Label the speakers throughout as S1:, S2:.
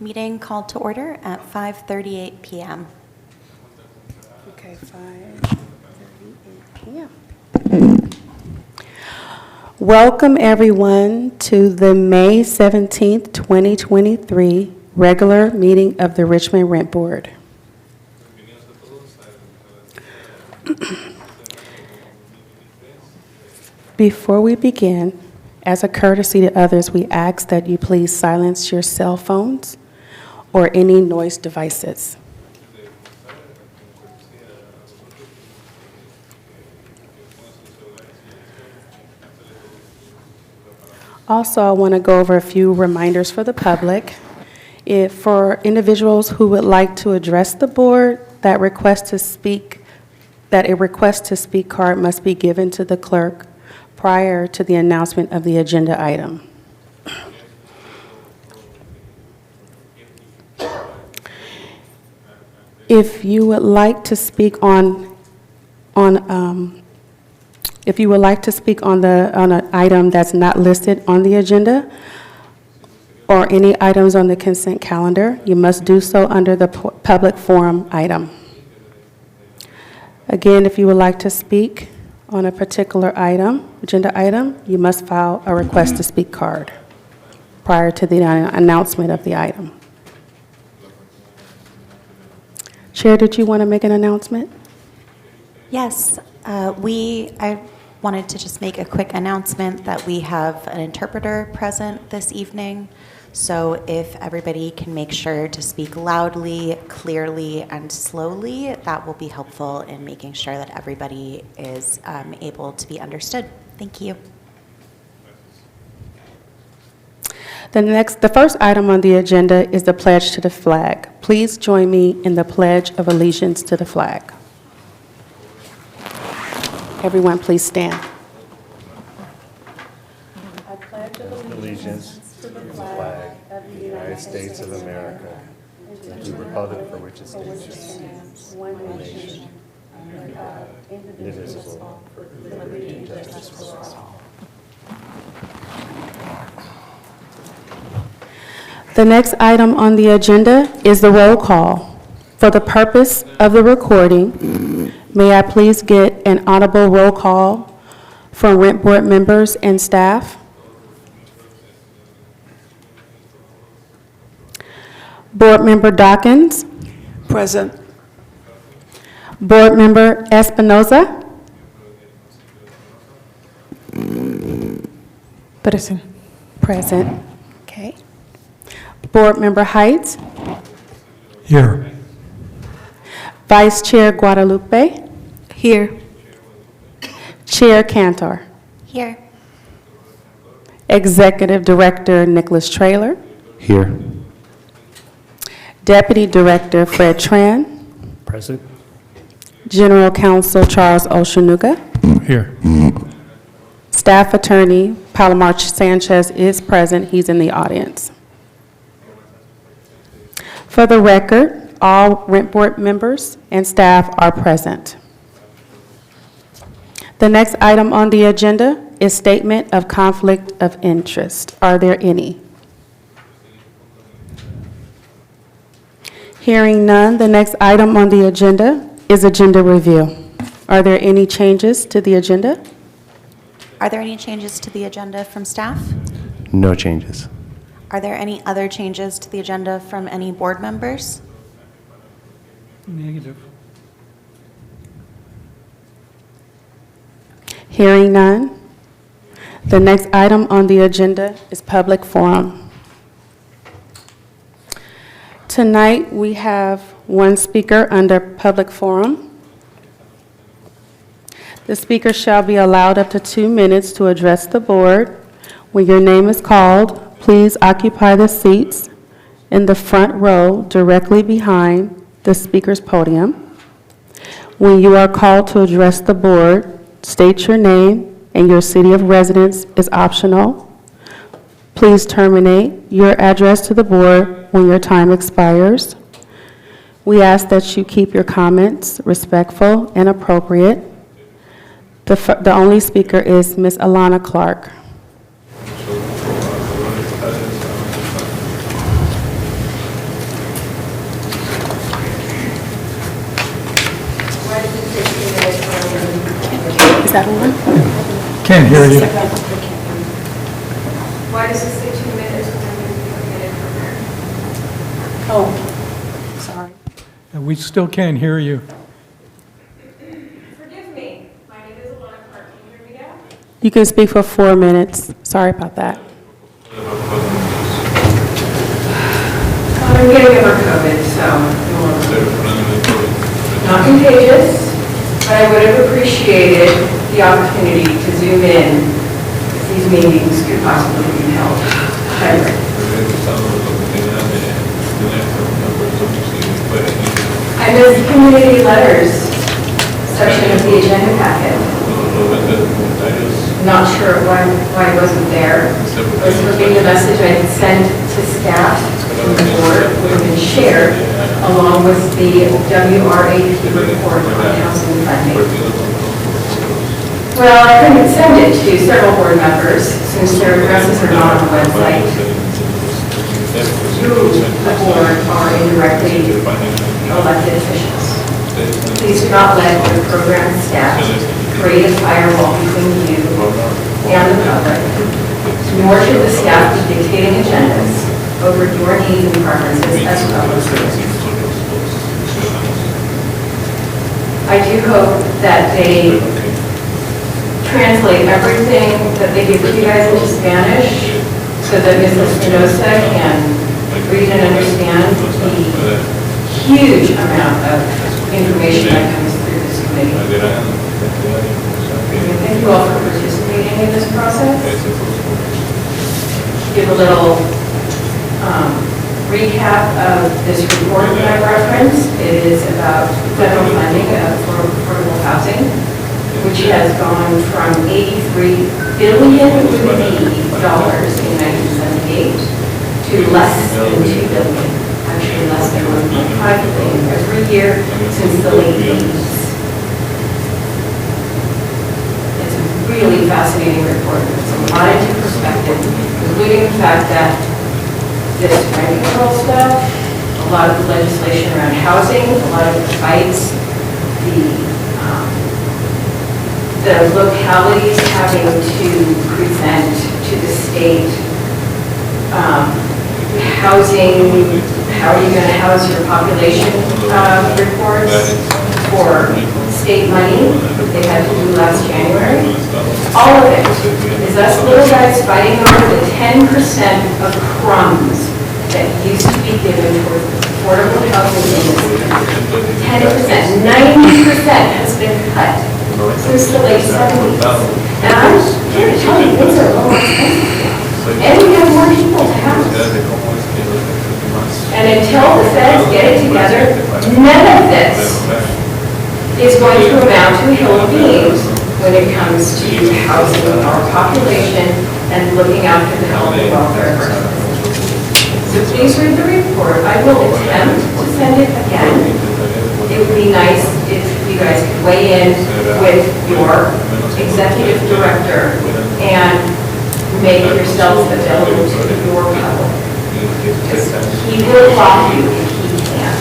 S1: Meeting called to order at 5:38 p.m.
S2: Okay, 5:38 p.m. Welcome, everyone, to the May 17th, 2023 regular meeting of the Richmond Rent Board. Before we begin, as a courtesy to others, we ask that you please silence your cell phones or any noise devices. Also, I want to go over a few reminders for the public. If for individuals who would like to address the board, that a request to speak card must be given to the clerk prior to the announcement of the agenda item. If you would like to speak on an item that's not listed on the agenda or any items on the consent calendar, you must do so under the public forum item. Again, if you would like to speak on a particular agenda item, you must file a request to speak card prior to the announcement of the item. Chair, did you want to make an announcement?
S1: Yes, I wanted to just make a quick announcement that we have an interpreter present this evening. So if everybody can make sure to speak loudly, clearly, and slowly, that will be helpful in making sure that everybody is able to be understood. Thank you.
S2: The first item on the agenda is the pledge to the flag. Please join me in the Pledge of Allegiance to the flag. Everyone, please stand. I pledge
S3: allegiance to the flag of the United States of America, and to the republic for which it stands, one nation, under God, indivisible, with liberty and justice for all.
S2: The next item on the agenda is the roll call. For the purpose of the recording, may I please get an audible roll call from Rent Board members and staff? Board Member Dawkins?
S4: Present.
S2: Board Member Espinoza?
S4: Present.
S2: Present. Okay. Board Member Heights?
S4: Here.
S2: Vice Chair Guadalupe?
S4: Here.
S2: Chair Cantor?
S1: Here.
S2: Executive Director Nicholas Traylor?
S3: Here.
S2: Deputy Director Fred Tran?
S3: Present.
S2: General Counsel Charles Oshanuga?
S4: Here.
S2: Staff Attorney Palomar Sanchez is present. He's in the audience. For the record, all Rent Board members and staff are present. The next item on the agenda is Statement of Conflict of Interest. Are there any? Hearing none, the next item on the agenda is Agenda Review. Are there any changes to the agenda?
S1: Are there any changes to the agenda from staff?
S3: No changes.
S1: Are there any other changes to the agenda from any board members?
S4: Negative.
S2: Hearing none, the next item on the agenda is Public Forum. Tonight, we have one speaker under Public Forum. The speaker shall be allowed up to 2 minutes to address the board. When your name is called, please occupy the seats in the front row directly behind the speaker's podium. When you are called to address the board, state your name and your city of residence is optional. Please terminate your address to the board when your time expires. We ask that you keep your comments respectful and appropriate. The only speaker is Ms. Alana Clark. that on?
S4: Can't hear you.
S5: Why does it say 2 minutes when I'm going to be a minute from there?
S2: Oh, sorry.
S4: We still can't hear you.
S5: Forgive me. My name is Alana Clark. Can you hear me now?
S2: You can speak for 4 minutes. Sorry about that.
S5: I'm getting over COVID, so not contagious, but I would have appreciated the opportunity to zoom in if these meetings could possibly be held hybrid. I missed the community letters section of the agenda packet. Not sure why it wasn't there. I was hoping the message I had sent to staff from the board would have been shared along with the WRAP report on housing funding. Well, I couldn't send it to several board members since their addresses are not on the website. You, the board, are indirectly elected officials. Please do not let your program staff create a firewall between you and the public, nor should the staff be dictating agendas over your needs and preferences as public servants. I do hope that they translate everything that they give to you guys into Spanish so that Mrs. Espinosa can read and understand the huge amount of information that comes through this committee. Thank you all for participating in this process. Give a little recap of this report that I referenced. It is about federal funding for affordable housing, which has gone from $83 billion in 1978 to less than $2 billion, actually less than $1.5 billion every year since the late 80s. It's a really fascinating report. It's a lot into perspective, including the fact that this rent control stuff, a lot of the legislation around housing, a lot of the fights, the localities having to present to the state housing, how are you going to house your population reports for state money they had to do last January. All of it is us little guys fighting over the 10% of crumbs that used to be given towards affordable housing in this country. 10%, 90% has been cut since the late 70s. And I'm here to tell you, things are a little expensive. And we have more people to house. And until the feds get it together, none of this is going to amount to a hill of beans when it comes to housing our population and looking after the health and welfare of our citizens. So please read the report. I will attempt to send it again. It would be nice if you guys could weigh in with your executive director and make yourselves available to your public. Because he will block you if he can.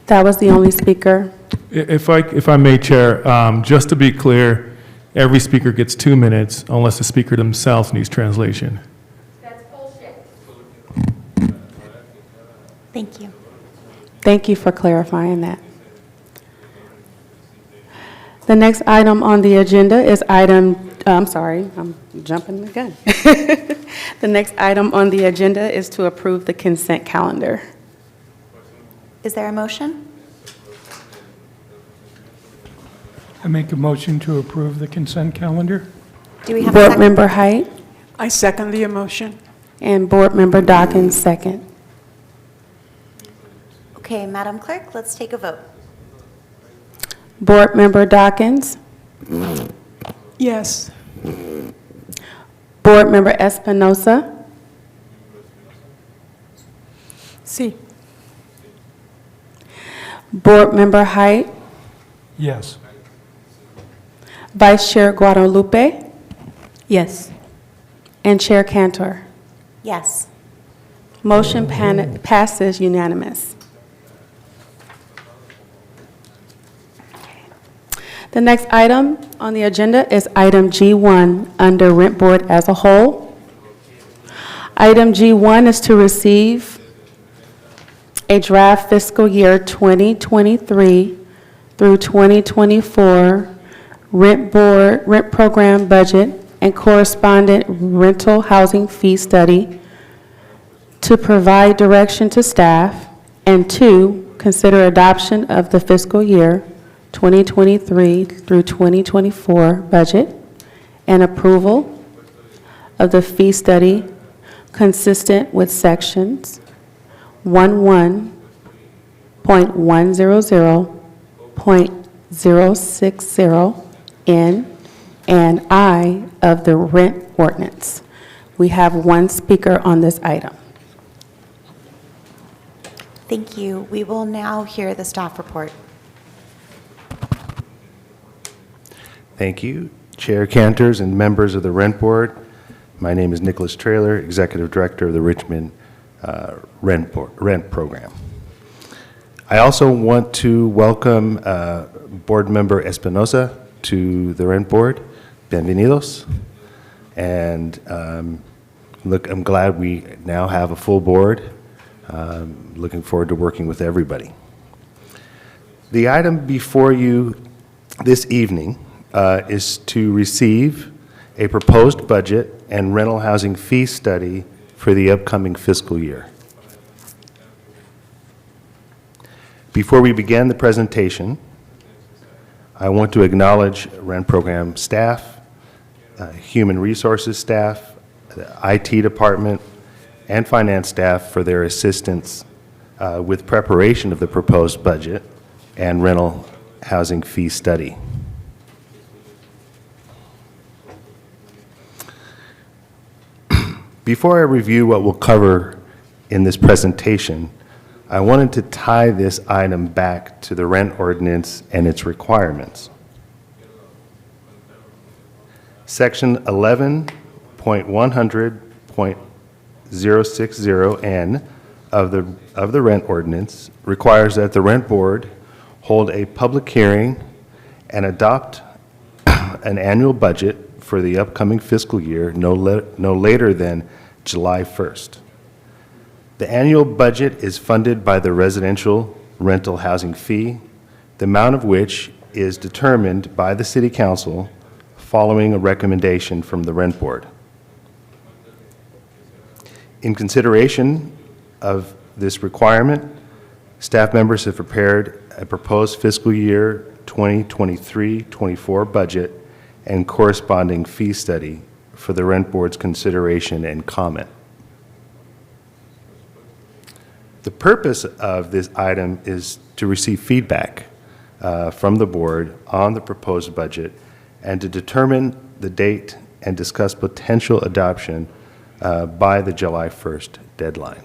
S2: That was the only speaker.
S6: If I may, Chair, just to be clear, every speaker gets 2 minutes unless the speaker themselves needs translation.
S5: That's bullshit.
S1: Thank you.
S2: Thank you for clarifying that. The next item on the agenda is I'm sorry, I'm jumping the gun. The next item on the agenda is to approve the consent calendar.
S1: Is there a motion?
S4: I make a motion to approve the consent calendar.
S1: Do we have a
S2: Board
S1: second?
S2: Member Height
S7: I second the motion.
S2: and Board Member Dawkins second.
S1: Okay, Madam Clerk, let's take a vote.
S2: Board Member Dawkins,
S7: Yes.
S2: Board Member Espinosa,
S7: Sí.
S2: Board Member Height,
S4: Yes.
S2: Vice Chair Guadalupe,
S7: Yes.
S2: and Chair Cantor.
S1: Yes.
S2: Motion passes unanimous. The next item on the agenda is item G1 under Rent Board as a whole. Item G1 is to receive a draft fiscal year 2023 through 2024 rent program budget and correspondent rental housing fee study, to provide direction to staff, and 2, consider adoption of the fiscal year 2023 through 2024 budget and approval of the fee study consistent with sections 11.100.060 N and I of the rent ordinance. We have one speaker on this item.
S1: Thank you. We will now hear the staff report.
S3: Thank you, Chair Cantors and members of the Rent Board. My name is Nicholas Traylor, Executive Director of the Richmond Rent Program. I also want to welcome Board Member Espinosa to the Rent Board. Bienvenidos. And look, I'm glad we now have a full board. Looking forward to working with everybody. The item before you this evening is to receive a proposed budget and rental housing fee study for the upcoming fiscal year. Before we begin the presentation, I want to acknowledge Rent Program staff, Human Resources staff, the IT department, and finance staff for their assistance with preparation of the proposed budget and rental housing fee study. Before I review what we'll cover in this presentation, I wanted to tie this item back to the rent ordinance and its requirements. Section 11.100.060N of the rent ordinance requires that the rent board hold a public hearing and adopt an annual budget for the upcoming fiscal year no later than July 1st. The annual budget is funded by the residential rental housing fee, the amount of which is determined by the City Council following a recommendation from the Rent Board. In consideration of this requirement, staff members have prepared a proposed fiscal year 2023-24 budget and corresponding fee study for the Rent Board's consideration and comment. The purpose of this item is to receive feedback from the board on the proposed budget and to determine the date and discuss potential adoption by the July 1st deadline.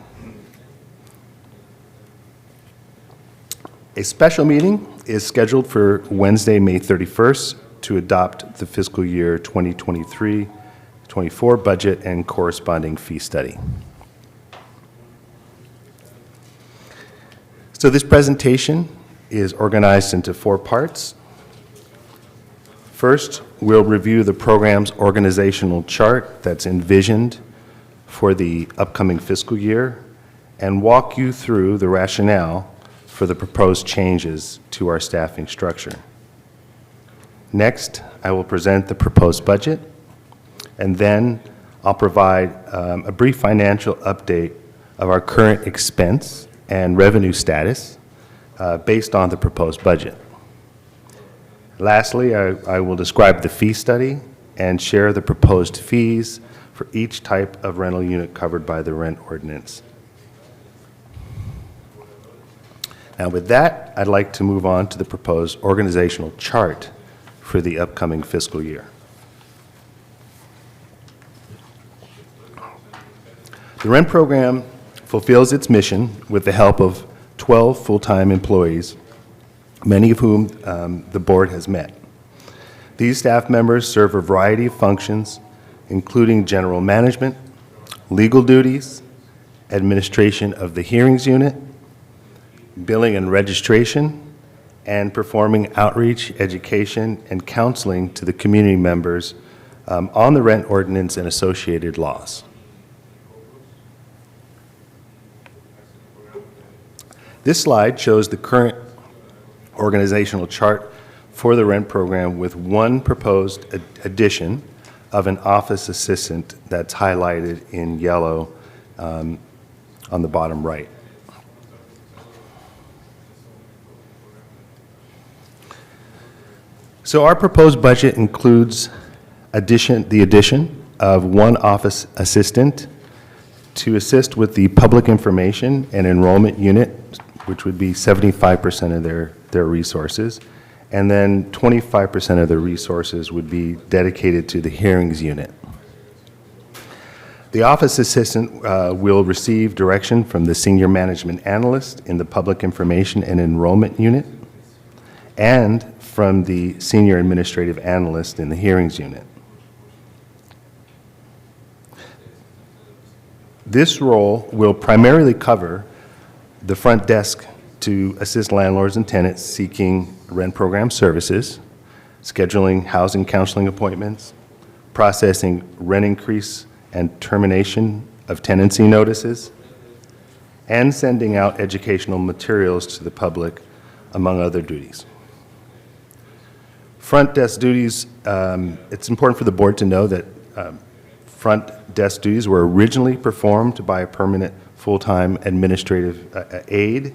S3: A special meeting is scheduled for Wednesday, May 31st to adopt the fiscal year 2023-24 budget and corresponding fee study. So this presentation is organized into 4 parts. First, we'll review the program's organizational chart that's envisioned for the upcoming fiscal year and walk you through the rationale for the proposed changes to our staffing structure. Next, I will present the proposed budget, and then I'll provide a brief financial update of our current expense and revenue status based on the proposed budget. Lastly, I will describe the fee study and share the proposed fees for each type of rental unit covered by the rent ordinance. Now with that, I'd like to move on to the proposed organizational chart for the upcoming fiscal year. The rent program fulfills its mission with the help of 12 full-time employees, many of whom the board has met. These staff members serve a variety of functions, including general management, legal duties, administration of the hearings unit, billing and registration, and performing outreach, education, and counseling to the community members on the rent ordinance and associated laws. This slide shows the current organizational chart for the rent program with one proposed addition of an office assistant that's highlighted in yellow on the bottom right. So our proposed budget includes the addition of one office assistant to assist with the public information and enrollment unit, which would be 75% of their resources, and then 25% of the resources would be dedicated to the hearings unit. The office assistant will receive direction from the senior management analyst in the public information and enrollment unit and from the senior administrative analyst in the hearings unit. This role will primarily cover the front desk to assist landlords and tenants seeking rent program services, scheduling housing counseling appointments, processing rent increase and termination of tenancy notices, and sending out educational materials to the public, among other duties. Front desk duties, it's important for the board to know that front desk duties were originally performed by a permanent full-time administrative aide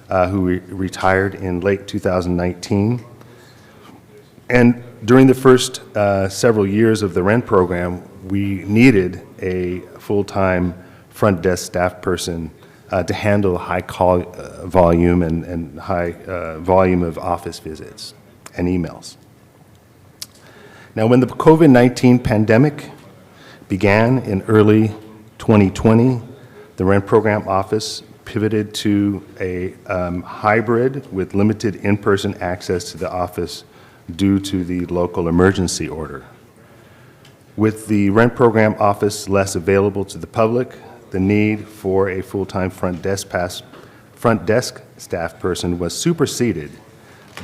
S3: who retired in late 2019. And during the first several years of the rent program, we needed a full-time front desk staff person to handle high call volume and high volume of office visits and emails. Now, when the COVID-19 pandemic began in early 2020, the rent program office pivoted to a hybrid with limited in-person access to the office due to the local emergency order. With the rent program office less available to the public, the need for a full-time front desk staff person was superseded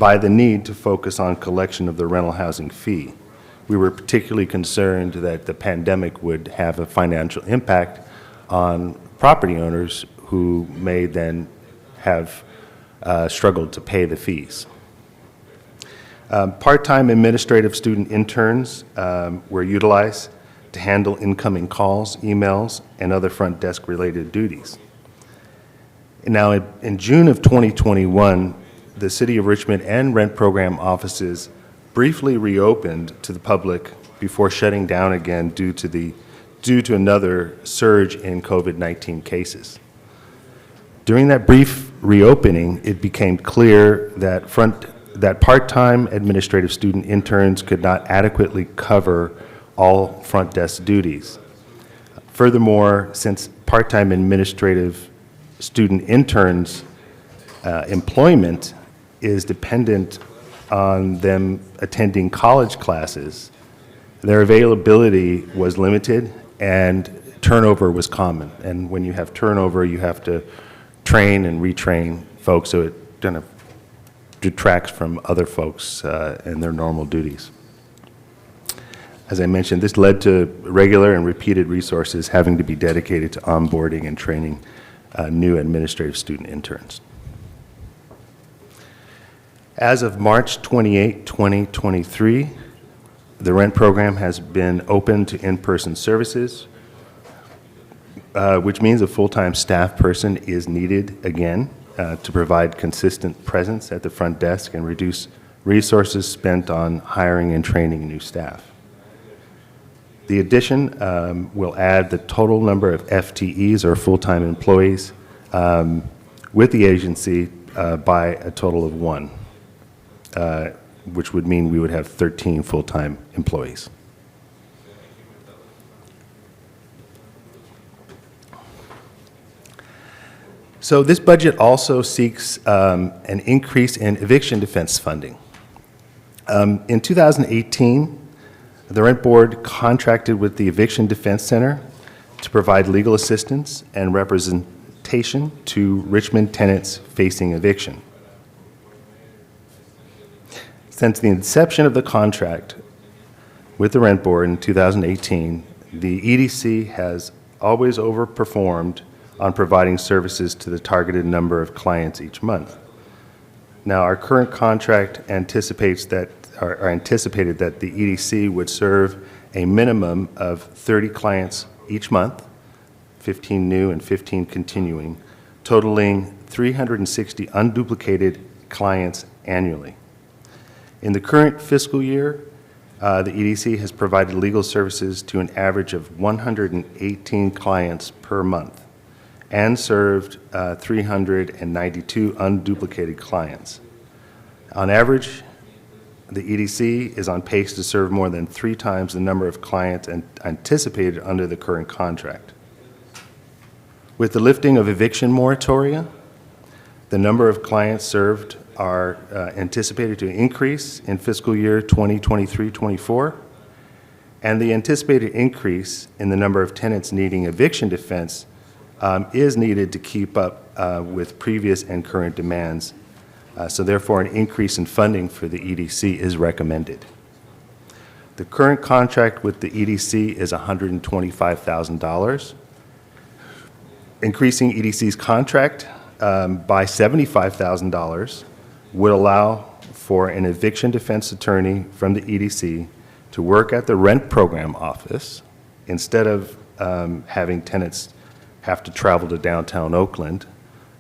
S3: by the need to focus on collection of the rental housing fee. We were particularly concerned that the pandemic would have a financial impact on property owners who may then have struggled to pay the fees. Part-time administrative student interns were utilized to handle incoming calls, emails, and other front desk-related duties. Now, in June of 2021, the City of Richmond and rent program offices briefly reopened to the public before shutting down again due to another surge in COVID-19 cases. During that brief reopening, it became clear that part-time administrative student interns could not adequately cover all front desk duties. Furthermore, since part-time administrative student interns' employment is dependent on them attending college classes, their availability was limited and turnover was common. And when you have turnover, you have to train and retrain folks, so it kind of detracts from other folks in their normal duties. As I mentioned, this led to regular and repeated resources having to be dedicated to onboarding and training new administrative student interns. As of March 28, 2023, the rent program has been open to in-person services, which means a full-time staff person is needed again to provide consistent presence at the front desk and reduce resources spent on hiring and training new staff. The addition will add the total number of FTEs, or full-time employees, with the agency by a total of 1. Which would mean we would have 13 full-time employees. So this budget also seeks an increase in eviction defense funding. In 2018, the Rent Board contracted with the Eviction Defense Center to provide legal assistance and representation to Richmond tenants facing eviction. Since the inception of the contract with the rent board in 2018, the EDC has always overperformed on providing services to the targeted number of clients each month. Now, our current contract anticipated that the EDC would serve a minimum of 30 clients each month, 15 new and 15 continuing, totaling 360 unduplicated clients annually. In the current fiscal year, the EDC has provided legal services to an average of 118 clients per month and served 392 unduplicated clients. On average, the EDC is on pace to serve more than 3 times the number of clients anticipated under the current contract. With the lifting of eviction moratoria, the number of clients served are anticipated to increase in fiscal year 2023-24, and the anticipated increase in the number of tenants needing eviction defense is needed to keep up with previous and current demands. So therefore, an increase in funding for the EDC is recommended. The current contract with the EDC is $125,000. Increasing EDC's contract by $75,000 would allow for an eviction defense attorney from the EDC to work at the rent program office instead of having tenants have to travel to downtown Oakland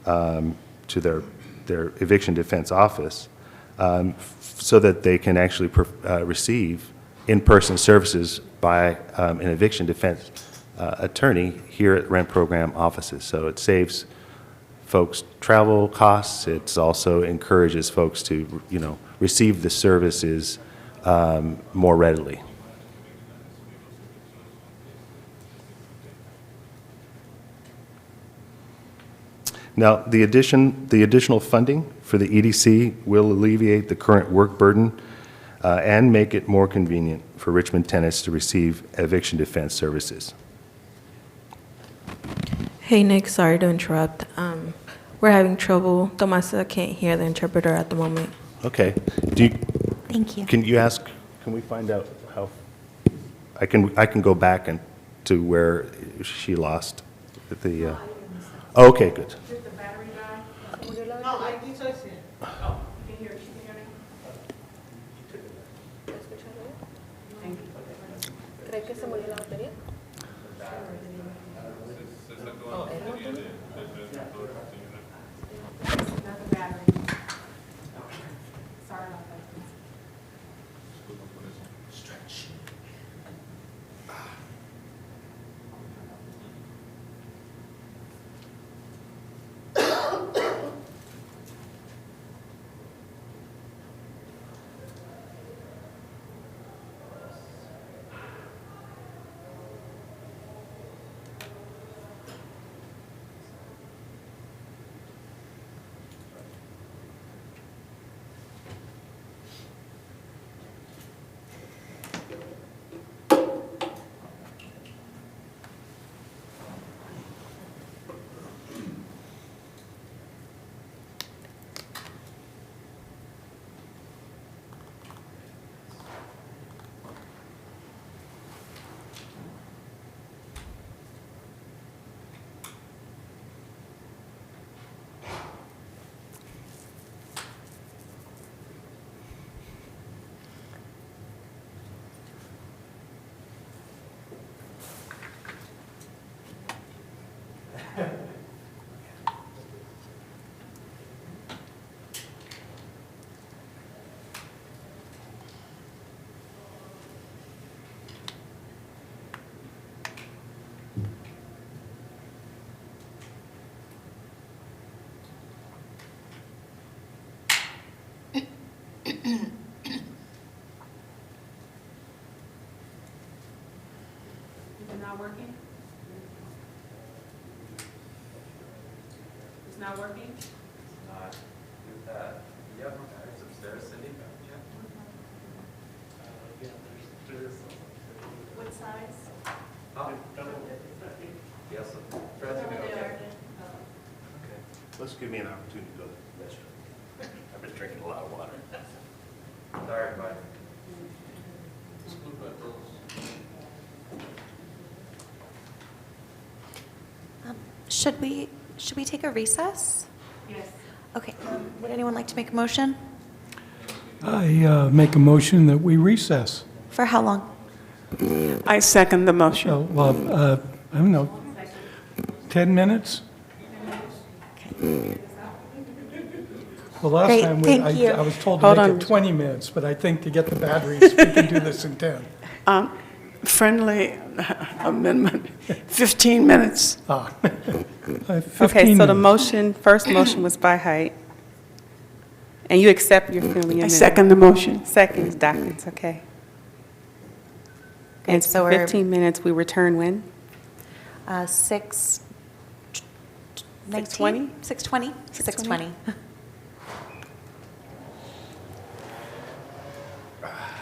S3: to their eviction defense office so that they can actually receive in-person services by an eviction defense attorney here at rent program offices. So it saves folks travel costs. It also encourages folks to, receive the services more readily. Now, the additional funding for the EDC will alleviate the current work burden and make it more convenient for Richmond tenants to receive eviction defense services.
S8: Hey, Nick, sorry to interrupt. We're having trouble. Tomasa can't hear the interpreter at the moment.
S3: Okay.
S1: Thank you.
S3: Can we find out how, I can go back to where she lost the, oh, okay, good.
S9: Not working? It's not working?
S10: Not with that. Yep, it's upstairs, Cindy.
S9: What size?
S10: Oh. Yes, try to go. Okay.
S3: Let's give me an opportunity to go to the restroom. I've been drinking a lot of water.
S10: All
S1: Should we take a recess?
S9: Yes.
S1: Okay, would anyone like to make a motion?
S4: I make a motion that we recess.
S1: For how long?
S7: I second the motion.
S4: Oh, well, I don't know, 10 minutes? Well, last
S1: Great,
S4: time,
S1: thank you.
S4: I was told to
S2: Hold
S4: make
S2: on.
S4: it 20 minutes, but I think to get the batteries, we can do this in 10.
S7: Friendly amendment, 15 minutes.
S4: 15
S2: Okay, so the
S4: minutes.
S2: first motion was by Height. And you accept your friendly
S7: I
S2: amendment?
S7: second the motion.
S2: Second is Dawkins, okay. And
S1: so
S2: so
S1: we're-
S2: 15 minutes, we return when?
S1: 6:20?
S2: 6:20?
S1: 6:20.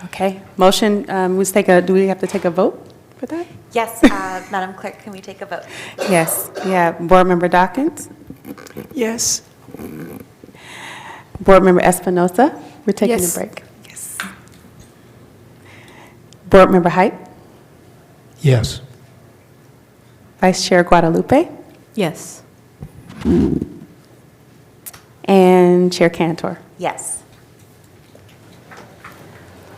S2: Okay, motion, do we have to take a vote for that?
S1: Yes, Madam Clerk, can we take a vote?
S2: Yes, yeah, Board Member Dawkins,
S7: Yes.
S2: Board Member Espinoza, we're taking a
S7: Yes.
S2: break. Yes. Board Member Height,
S4: Yes.
S2: Vice Chair Guadalupe,
S8: Yes.
S2: and Chair Cantor.
S1: Yes.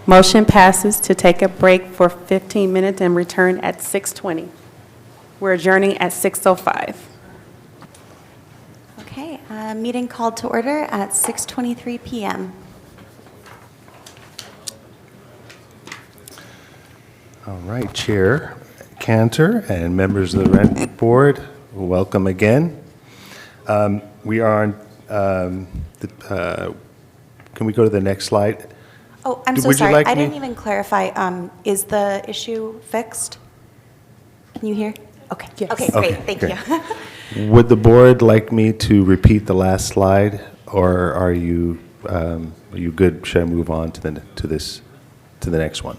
S2: Motion passes to take a break for 15 minutes and return at 6:20. We're adjourning at 6:05.
S1: Okay, meeting called to order at 6:23 PM.
S3: All right, Chair Cantor and members of the Rent Board, welcome again. We are on, can we go to the next slide?
S1: Oh, I'm so
S3: Would you
S1: sorry.
S3: like
S1: I
S3: me-
S1: didn't even clarify. Is the issue fixed? Can you hear? Okay.
S2: Yes.
S1: Okay, great.
S3: Okay,
S1: Thank
S3: great.
S1: you.
S3: Would the board like me to repeat the last slide, or are you good? Should I move on to the next one?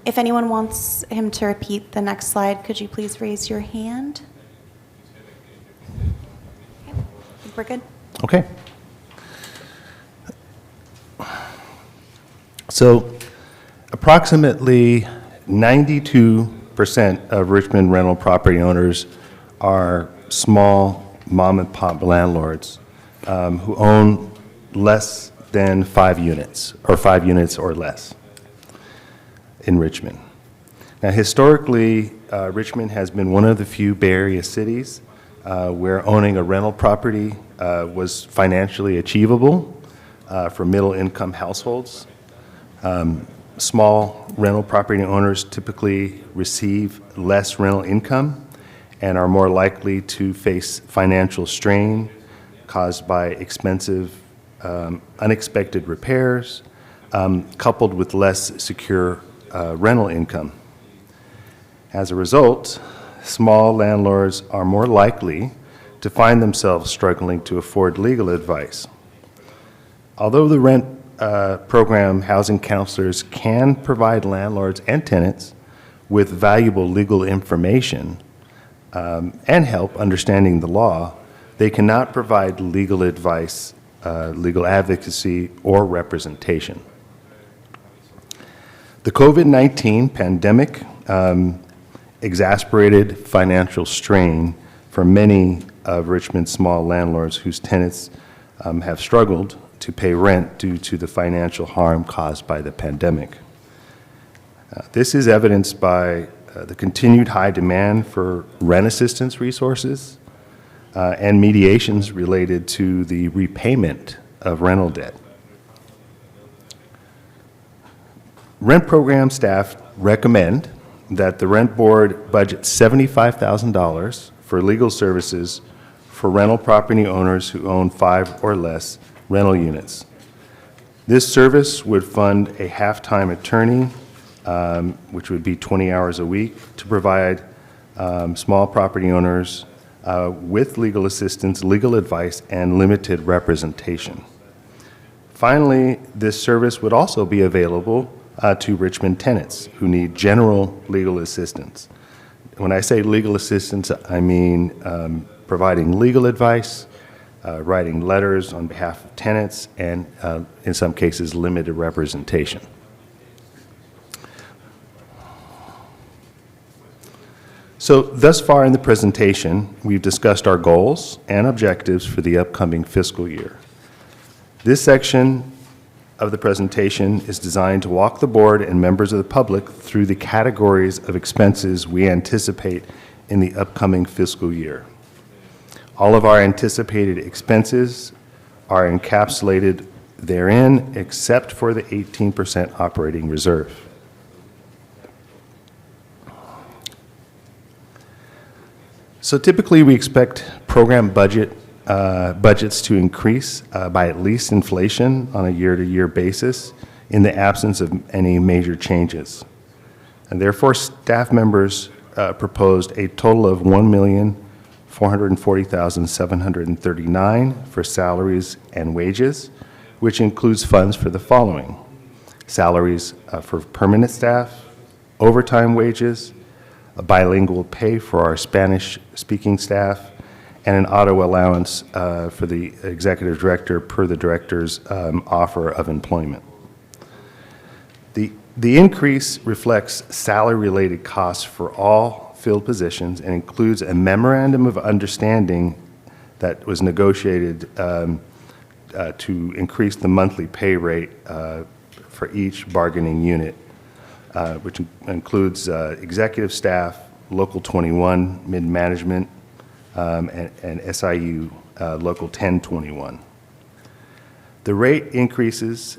S1: If anyone wants him to repeat the next slide, could you please raise your hand? Okay, I think we're good.
S3: Okay. So approximately 92% of Richmond rental property owners are small mom-and-pop landlords who own less than 5 units, or 5 units or less in Richmond. Now, historically, Richmond has been one of the few Bay Area cities where owning a rental property was financially achievable for middle-income households. Small rental property owners typically receive less rental income and are more likely to face financial strain caused by expensive, unexpected repairs, coupled with less secure rental income. As a result, small landlords are more likely to find themselves struggling to afford legal advice. Although the rent program housing counselors can provide landlords and tenants with valuable legal information and help understanding the law, they cannot provide legal advice, legal advocacy, or representation. The COVID-19 pandemic exacerbated financial strain for many of Richmond's small landlords whose tenants have struggled to pay rent due to the financial harm caused by the pandemic. This is evidenced by the continued high demand for rent assistance resources and mediations related to the repayment of rental debt. Rent program staff recommend that the Rent Board budget $75,000 for legal services for rental property owners who own 5 or less rental units. This service would fund a half-time attorney, which would be 20 hours a week, to provide small property owners with legal assistance, legal advice, and limited representation. Finally, this service would also be available to Richmond tenants who need general legal assistance. When I say legal assistance, I mean providing legal advice, writing letters on behalf of tenants, and in some cases, limited representation. So thus far in the presentation, we've discussed our goals and objectives for the upcoming fiscal year. This section of the presentation is designed to walk the board and members of the public through the categories of expenses we anticipate in the upcoming fiscal year. All of our anticipated expenses are encapsulated therein, except for the 18% operating reserve. So typically, we expect program budgets to increase by at least inflation on a year-to-year basis in the absence of any major changes. And therefore, staff members proposed a total of $1,440,739 for salaries and wages, which includes funds for the following: salaries for permanent staff, overtime wages, a bilingual pay for our Spanish-speaking staff, and an auto allowance for the executive director per the director's offer of employment. The increase reflects salary-related costs for all filled positions and includes a memorandum of understanding that was negotiated to increase the monthly pay rate for each bargaining unit, which includes executive staff, Local 21, mid-management, and SIU Local 1021. The rate increases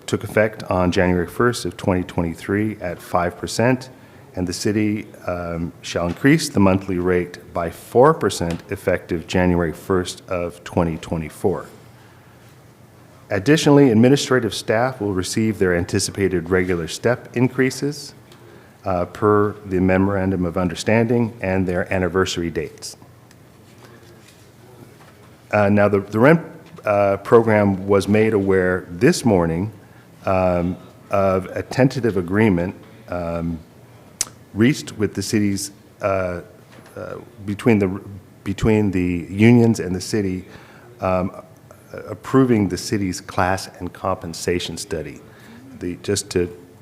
S3: took effect on January 1st of 2023 at 5%, and the city shall increase the monthly rate by 4% effective January 1st of 2024. Additionally, administrative staff will receive their anticipated regular step increases per the Memorandum of Understanding and their anniversary dates. Now, the rent program was made aware this morning of a tentative agreement reached with the city's, between the unions and the city, approving the city's class and compensation study.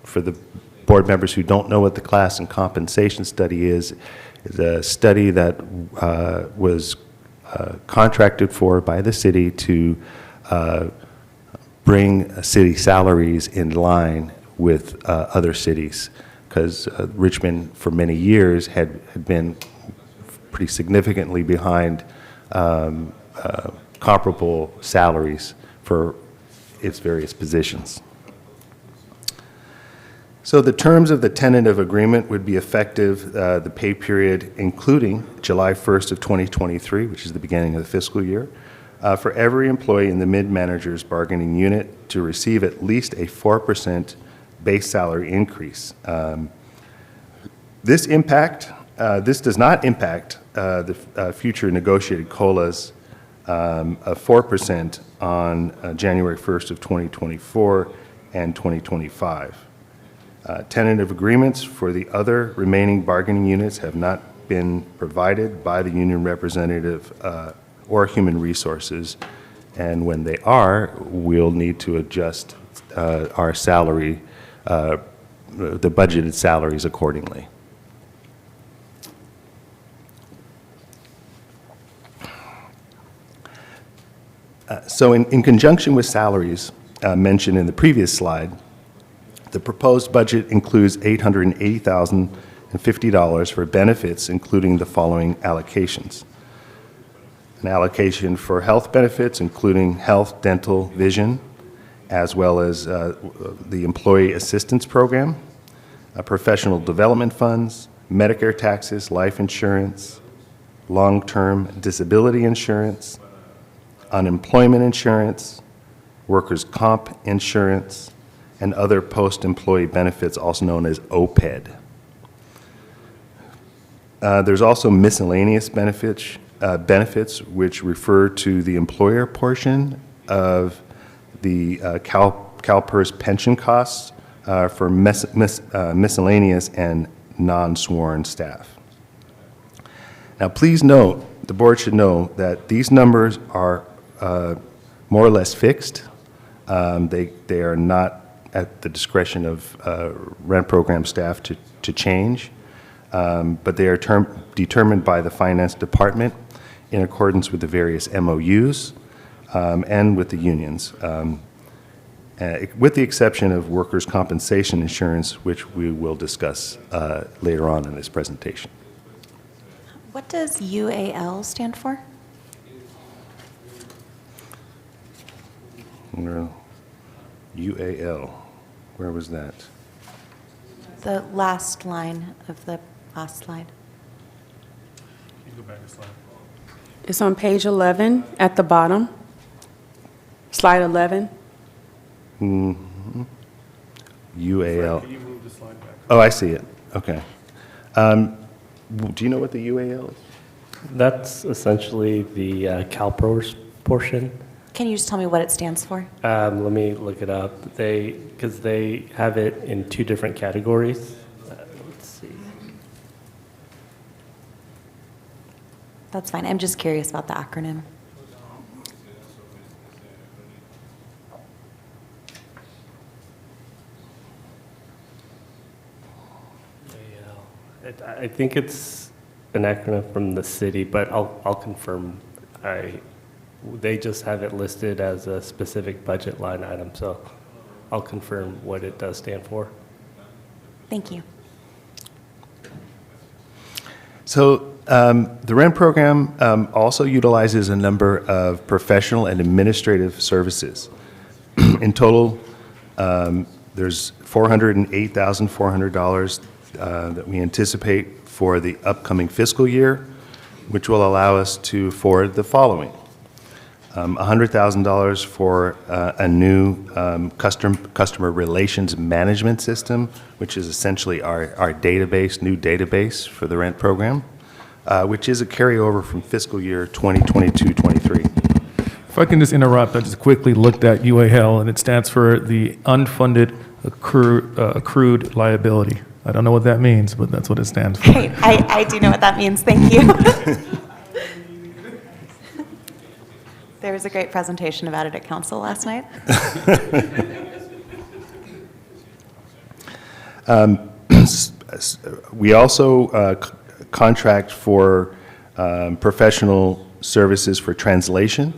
S3: For the board members who don't know what the class and compensation study is a study that was contracted for by the city to bring city salaries in line with other cities, because Richmond for many years had been pretty significantly behind comparable salaries for its various positions. So the terms of the tentative agreement would be effective the pay period including July 1st of 2023, which is the beginning of the fiscal year, for every employee in the mid-manager's bargaining unit to receive at least a 4% base salary increase. This does not impact the future negotiated COLAs of 4% on January 1st of 2024 and 2025. Tentative agreements for the other remaining bargaining units have not been provided by the union representative or human resources, and when they are, we'll need to adjust our salary, the budgeted salaries accordingly. So in conjunction with salaries mentioned in the previous slide, the proposed budget includes $880,050 for benefits, including the following allocations: an allocation for health benefits, including health, dental, vision, as well as the Employee Assistance Program, professional development funds, Medicare taxes, life insurance, long-term disability insurance, unemployment insurance, workers' comp insurance, and other post-employee benefits, also known as OPED. There's also miscellaneous benefits, which refer to the employer portion of the CalPERS pension costs for miscellaneous and non-sworn staff. Now, please note, the board should know that these numbers are more or less fixed. They are not at the discretion of rent program staff to change. but they are determined by the Finance Department in accordance with the various MOUs and with the unions, with the exception of workers' compensation insurance, which we will discuss later on in this presentation.
S1: What does UAL stand for?
S3: UAL, where was that?
S1: The last line of the last slide.
S6: Can you go back a slide?
S2: It's on page 11 at the bottom. Slide 11.
S3: UAL.
S6: Can you move the slide back?
S3: Oh, I see it. Okay. Do you know what the UAL is?
S10: That's essentially the CalPERS portion.
S1: Can you just tell me what it stands for?
S10: Let me look it up. Because they have it in two different categories. Let's see.
S1: That's fine. I'm just curious about the acronym.
S10: I think it's an acronym from the city, but I'll confirm. They just have it listed as a specific budget line item, so I'll confirm what it does stand for.
S1: Thank you.
S3: So the RENT program also utilizes a number of professional and administrative services. In total, there's $408,400 that we anticipate for the upcoming fiscal year, which will allow us to afford the following. $100,000 for a new customer relations management system, which is essentially our database, new database for the RENT program, which is a carryover from fiscal year 2022-23.
S6: If I can just interrupt, I just quickly looked at UAL, and it stands for the unfunded accrued liability. I don't know what that means, but that's what it stands for.
S1: Great. I do know what that means. Thank you. There was a great presentation about it at council last night.
S3: We also contract for professional services for translation,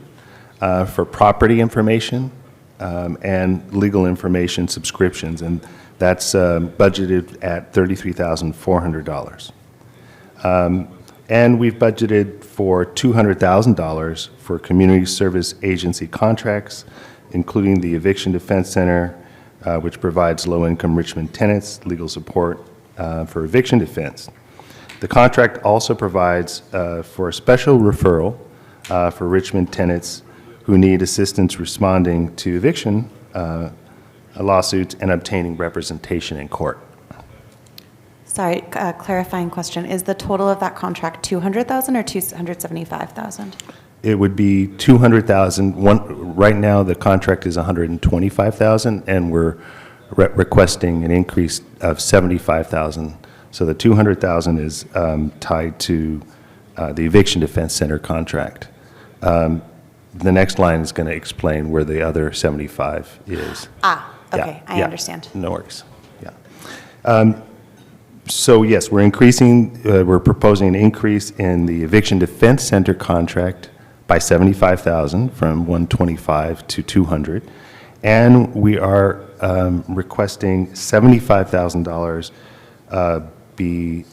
S3: for property information, and legal information subscriptions, and that's budgeted at $33,400. And we've budgeted for $200,000 for community service agency contracts, including the Eviction Defense Center, which provides low-income Richmond tenants legal support for eviction defense. The contract also provides for a special referral for Richmond tenants who need assistance responding to eviction lawsuits and obtaining representation in court.
S1: Sorry, clarifying question. Is the total of that contract $200,000 or $275,000?
S3: It would be $200,000. Right now, the contract is $125,000, and we're requesting an increase of $75,000. So the $200,000 is tied to the Eviction Defense Center contract. The next line is going to explain where the other 75 is.
S1: Okay, I understand.
S3: No worries. Yeah. So yes, we're proposing an increase in the Eviction Defense Center contract by $75,000 from $125 to $200, and we are requesting $75,000 be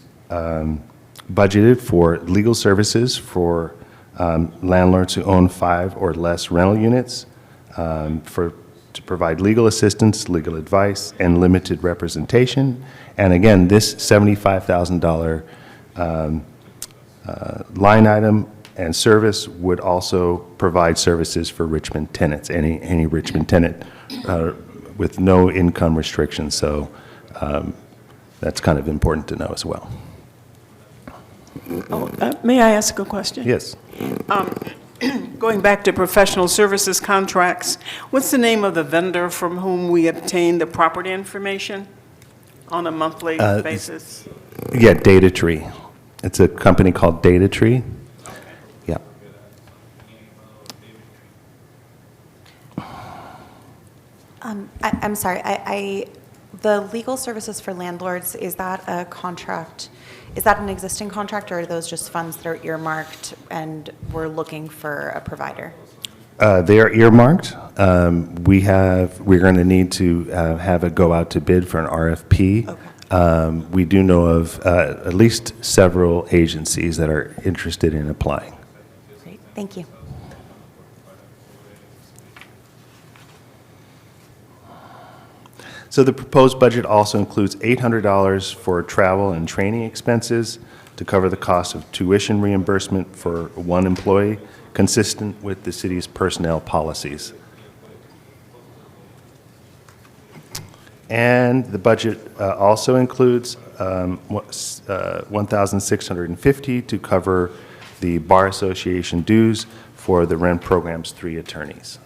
S3: budgeted for legal services for landlords who own 5 or less rental units, to provide legal assistance, legal advice, and limited representation. And again, this $75,000 line item and service would also provide services for Richmond tenants, any Richmond tenant with no income restrictions. So that's kind of important to know as well.
S7: May I ask a question?
S3: Yes.
S7: Going back to professional services contracts, what's the name of the vendor from whom we obtain the property information on a monthly basis?
S3: Yeah, Data Tree. It's a company called Data Tree. Yeah.
S1: I'm sorry. The legal services for landlords, is that a contract Is that an existing contract, or are those just funds that are earmarked and we're looking for a provider?
S3: They are earmarked. We're going to need to have it go out to bid for an RFP.
S1: Okay.
S3: We do know of at least several agencies that are interested in applying.
S1: Great, thank you.
S3: So the proposed budget also includes $800 for travel and training expenses to cover the cost of tuition reimbursement for one employee, consistent with the city's personnel policies. And the budget also includes $1,650 to cover the Bar Association dues for the rent program's 3 attorneys.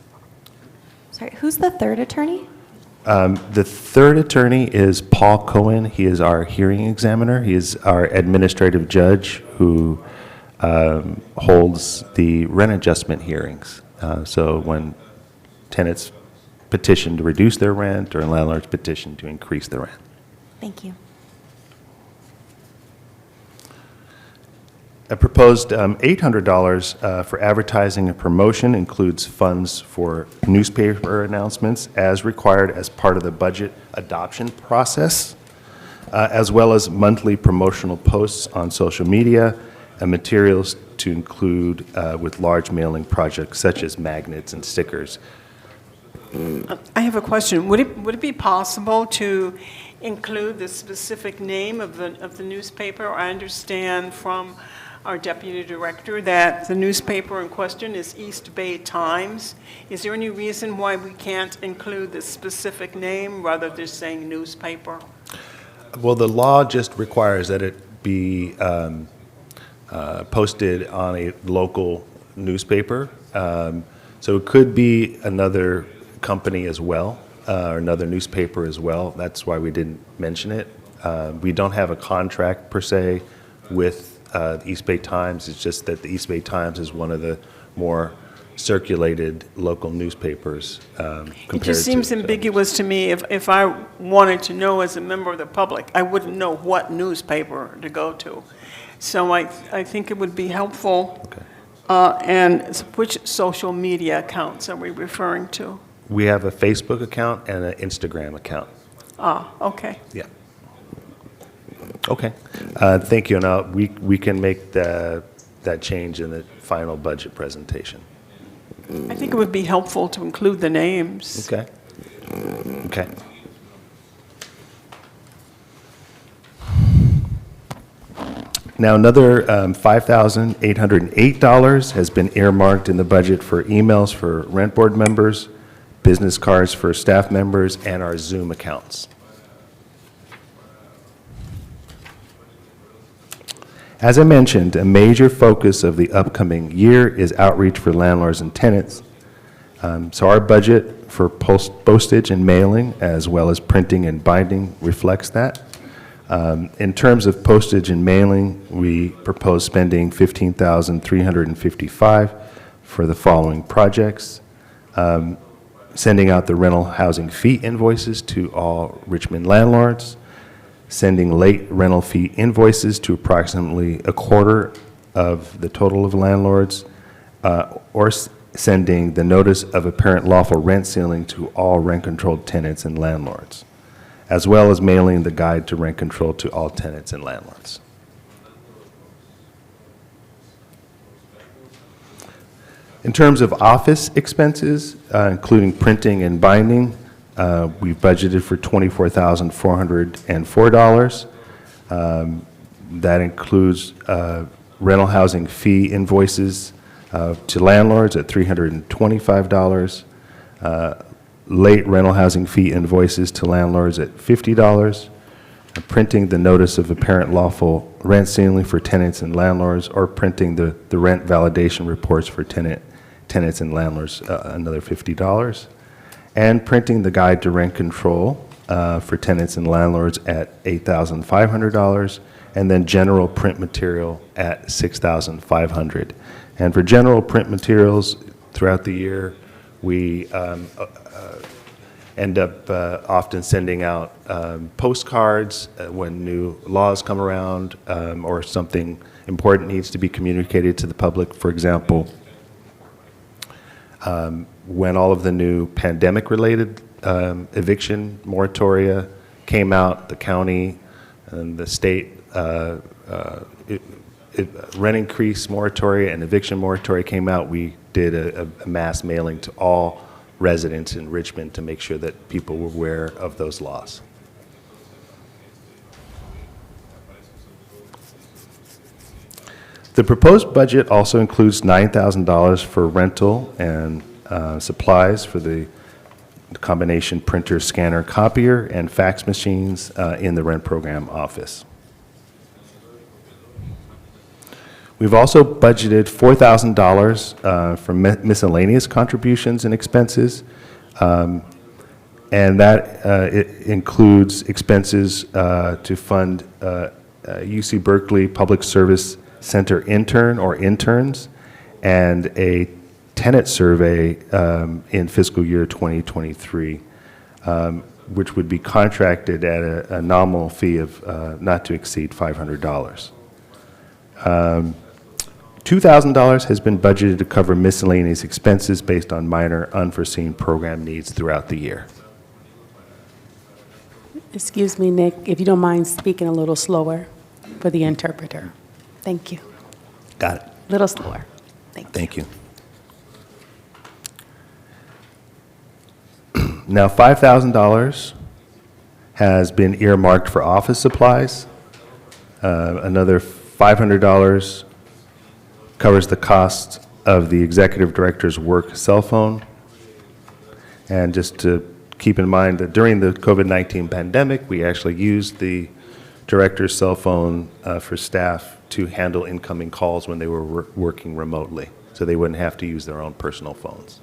S1: Sorry, who's the third attorney?
S3: The third attorney is Paul Cohen. He is our hearing examiner. He is our administrative judge who holds the rent adjustment hearings. So when tenants petition to reduce their rent or landlords petition to increase their rent.
S1: Thank you.
S3: A proposed $800 for advertising and promotion includes funds for newspaper announcements as required as part of the budget adoption process, as well as monthly promotional posts on social media and materials to include with large mailing projects such as magnets and stickers.
S7: I have a question. Would it be possible to include the specific name of the newspaper? I understand from our deputy director that the newspaper in question is East Bay Times. Is there any reason why we can't include the specific name rather than saying newspaper?
S3: Well, the law just requires that it be posted on a local newspaper. So it could be another company as well, or another newspaper as well. That's why we didn't mention it. We don't have a contract per se with the East Bay Times. It's just that the East Bay Times is one of the more circulated local newspapers
S7: It just seems ambiguous to me. If I wanted to know as a member of the public, I wouldn't know what newspaper to go to. So I think it would be helpful.
S3: Okay.
S7: And which social media accounts are we referring to?
S3: We have a Facebook account and an Instagram account.
S7: Okay.
S3: Yeah. Okay. Thank you. Now, we can make that change in the final budget presentation.
S7: I think it would be helpful to include the names.
S3: Okay. Okay. Now, another $5,808 has been earmarked in the budget for emails for rent board members, business cards for staff members, and our Zoom accounts. As I mentioned, a major focus of the upcoming year is outreach for landlords and tenants. So our budget for postage and mailing, as well as printing and binding, reflects that. In terms of postage and mailing, we propose spending $15,355 for the following projects. Sending out the rental housing fee invoices to all Richmond landlords, sending late rental fee invoices to approximately a quarter of the total of landlords, or sending the notice of apparent lawful rent ceiling to all rent-controlled tenants and landlords, as well as mailing the guide to rent control to all tenants and landlords. In terms of office expenses, including printing and binding, we've budgeted for $24,404. That includes rental housing fee invoices to landlords at $325, late rental housing fee invoices to landlords at $50, printing the notice of apparent lawful rent ceiling for tenants and landlords, or printing the rent validation reports for tenants and landlords, another $50, and printing the guide to rent control for tenants and landlords at $8,500, and then general print material at $6,500. And for general print materials throughout the year, we end up often sending out postcards when new laws come around or something important needs to be communicated to the public. For example, when all of the new pandemic-related eviction moratoria came out, the county and the state rent increase moratoria and eviction moratoria came out, we did a mass mailing to all residents in Richmond to make sure that people were aware of those laws. The proposed budget also includes $9,000 for rental and supplies for the combination printer, scanner, copier, and fax machines in the rent program office. We've also budgeted $4,000 for miscellaneous contributions and expenses, and that it includes expenses to fund UC Berkeley Public Service Center intern or interns and a tenant survey in fiscal year 2023, which would be contracted at a nominal fee of not to exceed $500. $2,000 has been budgeted to cover miscellaneous expenses based on minor unforeseen program needs throughout the year.
S2: Excuse me, Nick, if you don't mind speaking a little slower for the interpreter. Thank you.
S3: Got it.
S2: A little slower.
S3: Thank you. Now, $5,000 has been earmarked for office supplies. Another $500 covers the cost of the executive director's work cell phone. And just to keep in mind that during the COVID-19 pandemic, we actually used the director's cell phone for staff to handle incoming calls when they were working remotely, so they wouldn't have to use their own personal phones.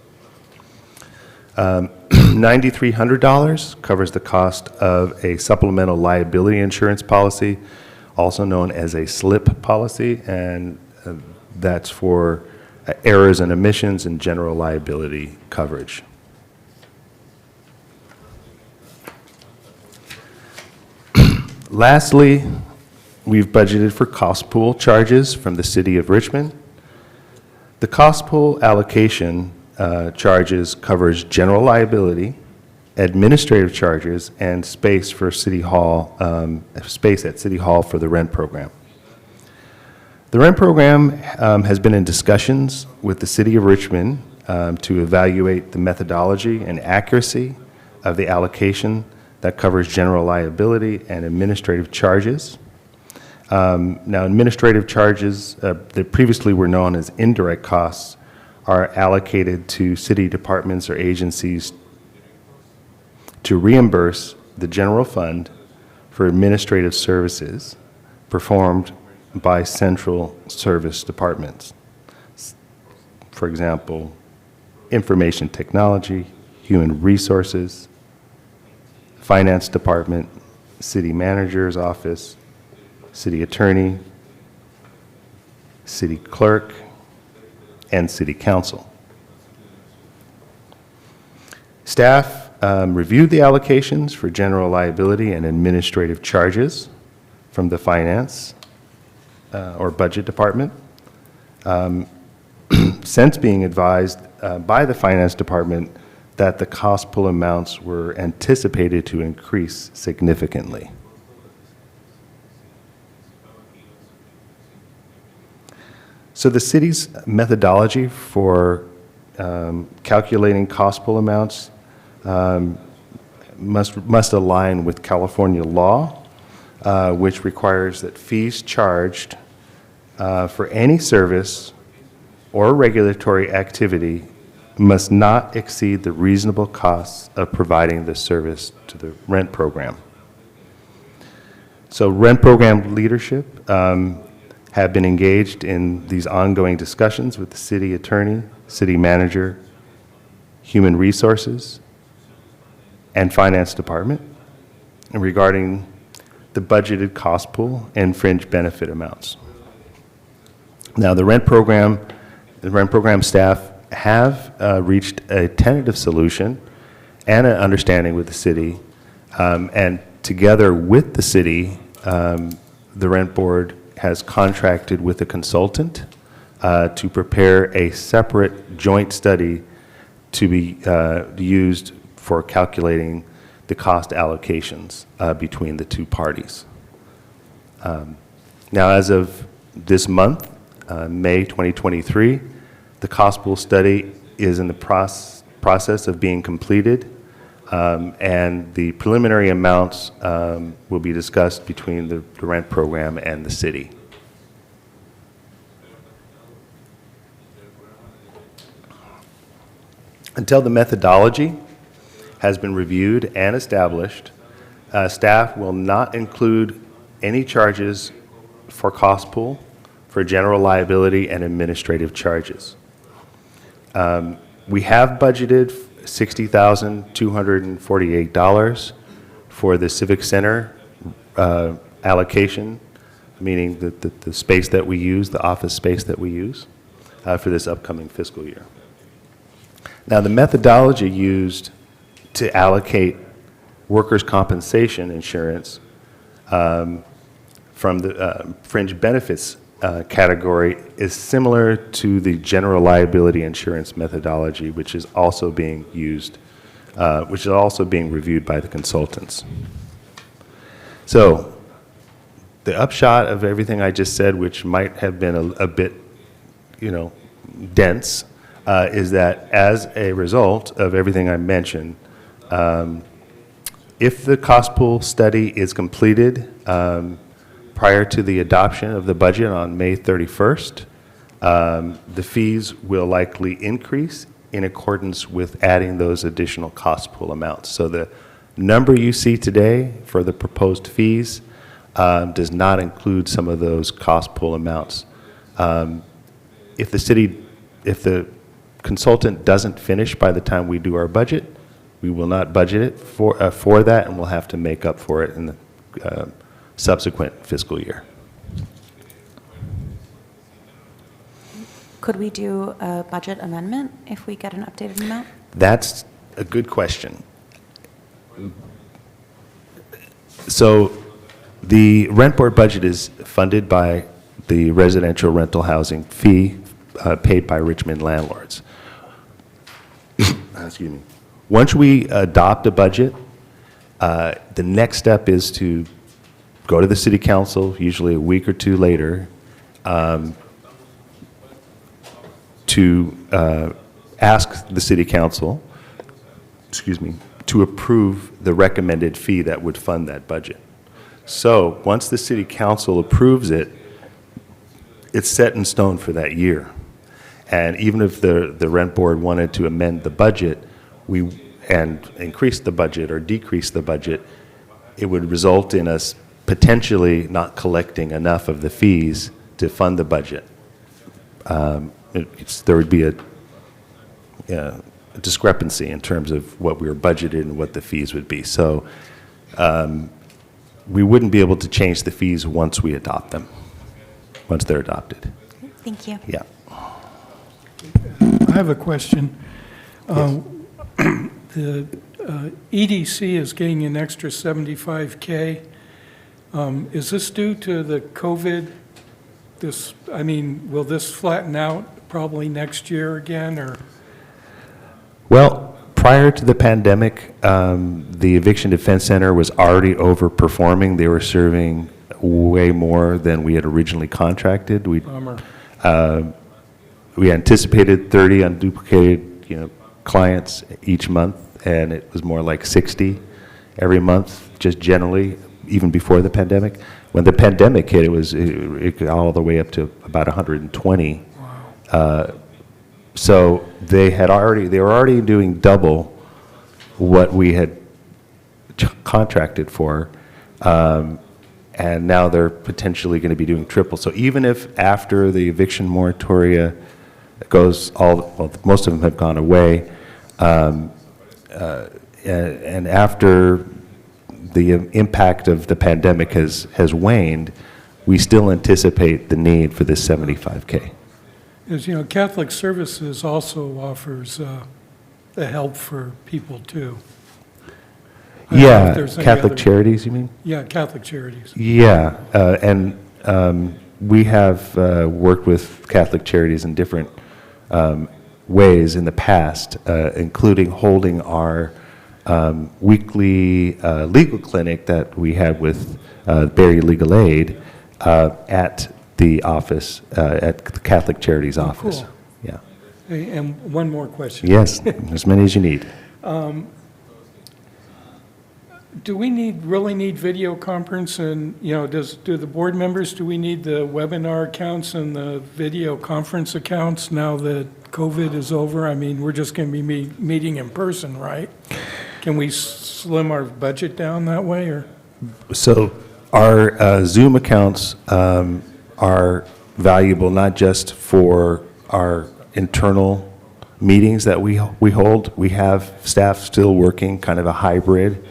S3: $9,300 covers the cost of a supplemental liability insurance policy, also known as a SLIP policy, and that's for errors and omissions and general liability coverage. Lastly, we've budgeted for cost pool charges from the City of Richmond. The cost pool allocation charges covers general liability, administrative charges, and space for City Hall, space at City Hall for the rent program. The rent program has been in discussions with the City of Richmond to evaluate the methodology and accuracy of the allocation that covers general liability and administrative charges. Now, administrative charges that previously were known as indirect costs are allocated to city departments or agencies to reimburse the general fund for administrative services performed by central service departments. For example, information technology, human resources, finance department, city manager's office, city attorney, city clerk, and city council. Staff reviewed the allocations for general liability and administrative charges from the finance or budget department. Since being advised by the finance department that the cost pool amounts were anticipated to increase significantly. So the city's methodology for calculating cost pool amounts must align with California law, which requires that fees charged for any service or regulatory activity must not exceed the reasonable costs of providing the service to the rent program. So rent program leadership have been engaged in these ongoing discussions with the city attorney, city manager, human resources, and finance department regarding the budgeted cost pool and fringe benefit amounts. Now, the rent program staff have reached a tentative solution, and an understanding with the city. And together with the city, the rent board has contracted with a consultant to prepare a separate joint study to be used for calculating the cost allocations between the two parties. Now, as of this month, May 2023, the cost pool study is in the process of being completed, and the preliminary amounts will be discussed between the rent program and the city. Until the methodology has been reviewed and established, staff will not include any charges for cost pool, for general liability, and administrative charges. We have budgeted $60,248 for the Civic Center allocation, meaning the space that we use, the office space that we use for this upcoming fiscal year. Now, the methodology used to allocate workers' compensation insurance from the fringe benefits category is similar to the general liability insurance methodology, which is also being used, which is also being reviewed by the consultants. So, the upshot of everything I just said, which might have been a bit, dense, is that as a result of everything I mentioned, if the cost pool study is completed prior to the adoption of the budget on May 31st, the fees will likely increase in accordance with adding those additional cost pool amounts. So the number you see today for the proposed fees does not include some of those cost pool amounts. If the consultant doesn't finish by the time we do our budget, we will not budget it for that, and we'll have to make up for it in the subsequent fiscal year.
S1: Could we do a budget amendment if we get an updated amount?
S3: That's a good question. So the rent board budget is funded by the residential rental housing fee paid by Richmond landlords. Excuse me. Once we adopt a budget, the next step is to go to the city council, usually a week or two later, to ask the city council, to approve the recommended fee that would fund that budget. So once the city council approves it, it's set in stone for that year. And even if the rent board wanted to amend the budget and increase the budget or decrease the budget, it would result in us potentially not collecting enough of the fees to fund the budget. There would be a discrepancy in terms of what we were budgeted and what the fees would be. So we wouldn't be able to change the fees once we adopt them, once they're adopted.
S1: Thank you.
S3: Yeah.
S4: I have a question. The EDC is getting an extra $75K. Is this due to the COVID? Will this flatten out probably next year again, or?
S3: Well, prior to the pandemic, the Eviction Defense Center was already overperforming. They were serving way more than we had originally contracted.
S4: Bummer.
S3: We anticipated 30 unduplicated, clients each month, and it was more like 60 every month, just generally, even before the pandemic. When the pandemic hit, it got all the way up to about 120.
S4: Wow.
S3: So they were already doing double what we had contracted for, and now they're potentially going to be doing triple. So even if after the eviction moratoria goes, most of them have gone away, and after the impact of the pandemic has waned, we still anticipate the need for this $75K.
S4: As you know, Catholic Services also offers the help for people too. I don't know if
S3: Yeah,
S4: there's any
S3: Catholic
S4: other-
S3: Charities, you mean?
S4: Yeah, Catholic Charities.
S3: Yeah, and we have worked with Catholic Charities in different ways in the past, including holding our weekly legal clinic that we had with Barry Legal Aid at the office, at the Catholic Charities office.
S4: cool.
S3: Yeah.
S4: Hey, and one more question.
S3: Yes, as many as you need.
S4: Do we really need video conference and, do the board members, do we need the webinar accounts and the video conference accounts now that COVID is over? I mean, we're just going to be meeting in person, right? Can we slim our budget down that way, or?
S3: So our Zoom accounts are valuable not just for our internal meetings that we hold. We have staff still working kind of a hybrid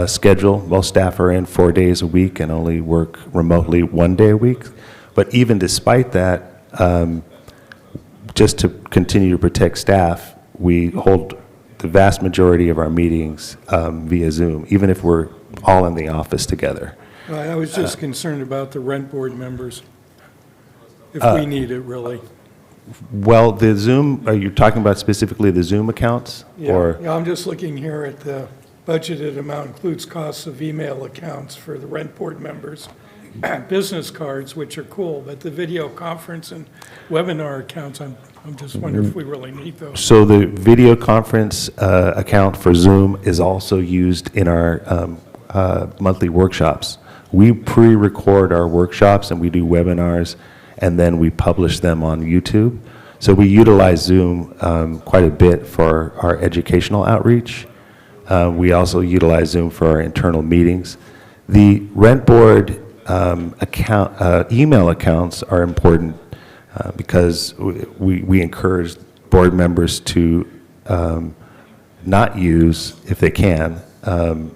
S3: schedule. Most staff are in 4 days a week and only work remotely 1 day a week. But even despite that, just to continue to protect staff, we hold the vast majority of our meetings via Zoom, even if we're all in the office together.
S4: I was just concerned about the rent board members, if we need it, really.
S3: Well, the Zoom, are you talking about specifically the Zoom accounts? Or
S4: Yeah, I'm just looking here at the budgeted amount includes costs of email accounts for the rent board members, business cards, which are cool, but the video conference and webinar accounts, I'm just wondering if we really need those.
S3: So the video conference account for Zoom is also used in our monthly workshops. We pre-record our workshops and we do webinars, and then we publish them on YouTube. So we utilize Zoom quite a bit for our educational outreach. We also utilize Zoom for our internal meetings. The rent board email accounts are important because we encourage board members to not use, if they can,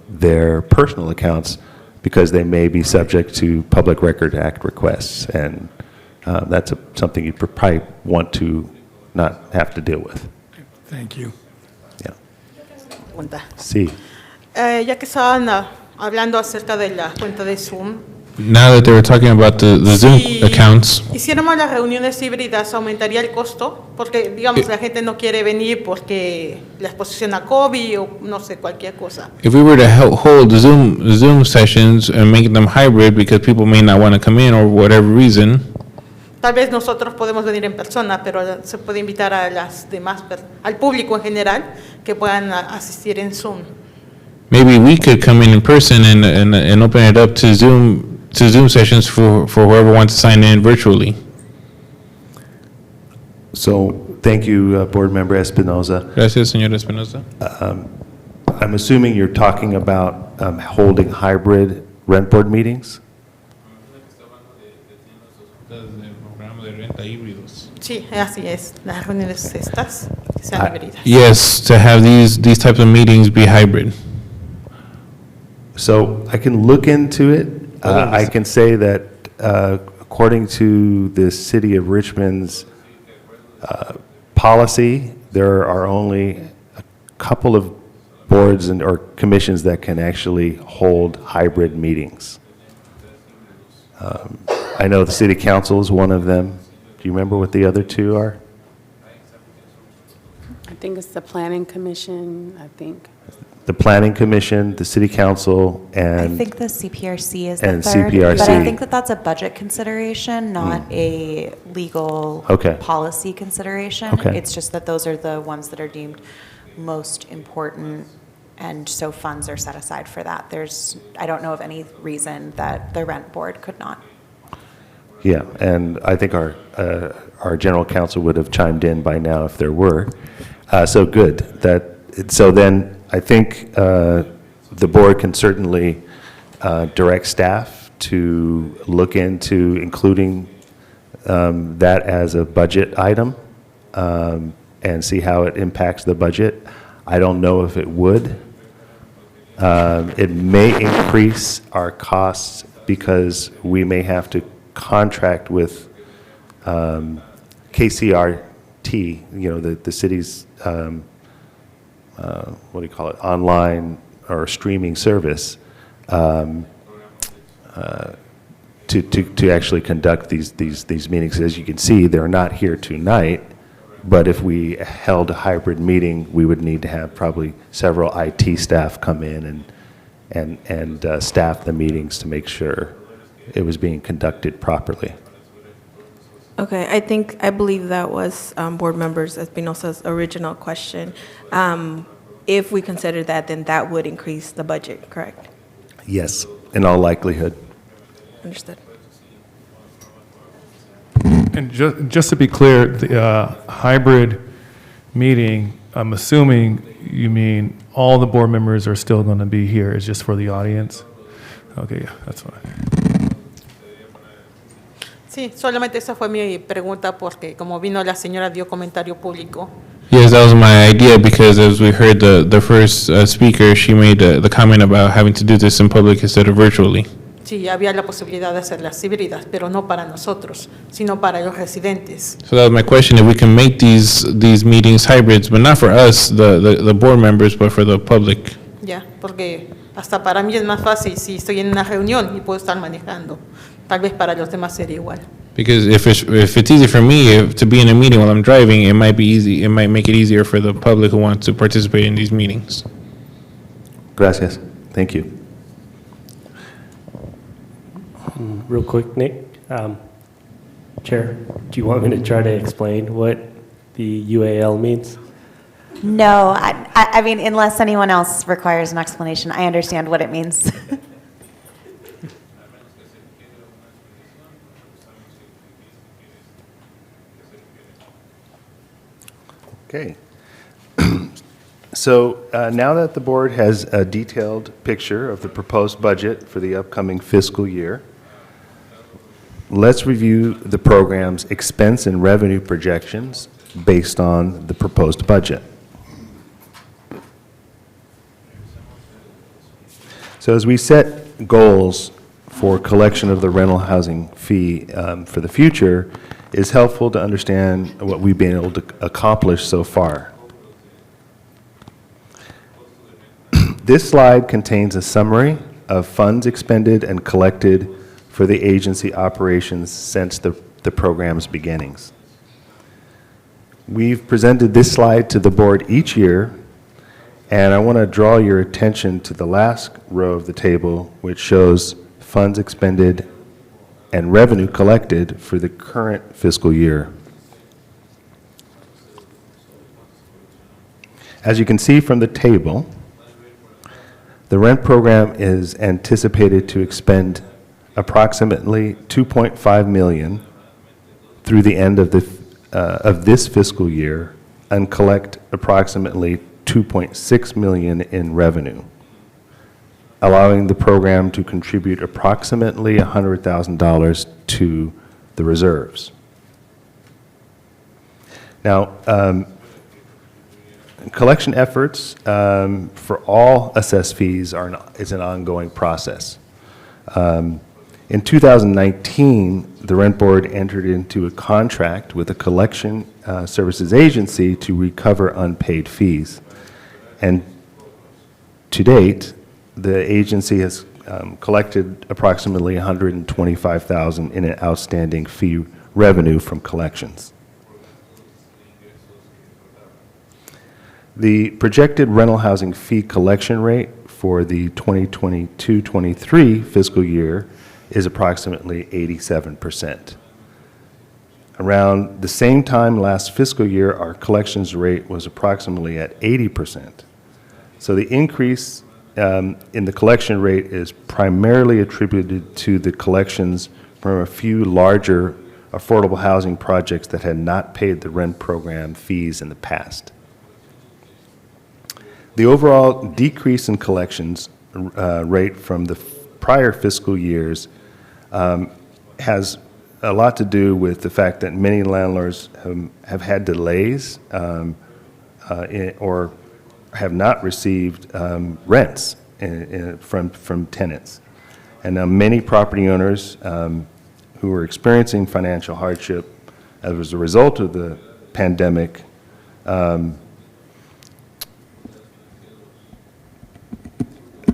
S3: their personal accounts because they may be subject to Public Record Act requests, and that's something you probably want to not have to deal with.
S4: Thank you.
S3: Yeah.
S11: Pregunta.
S3: Sí.
S11: Ya que estaban hablando acerca de la cuenta de Zoom,
S12: Now that they were talking about the Zoom
S11: si
S12: accounts,
S11: hiciéramos las reuniones híbridas, ¿aumentaría el costo? Porque, digamos, la gente no quiere venir porque la exposición a COVID o no sé, cualquier cosa.
S12: if we were to hold Zoom sessions and make them hybrid because people may not want to come in or whatever reason,
S11: Tal vez nosotros podemos venir en persona, pero se puede invitar a las demás, al público en general, que puedan asistir en Zoom.
S12: maybe we could come in person and open it up to Zoom sessions for whoever wants to sign in virtually.
S3: So thank you, Board Member Espinoza.
S12: Gracias, señor Espinosa.
S3: I'm assuming you're talking about holding hybrid rent board meetings?
S11: Sí, así es, las reuniones estas que sean híbridas.
S12: Yes, to have these types of meetings be hybrid.
S3: So I can look into it. I can say that according to the City of Richmond's policy, there are only a couple of boards or commissions that can actually hold hybrid meetings. I know the City Council is one of them. Do you remember what the other two are?
S2: I think it's the Planning Commission, I think.
S3: The Planning Commission, the City Council,
S1: I
S3: and
S1: think the CPRC is the
S3: and
S1: third.
S3: CPRC.
S1: But I think that that's a budget consideration, not a legal
S3: Okay.
S1: policy consideration.
S3: Okay.
S1: It's just that those are the ones that are deemed most important, and so funds are set aside for that. I don't know of any reason that the rent board could not.
S3: yeah, and I think our general counsel would have chimed in by now if there were. So good. So then I think the board can certainly direct staff to look into including that as a budget item and see how it impacts the budget. I don't know if it would. It may increase our costs because we may have to contract with KCRT, the city's, what do you call it, online or streaming service to actually conduct these meetings. As you can see, they're not here tonight, but if we held a hybrid meeting, we would need to have probably several IT staff come in and staff the meetings to make sure it was being conducted properly.
S8: Okay, I believe that was Board Members Espinosa's original question. If we consider that, then that would increase the budget, correct?
S3: Yes, in all likelihood.
S8: Understood.
S6: And just to be clear, the hybrid meeting, I'm assuming you mean all the board members are still going to be here, it's just for the audience? Okay, yeah, that's fine.
S11: Sí, solamente esa fue mi pregunta porque como vino la señora dio comentario público.
S12: Yes, that was my idea because as we heard the first speaker, she made the comment about having to do this in public instead of virtually.
S11: Sí, había la posibilidad de hacerlas híbridas, pero no para nosotros, sino para los residentes.
S12: So that was my question, if we can make these meetings hybrids, but not for us, the board members, but for the public.
S11: Ya, porque hasta para mí es más fácil si estoy en una reunión y puedo estar manejando. Tal vez para los demás sería igual.
S12: Because if it's easy for me to be in a meeting while I'm driving, it might be easy. It might make it easier for the public who wants to participate in these meetings.
S3: Gracias. Thank you.
S10: Real quick, Nick, Chair, do you want me to try to explain what the UAL means?
S1: No, I mean, unless anyone else requires an explanation, I understand what it means.
S3: Okay. So now that the board has a detailed picture of the proposed budget for the upcoming fiscal year, let's review the program's expense and revenue projections based on the proposed budget. So as we set goals for collection of the rental housing fee for the future, it's helpful to understand what we've been able to accomplish so far. This slide contains a summary of funds expended and collected for the agency operations since the program's beginnings. We've presented this slide to the board each year, and I want to draw your attention to the last row of the table, which shows funds expended and revenue collected for the current fiscal year. As you can see from the table, the rent program is anticipated to expend approximately $2.5 million through the end of this fiscal year and collect approximately $2.6 million in revenue, allowing the program to contribute approximately $100,000 to the reserves. Now, collection efforts for all assessed fees is an ongoing process. In 2019, the Rent Board entered into a contract with a collection services agency to recover unpaid fees. And to date, the agency has collected approximately $125,000 in an outstanding fee revenue from collections. The projected rental housing fee collection rate for the 2022-23 fiscal year is approximately 87%. Around the same time last fiscal year, our collections rate was approximately at 80%. So the increase in the collection rate is primarily attributed to the collections from a few larger affordable housing projects that had not paid the rent program fees in the past. The overall decrease in collections rate from the prior fiscal years has a lot to do with the fact that many landlords have had delays or have not received rents from tenants. And now many property owners who are experiencing financial hardship as a result of the pandemic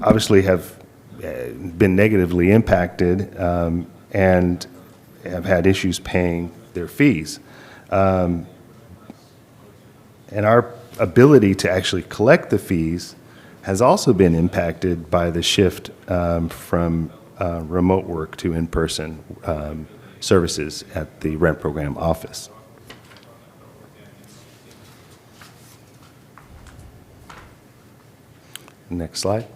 S3: obviously have been negatively impacted and have had issues paying their fees. And our ability to actually collect the fees has also been impacted by the shift from remote work to in-person services at the rent program office. Next slide.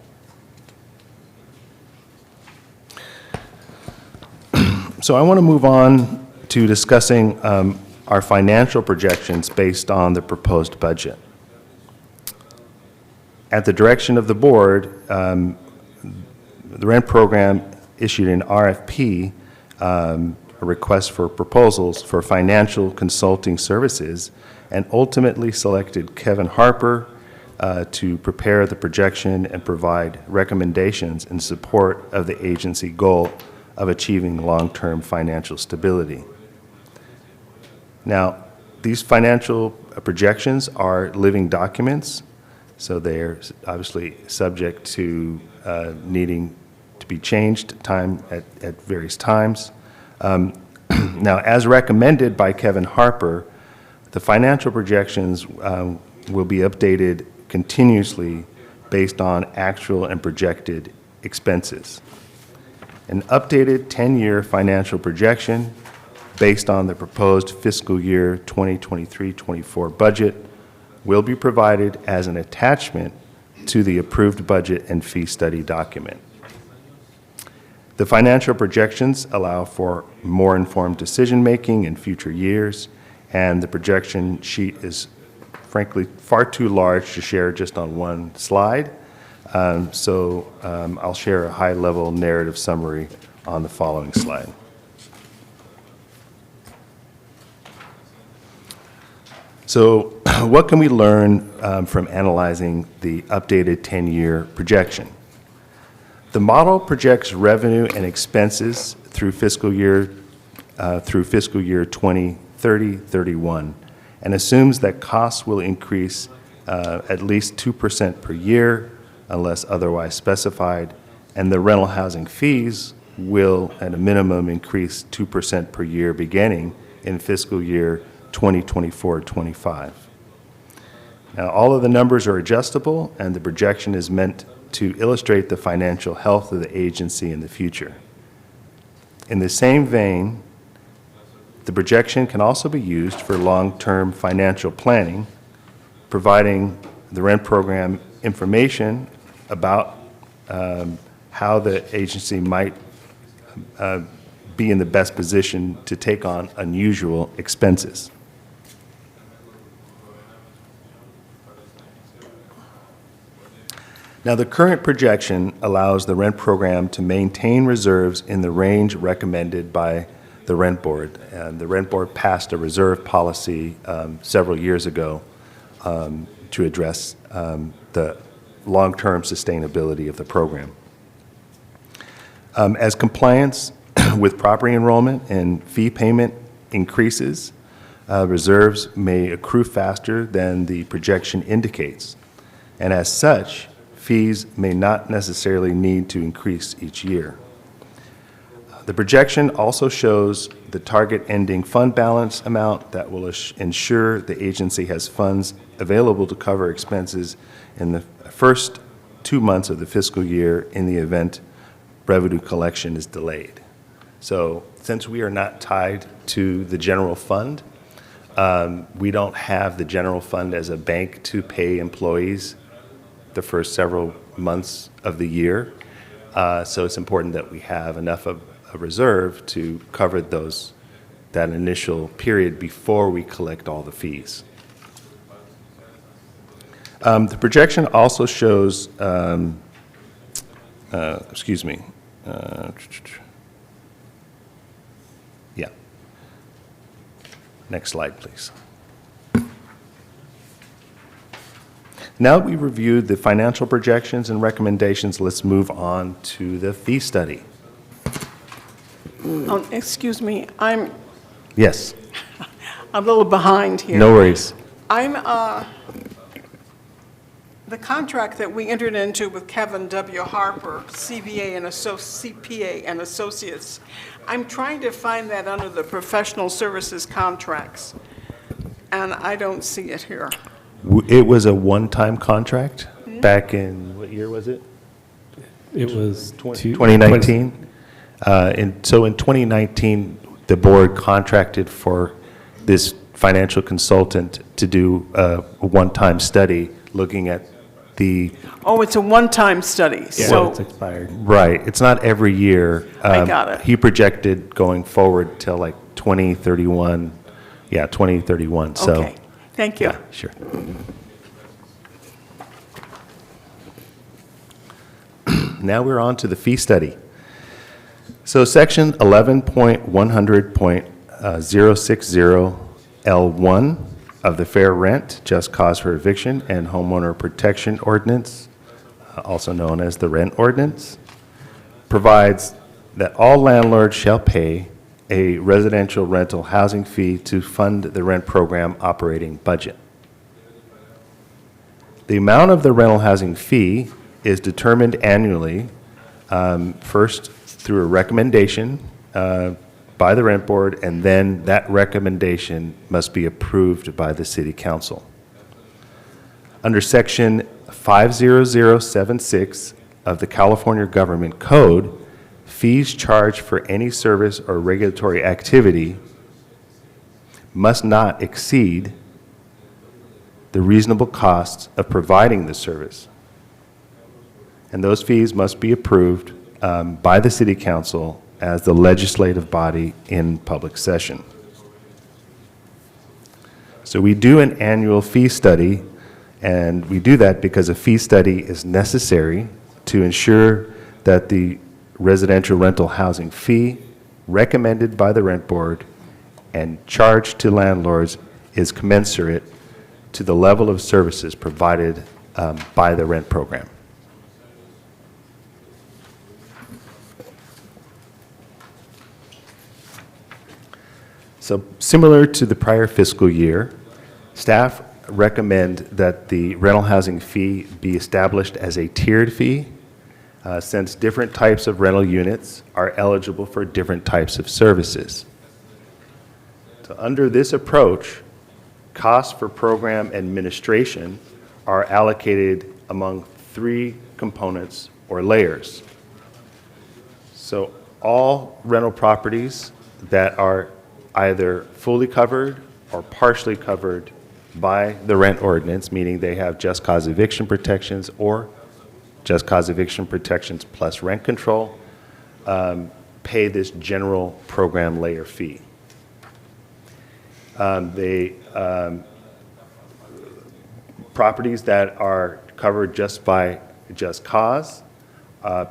S3: So I want to move on to discussing our financial projections based on the proposed budget. At the direction of the board, the rent program issued an RFP, a request for proposals for financial consulting services, and ultimately selected Kevin Harper to prepare the projection and provide recommendations in support of the agency goal of achieving long-term financial stability. Now, these financial projections are living documents, so they're obviously subject to needing to be changed at various times. Now, as recommended by Kevin Harper, the financial projections will be updated continuously based on actual and projected expenses. An updated 10-year financial projection based on the proposed fiscal year 2023-24 budget will be provided as an attachment to the approved budget and fee study document. The financial projections allow for more informed decision-making in future years, and the projection sheet is frankly far too large to share just on one slide. So I'll share a high-level narrative summary on the following slide. So what can we learn from analyzing the updated 10-year projection? The model projects revenue and expenses through fiscal year 2030-31 and assumes that costs will increase at least 2% per year unless otherwise specified, and the rental housing fees will at a minimum increase 2% per year beginning in fiscal year 2024-25. Now, all of the numbers are adjustable, and the projection is meant to illustrate the financial health of the agency in the future. In the same vein, the projection can also be used for long-term financial planning, providing the rent program information about how the agency might be in the best position to take on unusual expenses. Now, the current projection allows the rent program to maintain reserves in the range recommended by the rent board. And the rent board passed a reserve policy several years ago to address the long-term sustainability of the program. As compliance with property enrollment and fee payment increases, reserves may accrue faster than the projection indicates. And as such, fees may not necessarily need to increase each year. The projection also shows the target ending fund balance amount that will ensure the agency has funds available to cover expenses in the first 2 months of the fiscal year in the event revenue collection is delayed. So since we are not tied to the general fund, we don't have the general fund as a bank to pay employees the first several months of the year. So it's important that we have enough of a reserve to cover that initial period before we collect all the fees. The projection also shows, Next slide, please. Now that we've reviewed the financial projections and recommendations, let's move on to the fee study.
S7: Excuse me, I'm
S3: Yes,
S7: a little behind here.
S3: no worries.
S7: I'm The contract that we entered into with Kevin W. Harper, CPA and Associates, I'm trying to find that under the professional services contracts, and I don't see it here.
S3: It was a one-time contract back in, what year was it?
S10: It was
S3: 2019. So in 2019, the board contracted for this financial consultant to do a one-time study looking at the,
S7: Oh, it's a one-time study,
S10: Yeah,
S7: so,
S10: it's expired.
S3: right, it's not every year.
S7: I got it.
S3: He projected going forward till like 2031, 2031, so.
S7: okay, thank you.
S3: Yeah, sure. Now we're on to the fee study. So section 11.100.060L1 of the Fair Rent, Just Cause for Eviction and Homeowner Protection Ordinance, also known as the Rent Ordinance, provides that all landlords shall pay a residential rental housing fee to fund the rent program operating budget. The amount of the rental housing fee is determined annually, first through a recommendation by the rent board, and then that recommendation must be approved by the city council. Under section 50076 of the California Government Code, fees charged for any service or regulatory activity must not exceed the reasonable costs of providing the service. And those fees must be approved by the city council as the legislative body in public session. So we do an annual fee study, and we do that because a fee study is necessary to ensure that the residential rental housing fee recommended by the rent board and charged to landlords is commensurate to the level of services provided by the rent program. So similar to the prior fiscal year, staff recommend that the rental housing fee be established as a tiered fee, since different types of rental units are eligible for different types of services. So under this approach, costs for program administration are allocated among three components or layers. So all rental properties that are either fully covered or partially covered by the rent ordinance, meaning they have just cause eviction protections or just cause eviction protections plus rent control, pay this general program layer fee. Properties that are covered just by just cause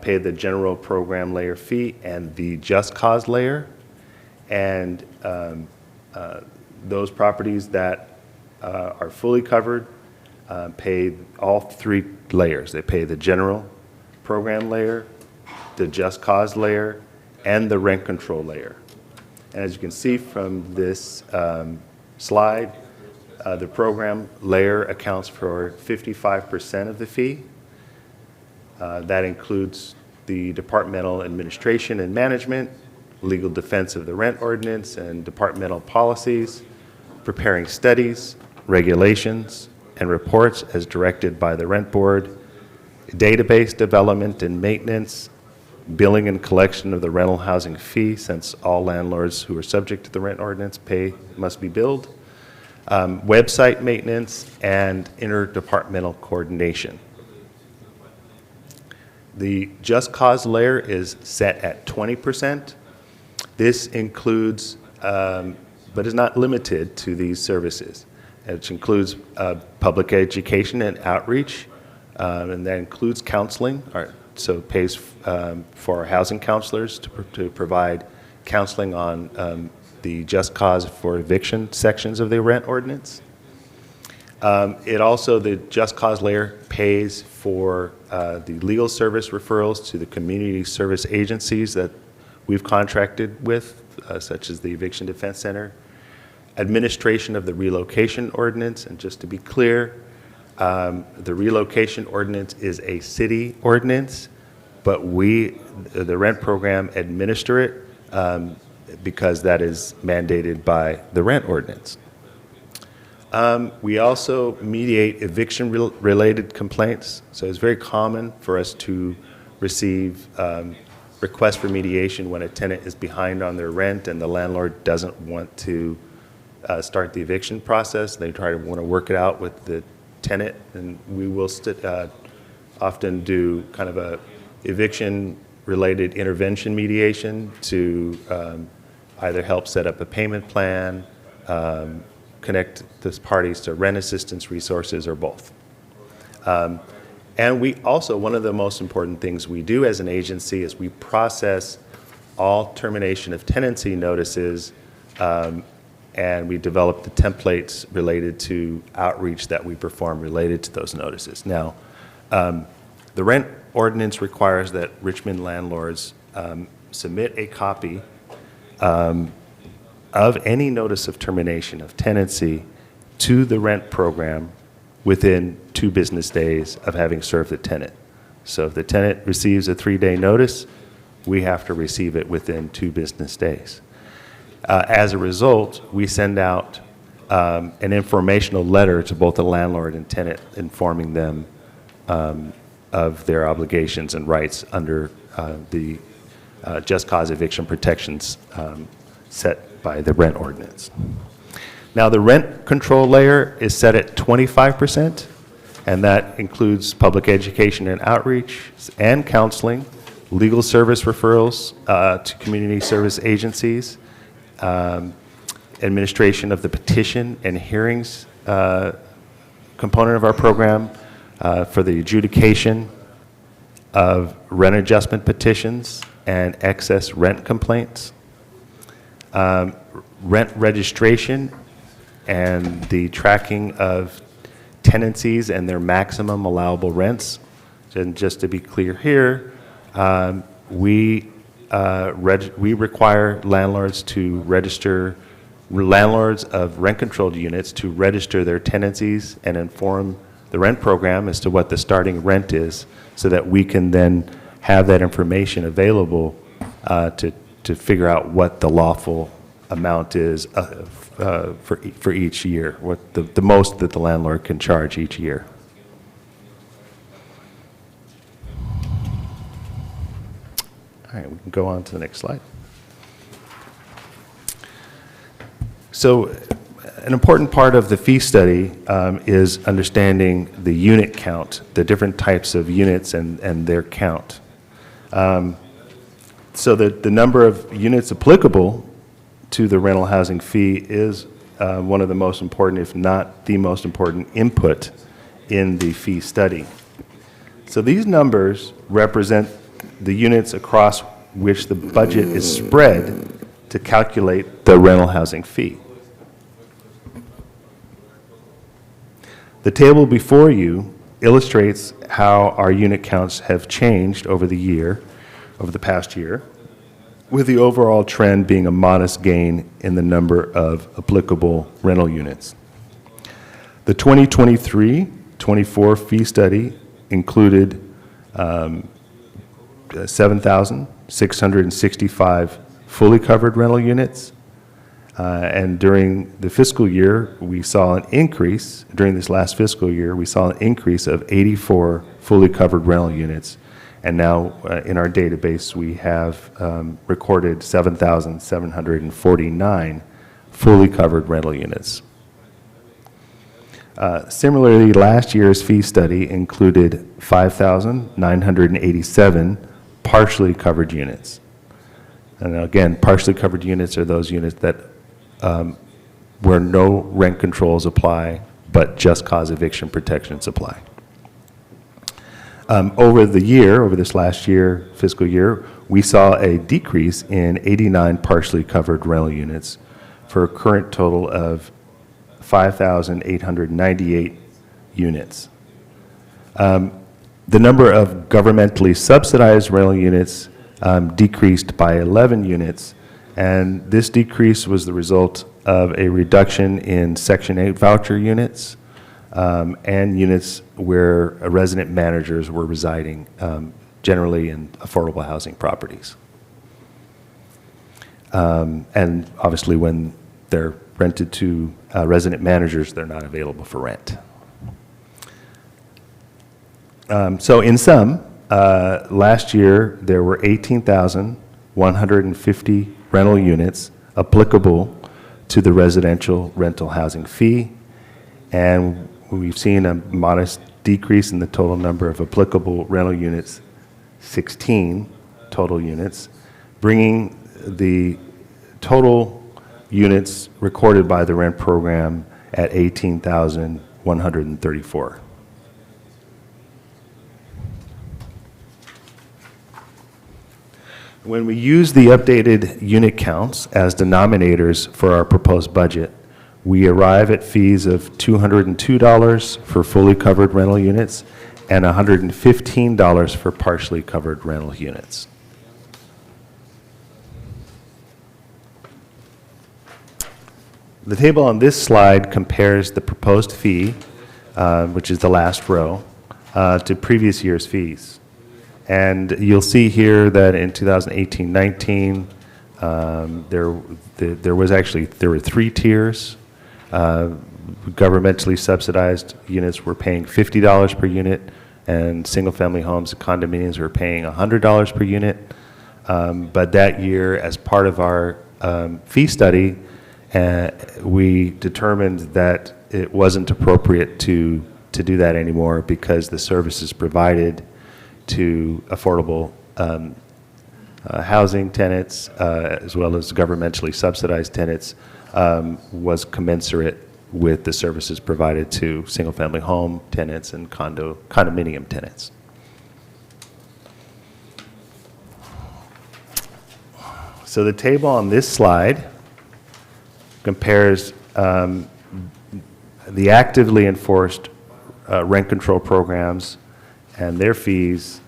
S3: pay the general program layer fee and the just cause layer. And those properties that are fully covered pay all three layers. They pay the general program layer, the just cause layer, and the rent control layer. And as you can see from this slide, the program layer accounts for 55% of the fee. That includes the departmental administration and management, legal defense of the rent ordinance and departmental policies, preparing studies, regulations, and reports as directed by the rent board, database development and maintenance, billing and collection of the rental housing fee, since all landlords who are subject to the rent ordinance must be billed, website maintenance, and interdepartmental coordination. The just cause layer is set at 20%. This includes, but is not limited to these services. It includes public education and outreach, and that includes counseling. So it pays for housing counselors to provide counseling on the just cause for eviction sections of the rent ordinance. It also, the just cause layer pays for the legal service referrals to the community service agencies that we've contracted with, such as the Eviction Defense Center, administration of the relocation ordinance, and just to be clear, The relocation ordinance is a city ordinance, but we, the rent program, administer it because that is mandated by the rent ordinance. We also mediate eviction-related complaints, so it's very common for us to receive requests for mediation when a tenant is behind on their rent and the landlord doesn't want to start the eviction process. They want to work it out with the tenant, and we will often do kind of a eviction-related intervention mediation to either help set up a payment plan, connect the parties to rent assistance resources, or both. And we also, one of the most important things we do as an agency is we process all termination of tenancy notices, and we develop the templates related to outreach that we perform related to those notices. Now, the rent ordinance requires that Richmond landlords submit a copy of any notice of termination of tenancy to the rent program within 2 business days of having served the tenant. So if the tenant receives a 3-day notice, we have to receive it within 2 business days. As a result, we send out an informational letter to both the landlord and tenant informing them of their obligations and rights under the just cause eviction protections set by the rent ordinance. Now, the rent control layer is set at 25%, and that includes public education and outreach and counseling, legal service referrals to community service agencies, administration of the petition and hearings component of our program for the adjudication of rent adjustment petitions and excess rent complaints, rent registration and the tracking of tenancies and their maximum allowable rents. And just to be clear here, we require landlords to register, landlords of rent-controlled units to register their tenancies and inform the rent program as to what the starting rent is, so that we can then have that information available to figure out what the lawful amount is for each year, what the most that the landlord can charge each year. All right, we can go on to the next slide. So an important part of the fee study is understanding the unit count, the different types of units and their count. So the number of units applicable to the rental housing fee is one of the most important, if not the most important, input in the fee study. So these numbers represent the units across which the budget is spread to calculate the rental housing fee. The table before you illustrates how our unit counts have changed over the past year, with the overall trend being a modest gain in the number of applicable rental units. The 2023-24 fee study included 7,665 fully covered rental units, and during the fiscal year, we saw an increase, during this last fiscal year, we saw an increase of 84 fully covered rental units. And now in our database, we have recorded 7,749 fully covered rental units. Similarly, last year's fee study included 5,987 partially covered units. And again, partially covered units are those units that where no rent controls apply, but just cause eviction protections apply. Over this last year, fiscal year, we saw a decrease in 89 partially covered rental units for a current total of 5,898 units. The number of governmentally subsidized rental units decreased by 11 units, and this decrease was the result of a reduction in Section 8 voucher units, and units where resident managers were residing, generally in affordable housing properties. And obviously, when they're rented to resident managers, they're not available for rent. So in sum, last year, there were 18,150 rental units applicable to the residential rental housing fee, and we've seen a modest decrease in the total number of applicable rental units, 16 total units, bringing the total units recorded by the rent program at 18,134. When we use the updated unit counts as denominators for our proposed budget, we arrive at fees of $202 for fully covered rental units and $115 for partially covered rental units. The table on this slide compares the proposed fee, which is the last row, to previous year's fees. And you'll see here that in 2018-19, there were 3 tiers. Governmentally subsidized units were paying $50 per unit, and single-family homes and condominiums were paying $100 per unit. But that year, as part of our fee study, we determined that it wasn't appropriate to do that anymore because the services provided to affordable housing tenants, as well as governmentally subsidized tenants, was commensurate with the services provided to single-family home tenants and condominium tenants. So the table on this slide compares the actively enforced rent control programs and their fees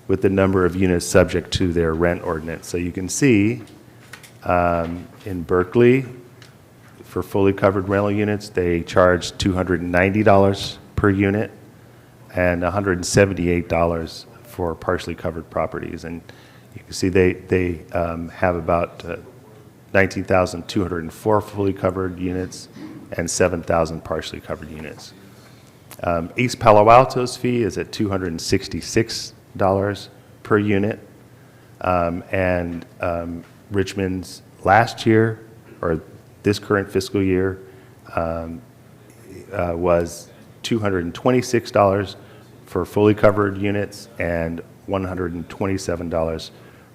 S3: with the number of units subject to their rent ordinance. So you can see in Berkeley, for fully covered rental units, they charge $290 per unit and $178 for partially covered properties. And you can see they have about 19,204 fully covered units and 7,000 partially covered units. East Palo Alto's fee is at $266 per unit, and Richmond's last year, or this current fiscal year, was $226 for fully covered units and $127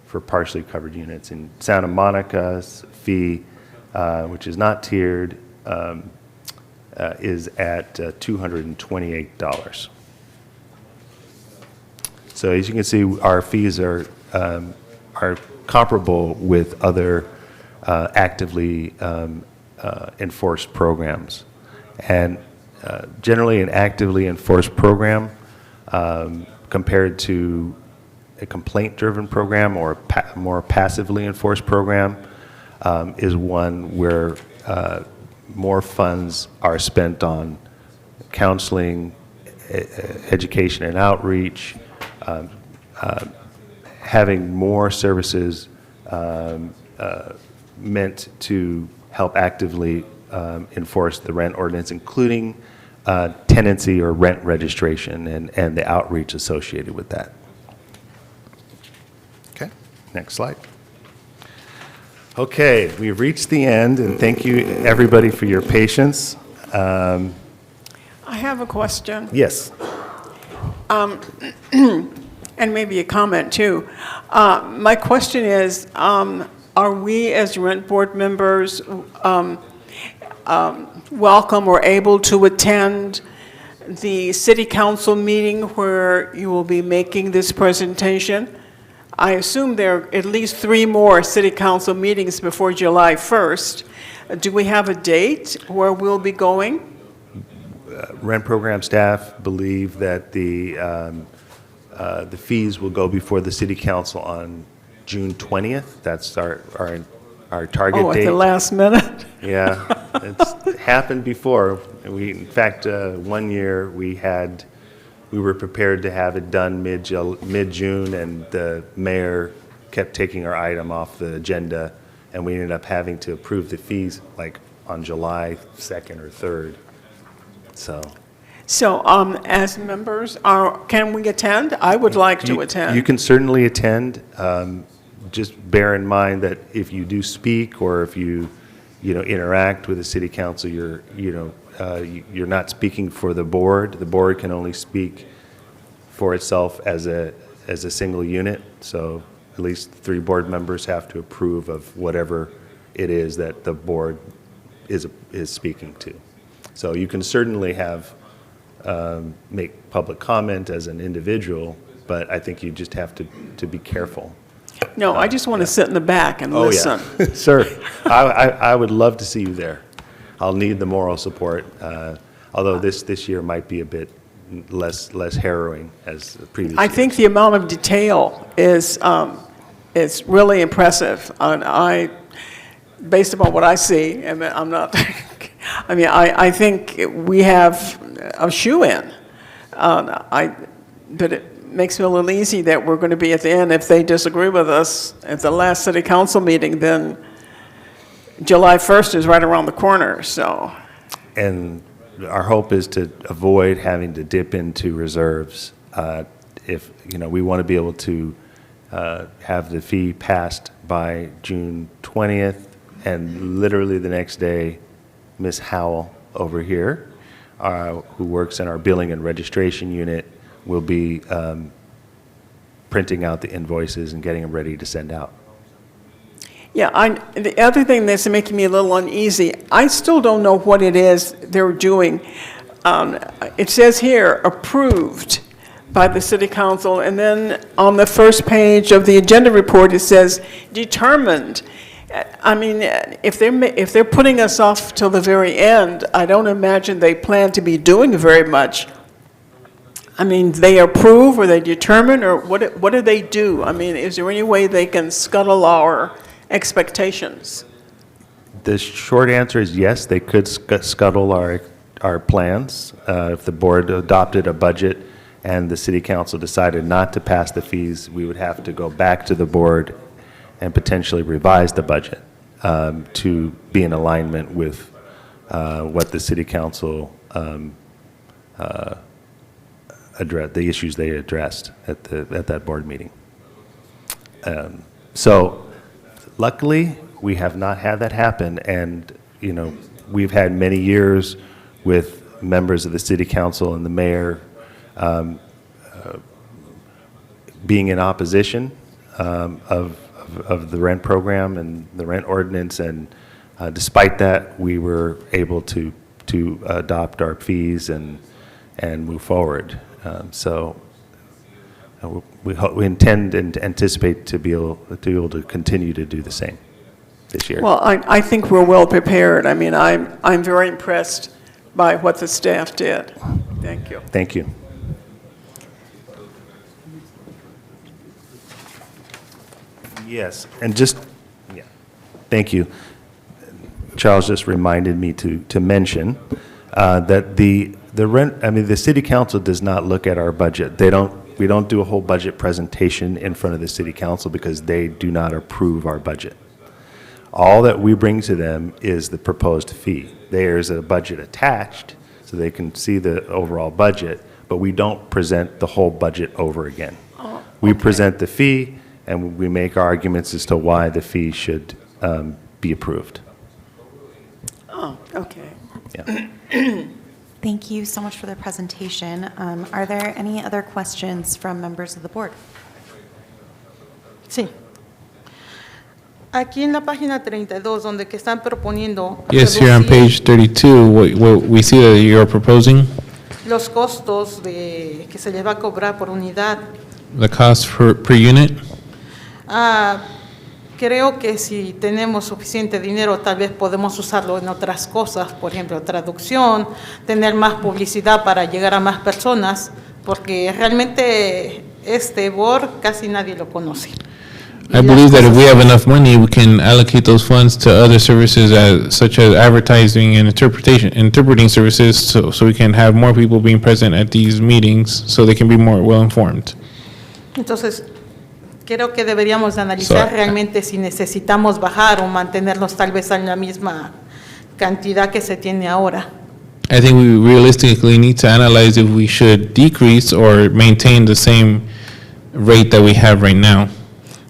S3: for partially covered units. And Santa Monica's fee, which is not tiered, is at $228. So as you can see, our fees are comparable with other actively enforced programs. And generally, an actively enforced program compared to a complaint-driven program or a more passively enforced program is one where more funds are spent on counseling, education and outreach, having more services meant to help actively enforce the rent ordinance, including tenancy or rent registration and the outreach associated with that. Okay, next slide. Okay, we've reached the end, and thank you, everybody, for your patience.
S7: I have a question.
S3: Yes.
S7: And maybe a comment, too. My question is, are we as rent board members welcome or able to attend the city council meeting where you will be making this presentation? I assume there are at least 3 more city council meetings before July 1st. Do we have a date where we'll be going?
S3: Rent program staff believe that the fees will go before the city council on June 20th. That's our our target
S7: Oh, at
S3: date.
S7: the last minute?
S3: Yeah, it's happened before. In fact, one year we were prepared to have it done mid-June, and the mayor kept taking our item off the agenda, and we ended up having to approve the fees like on July 2nd or 3rd.
S7: So, as members, can we attend? I would like to attend.
S3: You can certainly attend. Just bear in mind that if you do speak or if you interact with the city council, you're not speaking for the board. The board can only speak for itself as a single unit. So at least 3 board members have to approve of whatever it is that the board is speaking to. So you can certainly make public comment as an individual, but I think you just have to be careful.
S7: No, I just want to sit in the back and listen.
S3: Oh, yeah. Sir, I would love to see you there. I'll need the moral support, although this year might be a bit less harrowing as the previous
S7: I
S3: years.
S7: think the amount of detail is really impressive. And based upon what I see, and I'm not, I mean, I think we have a shoe-in. But it makes me a little easy that we're going to be at the end. If they disagree with us at the last city council meeting, then July 1st is right around the corner, so.
S3: And our hope is to avoid having to dip into reserves. If, we want to be able to have the fee passed by June 20th, and literally the next day, Ms. Howell over here, who works in our billing and registration unit, will be printing out the invoices and getting them ready to send out.
S7: Yeah, the other thing that's making me a little uneasy, I still don't know what it is they're doing. It says here, approved by the city council, and then on the first page of the agenda report, it says determined. I mean, if they're putting us off till the very end, I don't imagine they plan to be doing very much. I mean, they approve or they determine, or what do they do? I mean, is there any way they can scuttle our expectations?
S3: The short answer is yes, they could scuttle our plans. If the board adopted a budget and the city council decided not to pass the fees, we would have to go back to the board and potentially revise the budget to be in alignment with what the city council addressed, the issues they addressed at that board meeting. So luckily, we have not had that happen, and we've had many years with members of the city council and the mayor being in opposition of the rent program and the rent ordinance, and despite that, we were able to adopt our fees and move forward. So we intend and anticipate to be able to continue to do the same this year.
S7: Well, I think we're well prepared. I mean, I'm very impressed by what the staff did. Thank you.
S3: Thank you. Yes, and thank you. Charles just reminded me to mention that the rent, I mean, the city council does not look at our budget. We don't do a whole budget presentation in front of the city council because they do not approve our budget. All that we bring to them is the proposed fee. There's a budget attached so they can see the overall budget, but we don't present the whole budget over again. We present the fee, and we make arguments as to why the fee should be approved.
S7: Oh, okay.
S3: Yeah.
S1: Thank you so much for the presentation. Are there any other questions from members of the board?
S11: Sí. Aquí en la página 32, donde que están proponiendo
S12: Yes, here on
S11: reducir
S12: page 32, what we see that you're proposing,
S11: los costos que se les va a cobrar por unidad.
S12: the cost per unit.
S11: Creo que si tenemos suficiente dinero, tal vez podemos usarlo en otras cosas, por ejemplo, traducción, tener más publicidad para llegar a más personas, porque realmente este board casi nadie lo conoce.
S12: I believe that if we have enough money, we can allocate those funds to other services such as advertising and interpreting services, so we can have more people being present at these meetings, so they can be more well-informed.
S11: Entonces, creo que deberíamos de analizar realmente si necesitamos bajar o mantenernos tal vez en la misma cantidad que se tiene ahora.
S12: I think we realistically need to analyze if we should decrease or maintain the same rate that we have right now.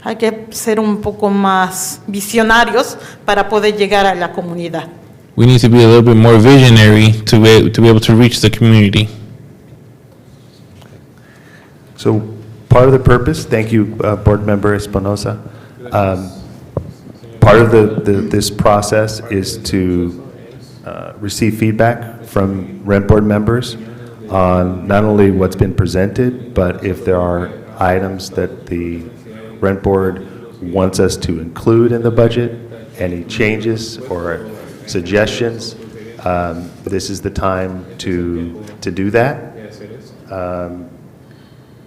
S11: Hay que ser un poco más visionarios para poder llegar a la comunidad.
S12: We need to be a little bit more visionary to be able to reach the community.
S3: So part of the purpose, thank you, Board Member Espinosa. Part of this process is to receive feedback from Rent Board members on not only what's been presented, but if there are items that the Rent Board wants us to include in the budget, any changes or suggestions. This is the time to do that.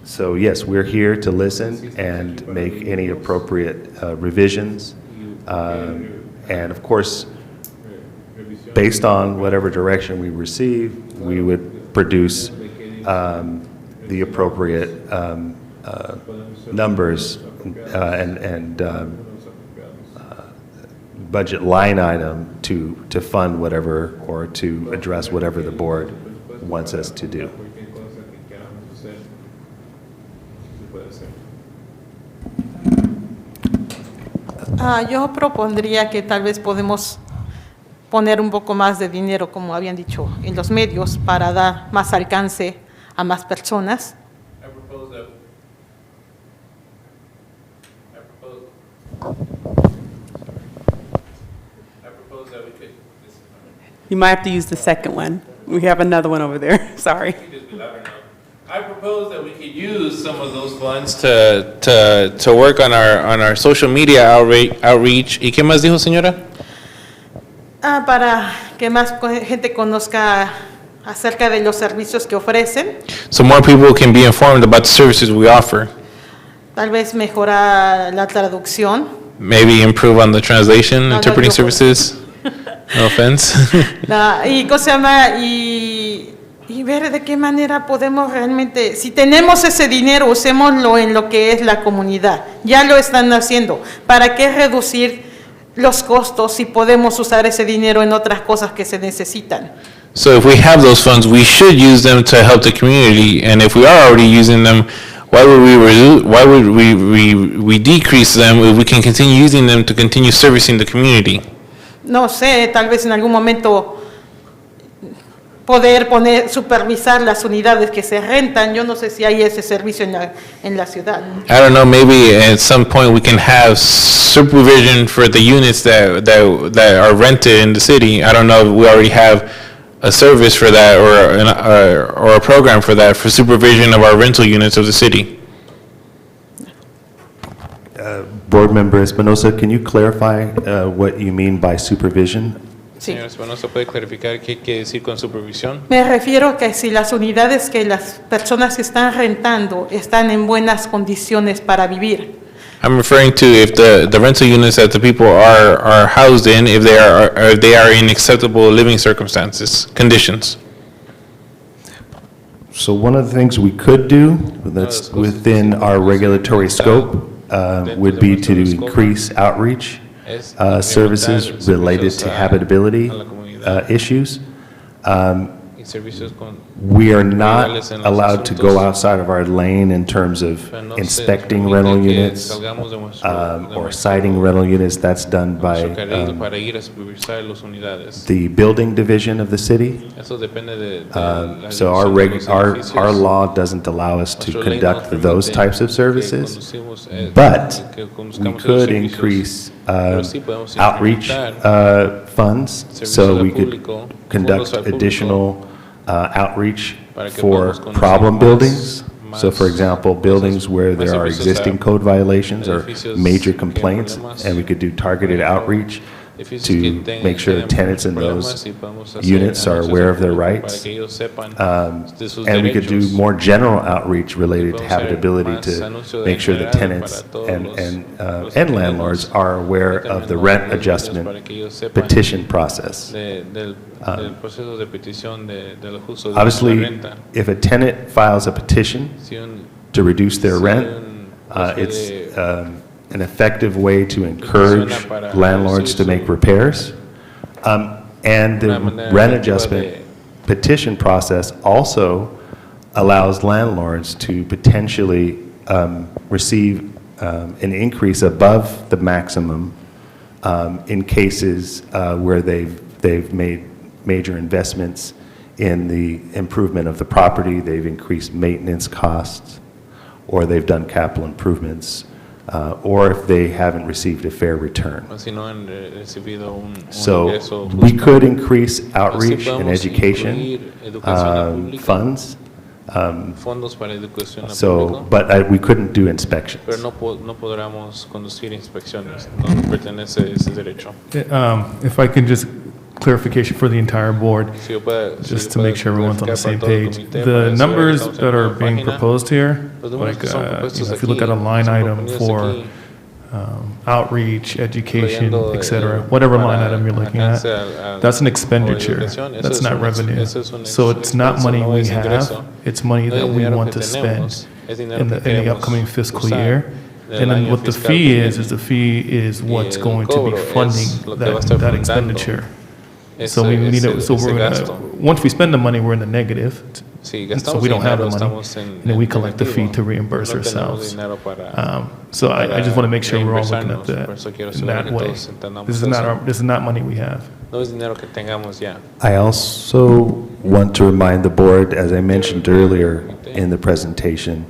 S3: So yes, we're here to listen and make any appropriate revisions. And of course, based on whatever direction we receive, we would produce the appropriate numbers and budget line item to fund whatever or to address whatever the board wants us to do.
S11: Yo propondría que tal vez podemos poner un poco más de dinero, como habían dicho, en los medios para dar más alcance a más personas.
S2: You might have to use the second one. We have another one over there. Sorry.
S12: I propose that we could use some of those funds to work on our social media outreach. ¿Y qué más dijo, señora?
S11: Para que más gente conozca acerca de los servicios que ofrecen.
S12: So more people can be informed about the services we offer.
S11: Tal vez mejorar la traducción.
S12: Maybe improve on the translation,
S11: No,
S12: interpreting
S11: no, yo-
S12: services. No offense.
S11: Y ¿cómo se llama? Y ver de qué manera podemos realmente, si tenemos ese dinero, usémoslo en lo que es la comunidad. Ya lo están haciendo. ¿Para qué reducir los costos si podemos usar ese dinero en otras cosas que se necesitan?
S12: So if we have those funds, we should use them to help the community. And if we are already using them, why would we decrease them if we can continue using them to continue servicing the community?
S11: No sé, tal vez en algún momento poder supervisar las unidades que se rentan. Yo no sé si hay ese servicio en la ciudad.
S12: I don't know, maybe at some point we can have supervision for the units that are rented in the city. I don't know if we already have a service for that or a program for that, for supervision of our rental units of the city.
S3: Board Member Espinosa, can you clarify what you mean by supervision?
S11: Sí.
S12: Señor Espinosa, ¿puede clarificar qué quiere decir con supervisión?
S11: Me refiero a que si las unidades que las personas que están rentando están en buenas condiciones para vivir.
S12: I'm referring to if the rental units that the people are housed in, if they are in acceptable living circumstances, conditions.
S3: So one of the things we could do that's within our regulatory scope would be to increase outreach services related to habitability issues. We are not allowed to go outside of our lane in terms of inspecting rental units or citing rental units. That's done by the building division of the city. So our law doesn't allow us to conduct those types of services, but we could increase outreach funds so we could conduct additional outreach for problem buildings. So for example, buildings where there are existing code violations or major complaints, and we could do targeted outreach to make sure tenants in those units are aware of their rights. And we could do more general outreach related to habitability to make sure that tenants and landlords are aware of the rent adjustment petition process. Obviously, if a tenant files a petition to reduce their rent, it's an effective way to encourage landlords to make repairs. And the rent adjustment petition process also allows landlords to potentially receive an increase above the maximum in cases where they've made major investments in the improvement of the property, they've increased maintenance costs, or they've done capital improvements, or if they haven't received a fair return. So we could increase outreach and education funds, but we couldn't do inspections.
S6: If I can just clarification for the entire board, just to make sure everyone's on the same page. The numbers that are being proposed here, like if you look at a line item for outreach, education, et cetera, whatever line item you're looking at, that's an expenditure. That's not revenue. So it's not money we have, it's money that we want to spend in the upcoming fiscal year. And then what the fee is what's going to be funding that expenditure. So we need it, so we're gonna, once we spend the money, we're in the negative, so we don't have the money, and then we collect the fee to reimburse ourselves. So I just want to make sure we're all looking at that in that way. This is not money we have.
S3: I also want to remind the board, as I mentioned earlier in the presentation,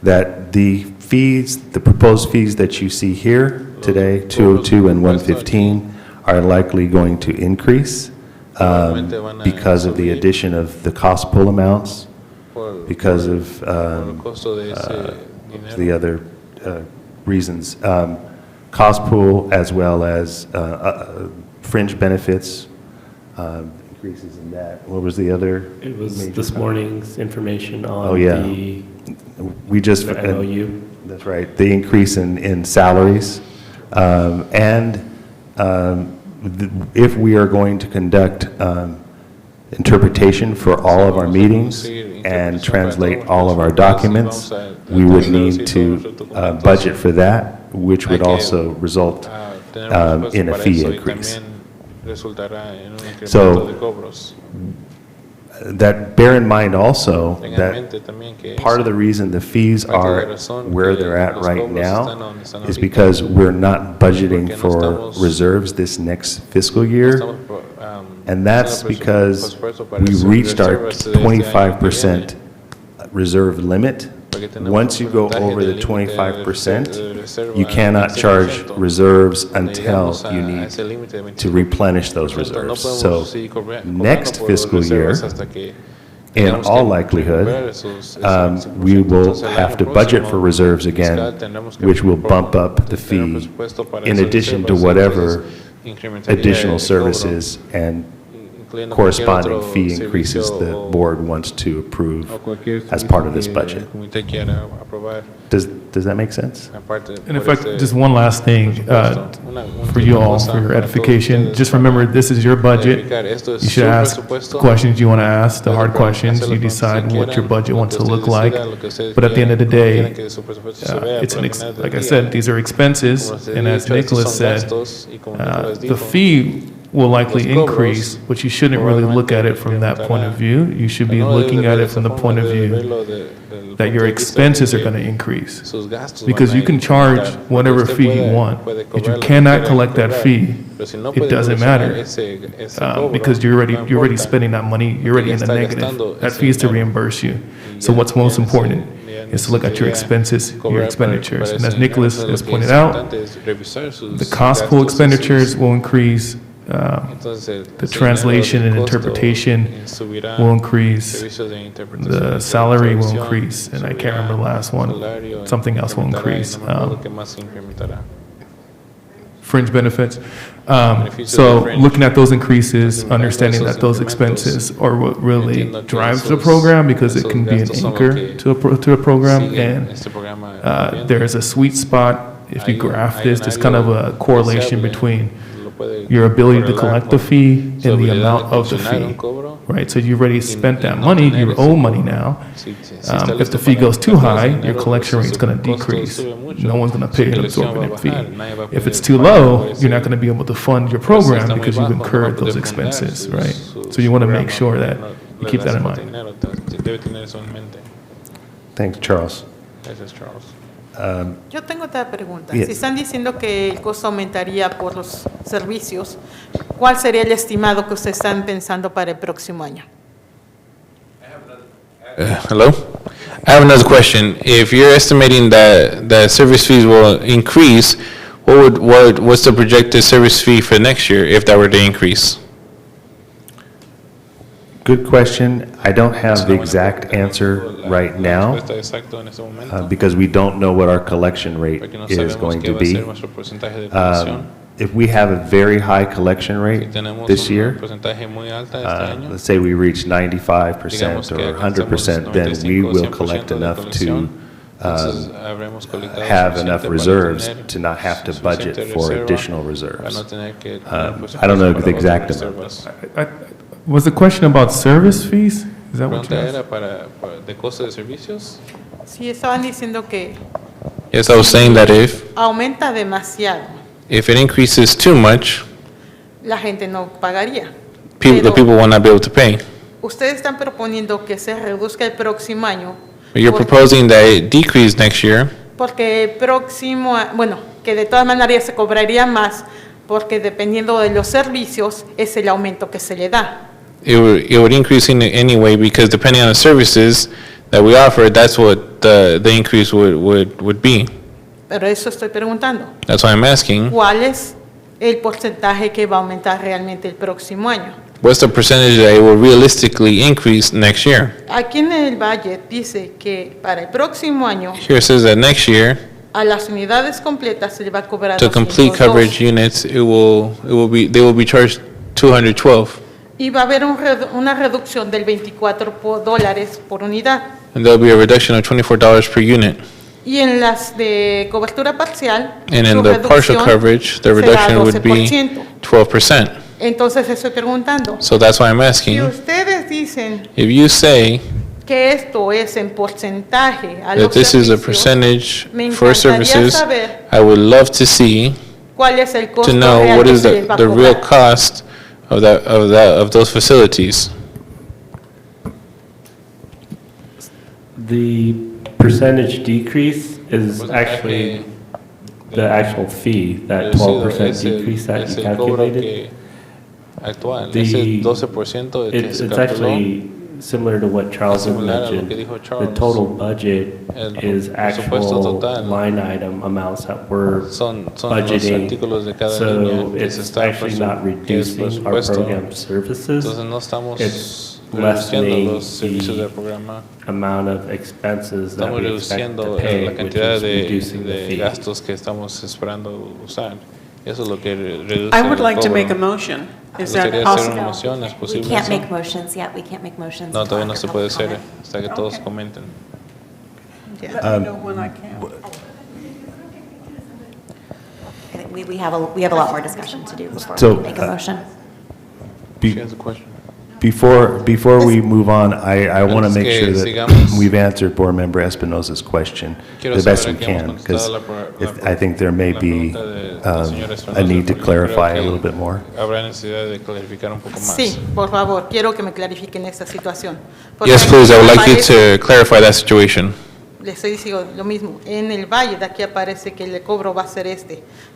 S3: that the fees, the proposed fees that you see here today, 202 and 115, are likely going to increase because of the addition of the cost pool amounts, because of the other reasons. Cost pool as well as fringe benefits, increases in that. What was the other?
S10: It was this morning's information on
S3: the MOU. That's right, the increase in salaries. If we are going to conduct interpretation for all of our meetings and translate all of our documents, we would need to budget for that, which would also result in a fee increase. So that bear in mind also that part of the reason the fees are where they're at right now is because we're not budgeting for reserves this next fiscal year. And that's because we reached our 25% reserve limit. Once you go over the 25%, you cannot charge reserves until you need to replenish those reserves. So next fiscal year, in all likelihood, we will have to budget for reserves again, which will bump up the fee in addition to whatever additional services and corresponding fee increases the board wants to approve as part of this budget. Does that make sense?
S6: And if I, just one last thing, for you all, for your edification, just remember, this is your budget. You should ask the questions you want to ask, the hard questions. You decide what your budget wants to look like. But at the end of the day, like I said, these are expenses, and as Nicholas said, the fee will likely increase, but you shouldn't really look at it from that point of view. You should be looking at it from the point of view that your expenses are going to increase. Because you can charge whatever fee you want. If you cannot collect that fee, it doesn't matter. Because you're already spending that money, you're already in the negative. That fee is to reimburse you. So what's most important is to look at your expenses, your expenditures. And as Nicholas has pointed out, the cost pool expenditures will increase. The translation and interpretation will increase, the salary will increase, and I can't remember the last one, something else will increase. Fringe benefits. So looking at those increases, understanding that those expenses are what really drives the program, because it can be an anchor to a program, and there is a sweet spot. If you graph this, there's kind of a correlation between your ability to collect the fee and the amount of the fee, right? So you've already spent that money, you owe money now. If the fee goes too high, your collection rate is going to decrease. No one's going to pay an absorbent fee. If it's too low, you're not going to be able to fund your program because you've incurred those expenses, right? So you want to make sure that you keep that in mind.
S3: Thanks, Charles.
S11: Yo tengo otra pregunta.
S3: Yes.
S11: Si están diciendo que el costo aumentaría por los servicios, ¿cuál sería el estimado que ustedes están pensando para el próximo año?
S12: Hello? I have another question. If you're estimating that service fees will increase, what's the projected service fee for next year if that were to increase?
S3: Good question. I don't have the exact answer right now because we don't know what our collection rate is going to be. If we have a very high collection rate this year, let's say we reach 95% or 100%, then we will collect enough to have enough reserves to not have to budget for additional reserves. I don't know the exact amount.
S6: Was the question about service fees? Is that what you asked?
S11: Sí, estaban diciendo que
S12: Yes, I was saying that
S11: aumenta demasiado,
S12: if it increases too much,
S11: la gente no pagaría.
S12: the
S11: Pero
S12: people will not be able to pay.
S11: ustedes están proponiendo que se reduzca el próximo año.
S12: But you're
S11: porque-
S12: proposing that it decrease next year
S11: Porque el próximo, bueno, que de todas maneras se cobraría más, porque dependiendo de los servicios es el aumento que se le da.
S12: it would increase anyway, because depending on the services that we offer, that's what the increase would be.
S11: Pero eso estoy preguntando.
S12: That's why I'm asking,
S11: ¿Cuál es el porcentaje que va a aumentar realmente el próximo año?
S12: what's the percentage that it will realistically increase next year?
S11: Aquí en el budget dice que para el próximo año
S12: Here it says that next year,
S11: a las unidades completas se le va a cobrar
S12: to complete
S11: 202.
S12: coverage units, they will be charged $212,
S11: Y va a haber una reducción del $24 por unidad.
S12: and there'll be a reduction of $24 per unit.
S11: Y en las de cobertura parcial,
S12: And
S11: su
S12: in the partial
S11: reducción
S12: coverage, the
S11: será
S12: reduction would be
S11: 12%.
S12: 12%.
S11: Entonces estoy preguntando,
S12: So that's why I'm
S11: si
S12: asking,
S11: ustedes dicen
S12: if you say
S11: que esto es en porcentaje a
S12: that
S11: los
S12: this is a
S11: servicios,
S12: percentage
S11: me
S12: for
S11: encantaría
S12: services,
S11: saber
S12: I would love to see,
S11: cuál es el costo
S12: to know
S11: real
S12: what
S11: que
S12: is
S11: se les va a
S12: the real
S11: cobrar.
S12: cost of those facilities.
S10: The percentage decrease is actually the actual fee, that 12% decrease that you calculated. It's actually similar to what Charles had mentioned. The total budget is actual line item amounts that we're budgeting. So it's actually not reducing our program services. It's lessening the amount of expenses that we expect to pay, which is reducing the fee.
S7: I would like to make a motion. Is that possible?
S1: We can't make motions yet. We can't make motions.
S12: No,
S1: until
S12: todavía no
S1: after
S12: se puede
S1: public
S12: hacer
S1: comment.
S12: hasta que todos comenten.
S7: Let me know when I can.
S1: I think we have a lot more discussion to do before
S3: So,
S1: we make a motion.
S3: Be-
S12: She has a question.
S3: Before we move on, I want to
S12: Antes
S3: make
S12: que
S3: sure that
S12: sigamos,
S3: we've answered Board Member Espinosa's question
S12: Quiero
S3: the best we
S12: saber que hemos
S3: can, because
S12: contestado
S3: I think there may be
S12: la señora Espinosa,
S3: a need to
S12: porque yo creo
S3: clarify a
S12: que
S3: little bit more.
S12: Habrá necesidad de clarificar un poco más.
S11: Sí, por favor, quiero que me clarifiquen esta situación. Porque
S12: Yes, please, I would like you
S11: aparece-
S12: to clarify that situation.
S11: Le estoy diciendo lo mismo. En el valle de aquí aparece que el cobro va a ser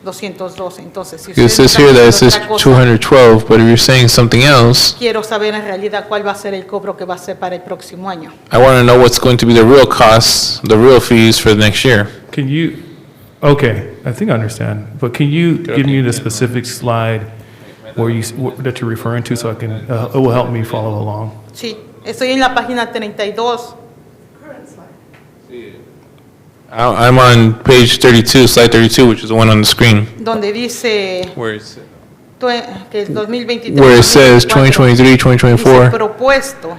S11: 212. Entonces, si
S12: It
S11: ustedes
S12: says
S11: están
S12: here that it
S11: diciendo
S12: says
S11: otra cosa,
S12: 212, but if you're saying something else,
S11: quiero saber en realidad cuál va a ser el cobro que va a ser para el próximo año.
S12: I want to know what's going to be the real costs, the real fees for the next year.
S6: Can you, okay, I think I understand, but can you give me the specific slide that you're referring to so I can, it will help me follow along?
S11: Sí, estoy en la página 32.
S12: I'm on page 32, slide 32, which is the one on the screen.
S11: Donde dice
S12: Where is it?
S11: que el 2023.
S12: where it says 2023, 2024
S11: Dice propuesto,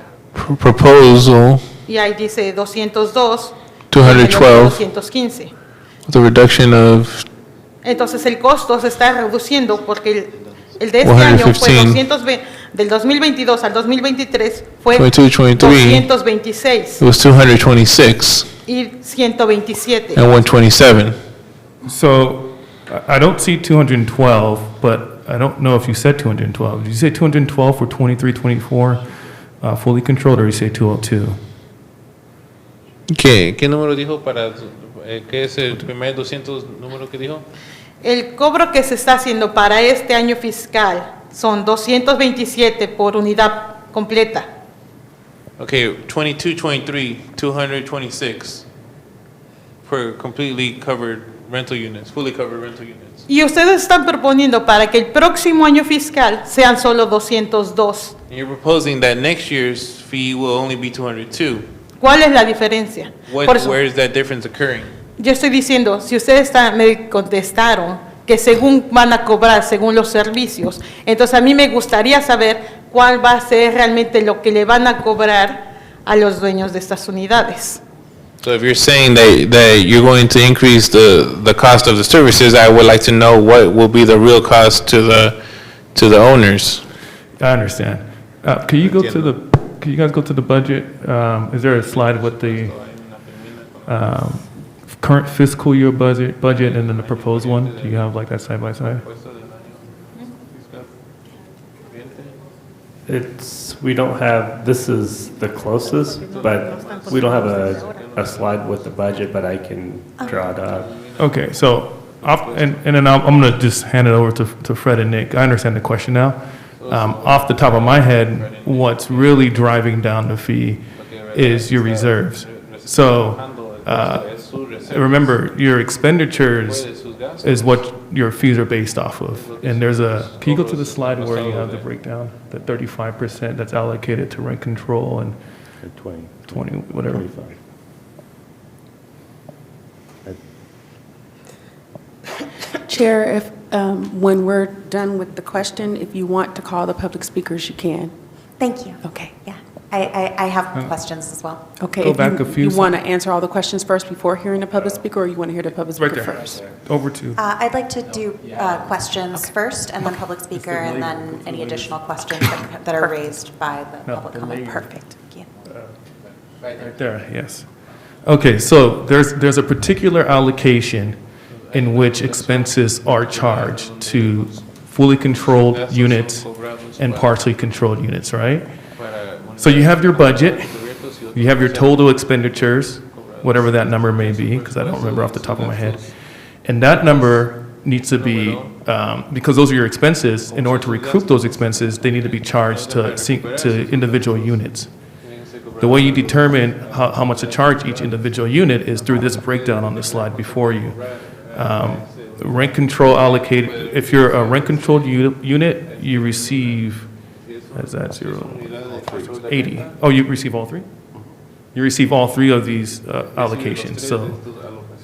S12: proposal,
S11: y ahí dice 202.
S12: 212,
S11: 215.
S12: with a reduction of
S11: Entonces el costo se está reduciendo porque el de este año fue
S12: 115.
S11: Del 2022 al 2023 fue
S12: 22, 23,
S11: 226
S12: it was 226
S11: y 127.
S12: and 127.
S6: So I don't see 212, but I don't know if you said 212. Did you say 212 for 23, 24 fully controlled, or you say 202?
S12: ¿Qué número dijo para, qué es el primer 200 número que dijo?
S11: El cobro que se está haciendo para este año fiscal son 227 por unidad completa.
S12: Okay, 22, 23, 226 for completely covered rental units, fully covered rental units.
S11: Y ustedes están proponiendo para que el próximo año fiscal sean solo 202.
S12: And you're proposing that next year's fee will only be 202.
S11: ¿Cuál es la diferencia? Por eso,
S12: Where is that difference occurring?
S11: yo estoy diciendo, si ustedes me contestaron que según van a cobrar, según los servicios, entonces a mí me gustaría saber cuál va a ser realmente lo que le van a cobrar a los dueños de estas unidades.
S12: So if you're saying that you're going to increase the cost of the services, I would like to know what will be the real cost to the owners.
S6: I understand. Can you guys go to the budget? Is there a slide with the current fiscal year budget and then the proposed one? Do you have like that side by side?
S10: We don't have, this is the closest, but we don't have a slide with the budget, but I can draw it up.
S6: Okay, so, and then I'm going to just hand it over to Fred and Nick. I understand the question now. Off the top of my head, what's really driving down the fee is your reserves. So, remember, your expenditures is what your fees are based off of. And there's can you go to the slide where you have the breakdown, the 35% that's allocated to rent control and 20, whatever.
S10: 25.
S2: Chair, if, when we're done with the question, if you want to call the public speakers, you can.
S1: Thank you.
S2: Okay.
S1: Yeah, I have questions as well.
S2: Okay.
S6: Go
S2: if
S6: back a few
S2: You want to answer all the questions first before hearing the public speaker, or you want to hear the public
S6: Right
S2: speaker
S6: there.
S2: first?
S6: Over to.
S1: I'd like to do questions first, and then public speaker, and then any additional questions that are raised by the public comment. Perfect. Thank you.
S6: Right there, yes. Okay, so there's a particular allocation in which expenses are charged to fully controlled units and partially controlled units, right? So you have your budget, you have your total expenditures, whatever that number may be, because I don't remember off the top of my head. And that number needs to be, because those are your expenses, in order to recoup those expenses, they need to be charged to individual units. The way you determine how much to charge each individual unit is through this breakdown on the slide before you. Rent control allocated, if you're a rent controlled unit, you receive, is that 80? Oh, you receive all three? You receive all three of these allocations, so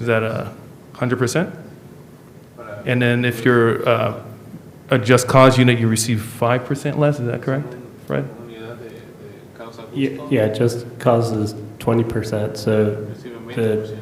S6: is that 100%? And then if you're a just cause unit, you receive 5% less, is that correct, Fred?
S10: Yeah, it just causes 20%, so the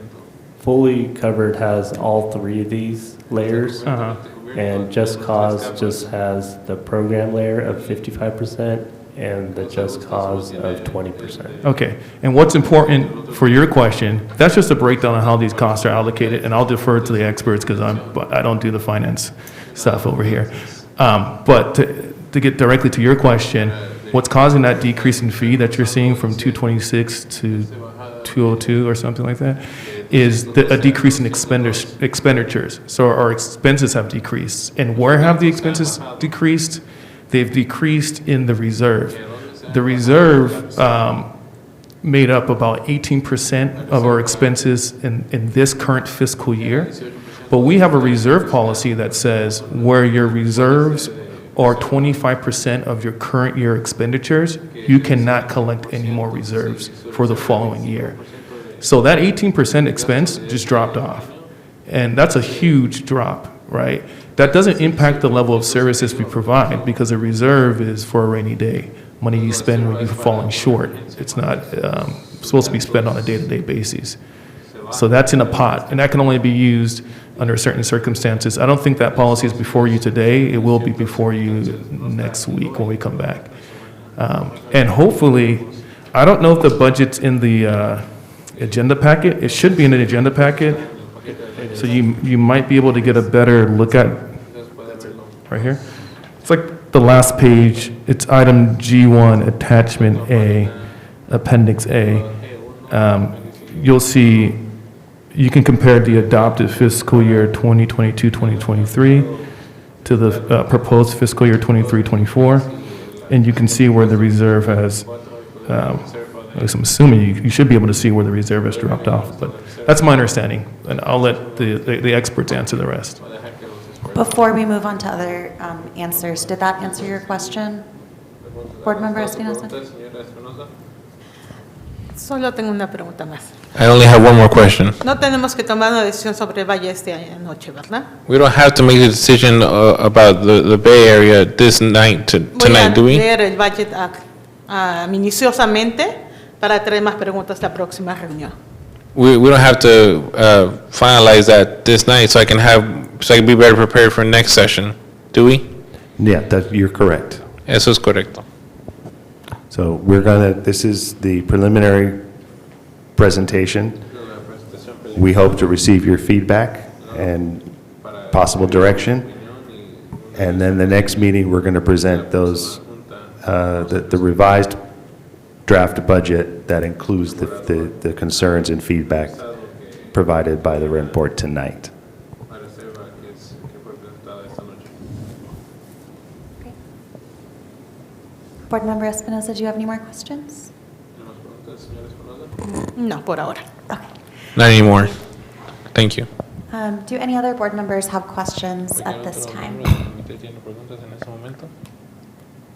S10: fully covered has all three of these layers.
S6: Uh-huh.
S10: And just cause just has the program layer of 55% and the just cause of 20%.
S6: Okay, and what's important for your question, that's just a breakdown on how these costs are allocated, and I'll defer to the experts because I don't do the finance stuff over here. But to get directly to your question, what's causing that decrease in fee that you're seeing from 226 to 202 or something like that is a decrease in expenditures. So our expenses have decreased. And where have the expenses decreased? They've decreased in the reserve. The reserve made up about 18% of our expenses in this current fiscal year. But we have a reserve policy that says where your reserves are 25% of your current year expenditures, you cannot collect any more reserves for the following year. So that 18% expense just dropped off. And that's a huge drop. right? That doesn't impact the level of services we provide because a reserve is for a rainy day, money you spend when you're falling short. It's not supposed to be spent on a day-to-day basis. So that's in a pot, and that can only be used under certain circumstances. I don't think that policy is before you today. It will be before you next week when we come back. And hopefully, I don't know if the budget's in the agenda packet. It should be in the agenda packet. So you might be able to get a better look at, right here. It's like the last page. It's item G1, attachment A, appendix A. You'll see, you can compare the adopted fiscal year 2022-2023 to the proposed fiscal year 23-24, and you can see where the reserve has, at least I'm assuming you should be able to see where the reserve has dropped off, but that's my understanding, and I'll let the experts answer the rest.
S1: Before we move on to other answers, did that answer your question, Board Member Espinoza?
S11: Solo tengo una pregunta más.
S12: I only have one more question.
S11: No tenemos que tomar una decisión sobre el Valle esta noche, ¿verdad?
S12: We don't have to make a decision about the Bay Area this night tonight, do
S11: Voy
S12: we?
S11: a leer el Budget Act minuciosamente para traer más preguntas a la próxima reunión.
S12: We don't have to finalize that this night so I can be better prepared for next session, do we?
S3: Yeah, you're correct.
S12: Eso es correcto.
S3: So this is the preliminary presentation. We hope to receive your feedback and possible direction. And then the next meeting, we're going to present those, the revised draft budget that includes the concerns and feedback provided by the rent board tonight.
S1: Board Member Espinoza, do you have any more questions?
S11: No, por ahora.
S1: Okay.
S12: Not anymore. Thank you.
S1: Do any other board members have questions at this time?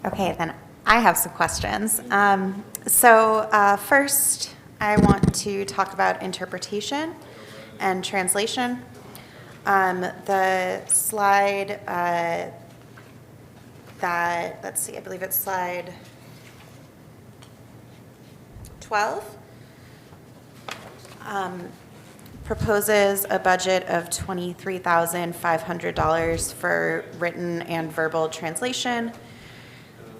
S1: Okay, then I have some questions. First, I want to talk about interpretation and translation. The slide let's see, I believe it's slide 12, proposes a budget of $23,500 for written and verbal translation.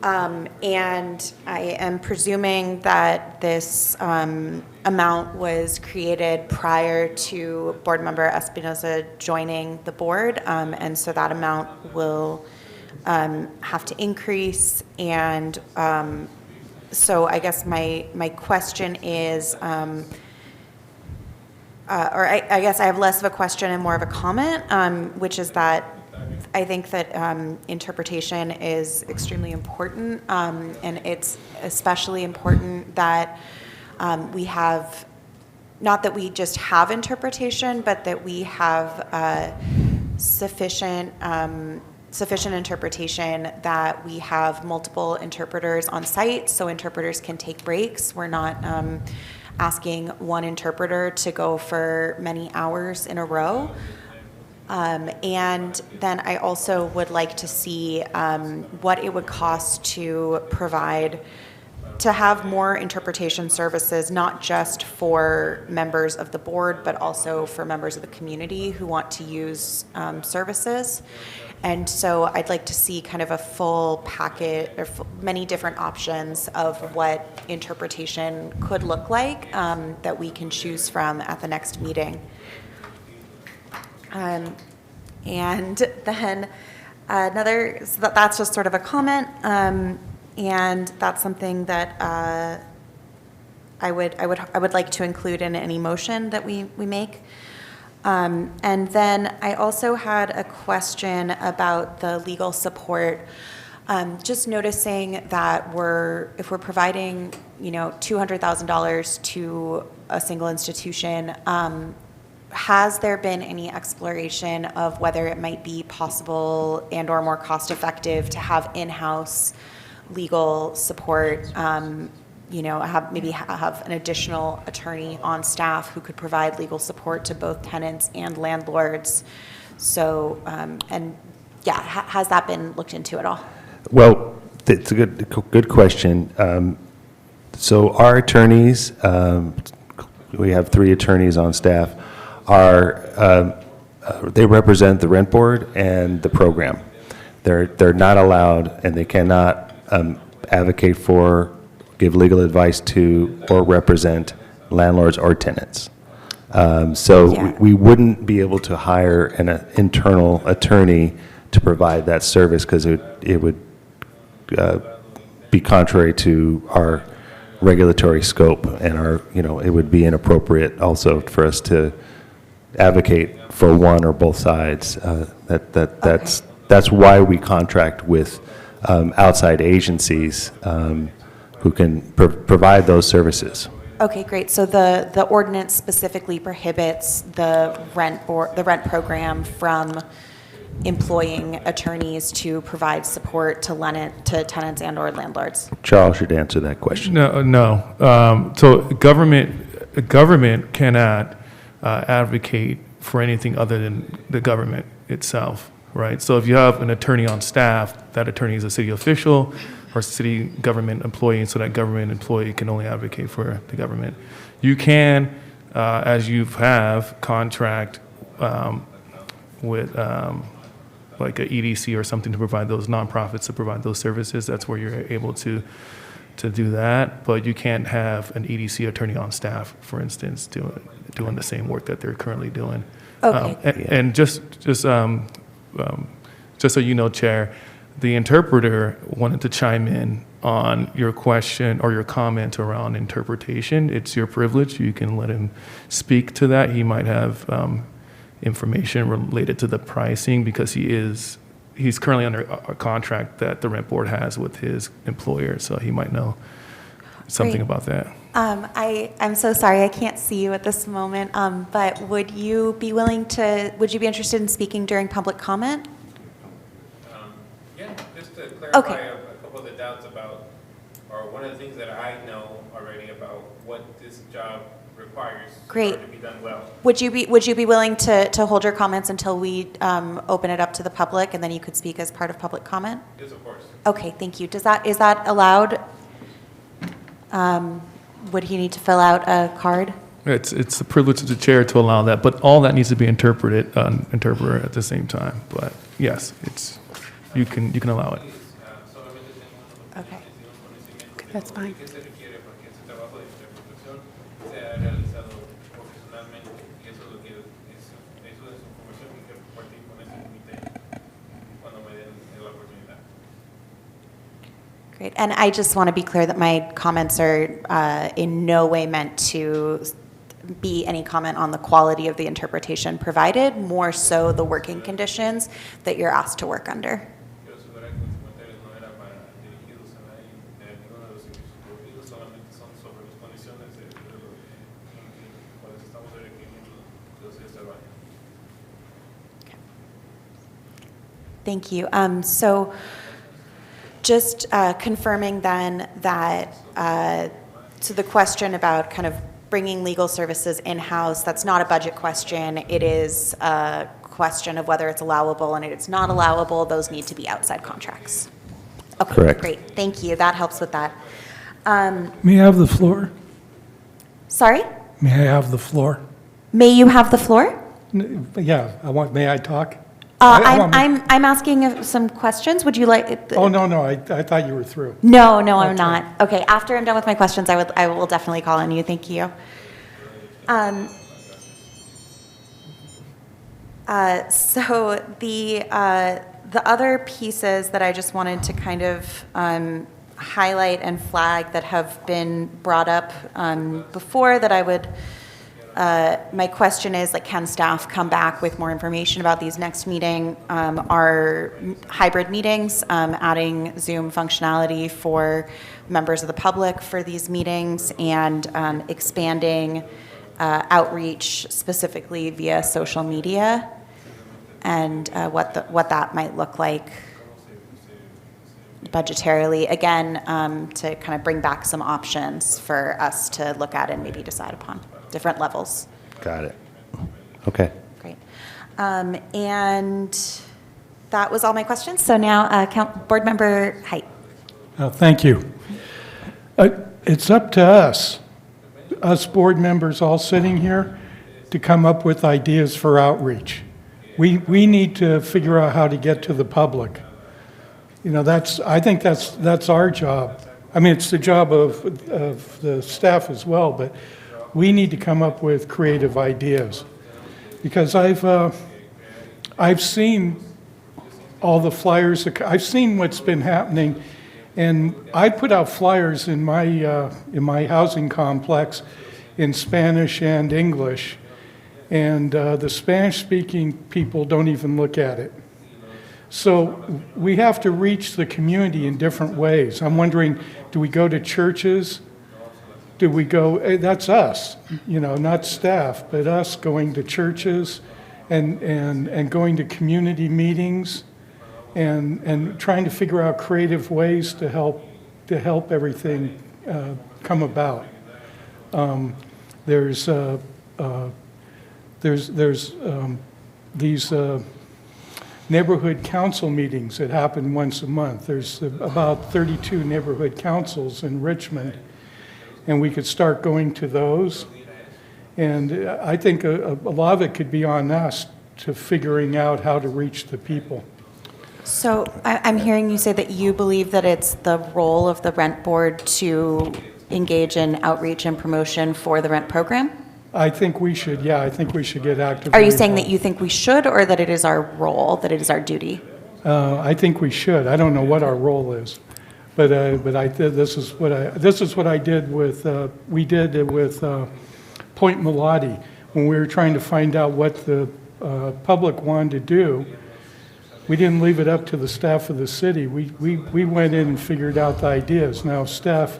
S1: And I am presuming that this amount was created prior to Board Member Espinoza joining the board, and so that amount will have to increase. And so I guess my question is, I guess I have less of a question and more of a comment, which is that I think that interpretation is extremely important, and it's especially important that we have, not that we just have interpretation, but that we have sufficient interpretation, that we have multiple interpreters on site so interpreters can take breaks. We're not asking one interpreter to go for many hours in a row. And then I also would like to see what it would cost to have more interpretation services, not just for members of the board, but also for members of the community who want to use services. And so I'd like to see kind of a full packet, or many different options of what interpretation could look like that we can choose from at the next meeting. And then so that's just sort of a comment, and that's something that I would like to include in any motion that we make. And then I also had a question about the legal support. Just noticing that if we're providing, $200,000 to a single institution, has there been any exploration of whether it might be possible and or more cost effective to have in-house legal support, have an additional attorney on staff who could provide legal support to both tenants and landlords, So, and yeah, has that been looked into at all?
S3: Well, it's a good question. So our attorneys, we have 3 attorneys on staff, they represent the rent board and the program. They're not allowed, and they cannot advocate for, give legal advice to, or represent landlords or tenants. So
S1: Yeah.
S3: we wouldn't be able to hire an internal attorney to provide that service because it would be contrary to our regulatory scope and it would be inappropriate also for us to advocate for one or both sides. That's why we contract with outside agencies who can provide those services.
S1: Okay, great. So the ordinance specifically prohibits the rent program from employing attorneys to provide support to tenants and or landlords.
S3: Charles should answer that question.
S6: No. So government cannot advocate for anything other than the government itself, right? So if you have an attorney on staff, that attorney is a city official or city government employee, and so that government employee can only advocate for the government. You can, as you have, contract with like a EDC or something to provide those nonprofits to provide those services. That's where you're able to do that. But you can't have an EDC attorney on staff, for instance, doing the same work that they're currently doing.
S1: Okay.
S6: And just so you know, Chair, the interpreter wanted to chime in on your question or your comment around interpretation. It's your privilege. You can let him speak to that. He might have information related to the pricing because he's currently under a contract that the rent board has with his employer, so he might know something
S1: Great.
S6: about that.
S1: I'm so sorry, I can't see you at this moment, but would you be interested in speaking during public comment?
S12: Yeah, just to clarify
S1: Okay.
S12: a couple of the doubts about, or one of the things that I know already about what this job requires
S1: Great.
S12: in order to be done well.
S1: Would you be willing to hold your comments until we open it up to the public, and then you could speak as part of public comment?
S12: Yes, of course.
S1: Okay, thank you. Is that allowed? Would he need to fill out a card?
S6: It's the privilege of the chair to allow that, but all that needs to be interpreter at the same time. But yes, you can allow it.
S1: Okay.
S2: That's fine.
S1: Great. And I just want to be clear that my comments are in no way meant to be any comment on the quality of the interpretation provided, more so the working conditions that you're asked to work under. Thank you. So just confirming then that, to the question about kind of bringing legal services in-house, that's not a budget question. It is a question of whether it's allowable, and if it's not allowable, those need to be outside contracts. Okay,
S3: Correct.
S1: great. Thank you. That helps with that.
S4: May I have the floor?
S1: Sorry?
S4: May I have the floor?
S1: May you have the floor?
S4: Yeah, may I talk? I want-
S1: I'm asking some questions. Would you like?
S4: Oh, no, I thought you were through.
S1: No, I'm
S4: Okay.
S1: not. Okay, after I'm done with my questions, I will definitely call on you. Thank you. So the other pieces that I just wanted to kind of highlight and flag that have been brought up before that I would. My question is, like, can staff come back with more information about these next meeting? Our hybrid meetings, adding Zoom functionality for members of the public for these meetings, and expanding outreach specifically via social media, and what that might look like budgetarily, again, to kind of bring back some options for us to look at and maybe decide upon different levels.
S3: Got it. Okay.
S1: Great. And that was all my questions. So now, Board Member Height.
S4: Thank you. It's up to us board members all sitting here, to come up with ideas for outreach. We need to figure out how to get to the public. You know, I think that's our job. I mean, it's the job of the staff as well, but we need to come up with creative ideas. Because I've seen all the flyers, I've seen what's been happening, and I put out flyers in my housing complex in Spanish and English, and the Spanish-speaking people don't even look at it. So we have to reach the community in different ways. I'm wondering, do we go to churches? Do we go, that's us, you know, not staff, but us going to churches and going to community meetings and trying to figure out creative ways to help everything come about. There's these neighborhood council meetings that happen once a month. There's about 32 neighborhood councils in Richmond, and we could start going to those. And I think a lot of it could be on us to figuring out how to reach the people.
S1: So I'm hearing you say that you believe that it's the role of the rent board to engage in outreach and promotion for the rent program?
S4: I think we should, yeah, I think we should get active.
S1: Are you saying that you think we should, or that it is our role, that it is our duty?
S4: I think we should. I don't know what our role is, but this is what I did with we did with Point Melody when we were trying to find out what the public wanted to do. We didn't leave it up to the staff of the city. We went in and figured out the ideas. Now staff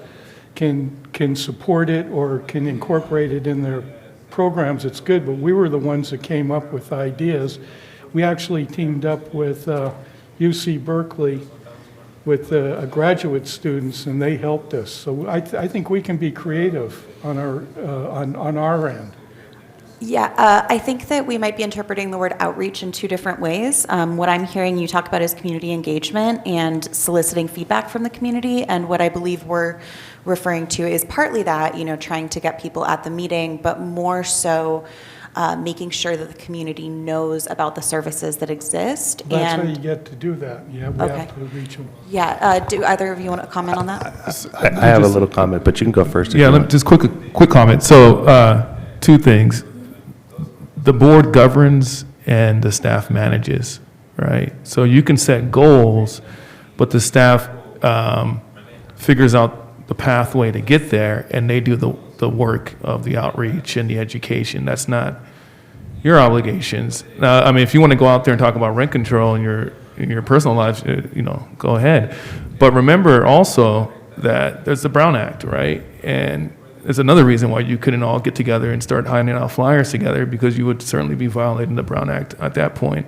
S4: can support it or can incorporate it in their programs. It's good, but we were the ones that came up with ideas. We actually teamed up with UC Berkeley with graduate students, and they helped us. So I think we can be creative on our end.
S1: Yeah, I think that we might be interpreting the word outreach in two different ways. What I'm hearing you talk about is community engagement and soliciting feedback from the community, and what I believe we're referring to is partly that, you know, trying to get people at the meeting, but more so making sure that the community knows about the services that exist.
S4: That's how you get to do that. Yeah, we have to reach them.
S1: Yeah, do either of you want to comment on that?
S3: I have a little comment, but you can go first.
S6: Yeah, just quick comment. So, two things. The board governs and the staff manages, right? So you can set goals, but the staff figures out the pathway to get there, and they do the work of the outreach and the education. That's not your obligations. Now, I mean, if you want to go out there and talk about rent control in your personal lives, you know, go ahead. But remember also that there's the Brown Act, right? And there's another reason why you couldn't all get together and start handing out flyers together, because you would certainly be violating the Brown Act at that point.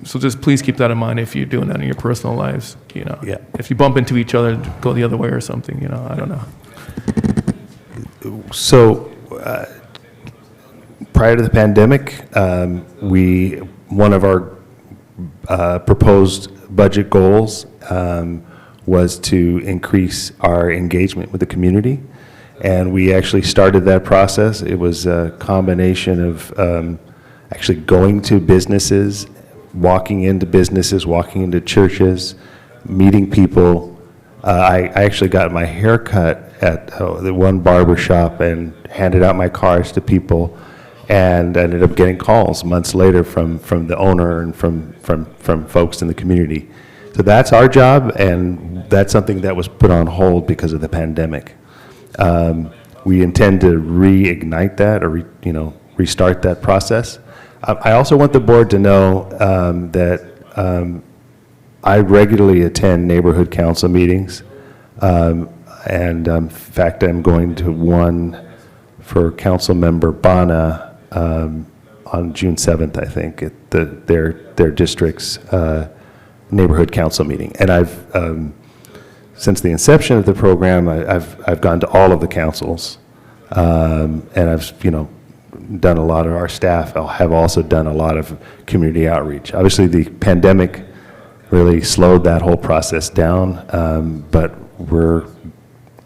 S6: So just please keep that in mind if you're doing that in your personal lives. You know,
S3: Yeah.
S6: If you bump into each other, go the other way or something. You know, I don't know.
S3: So, prior to the pandemic, one of our proposed budget goals was to increase our engagement with the community. And we actually started that process. It was a combination of actually going to businesses, walking into churches, meeting people. I actually got my hair cut at the one barber shop and handed out my cards to people, and ended up getting calls months later from the owner and from folks in the community. So that's our job, and that's something that was put on hold because of the pandemic. We intend to reignite that, or restart that process. I also want the board to know that I regularly attend neighborhood council meetings, and in fact, I'm going to one for Council Member Bana on June 7th, I think, at their district's neighborhood council meeting. And I've since the inception of the program, I've gone to all of the councils, and I've done a lot of, our staff have also done a lot of community outreach. Obviously, the pandemic really slowed that whole process down, but we're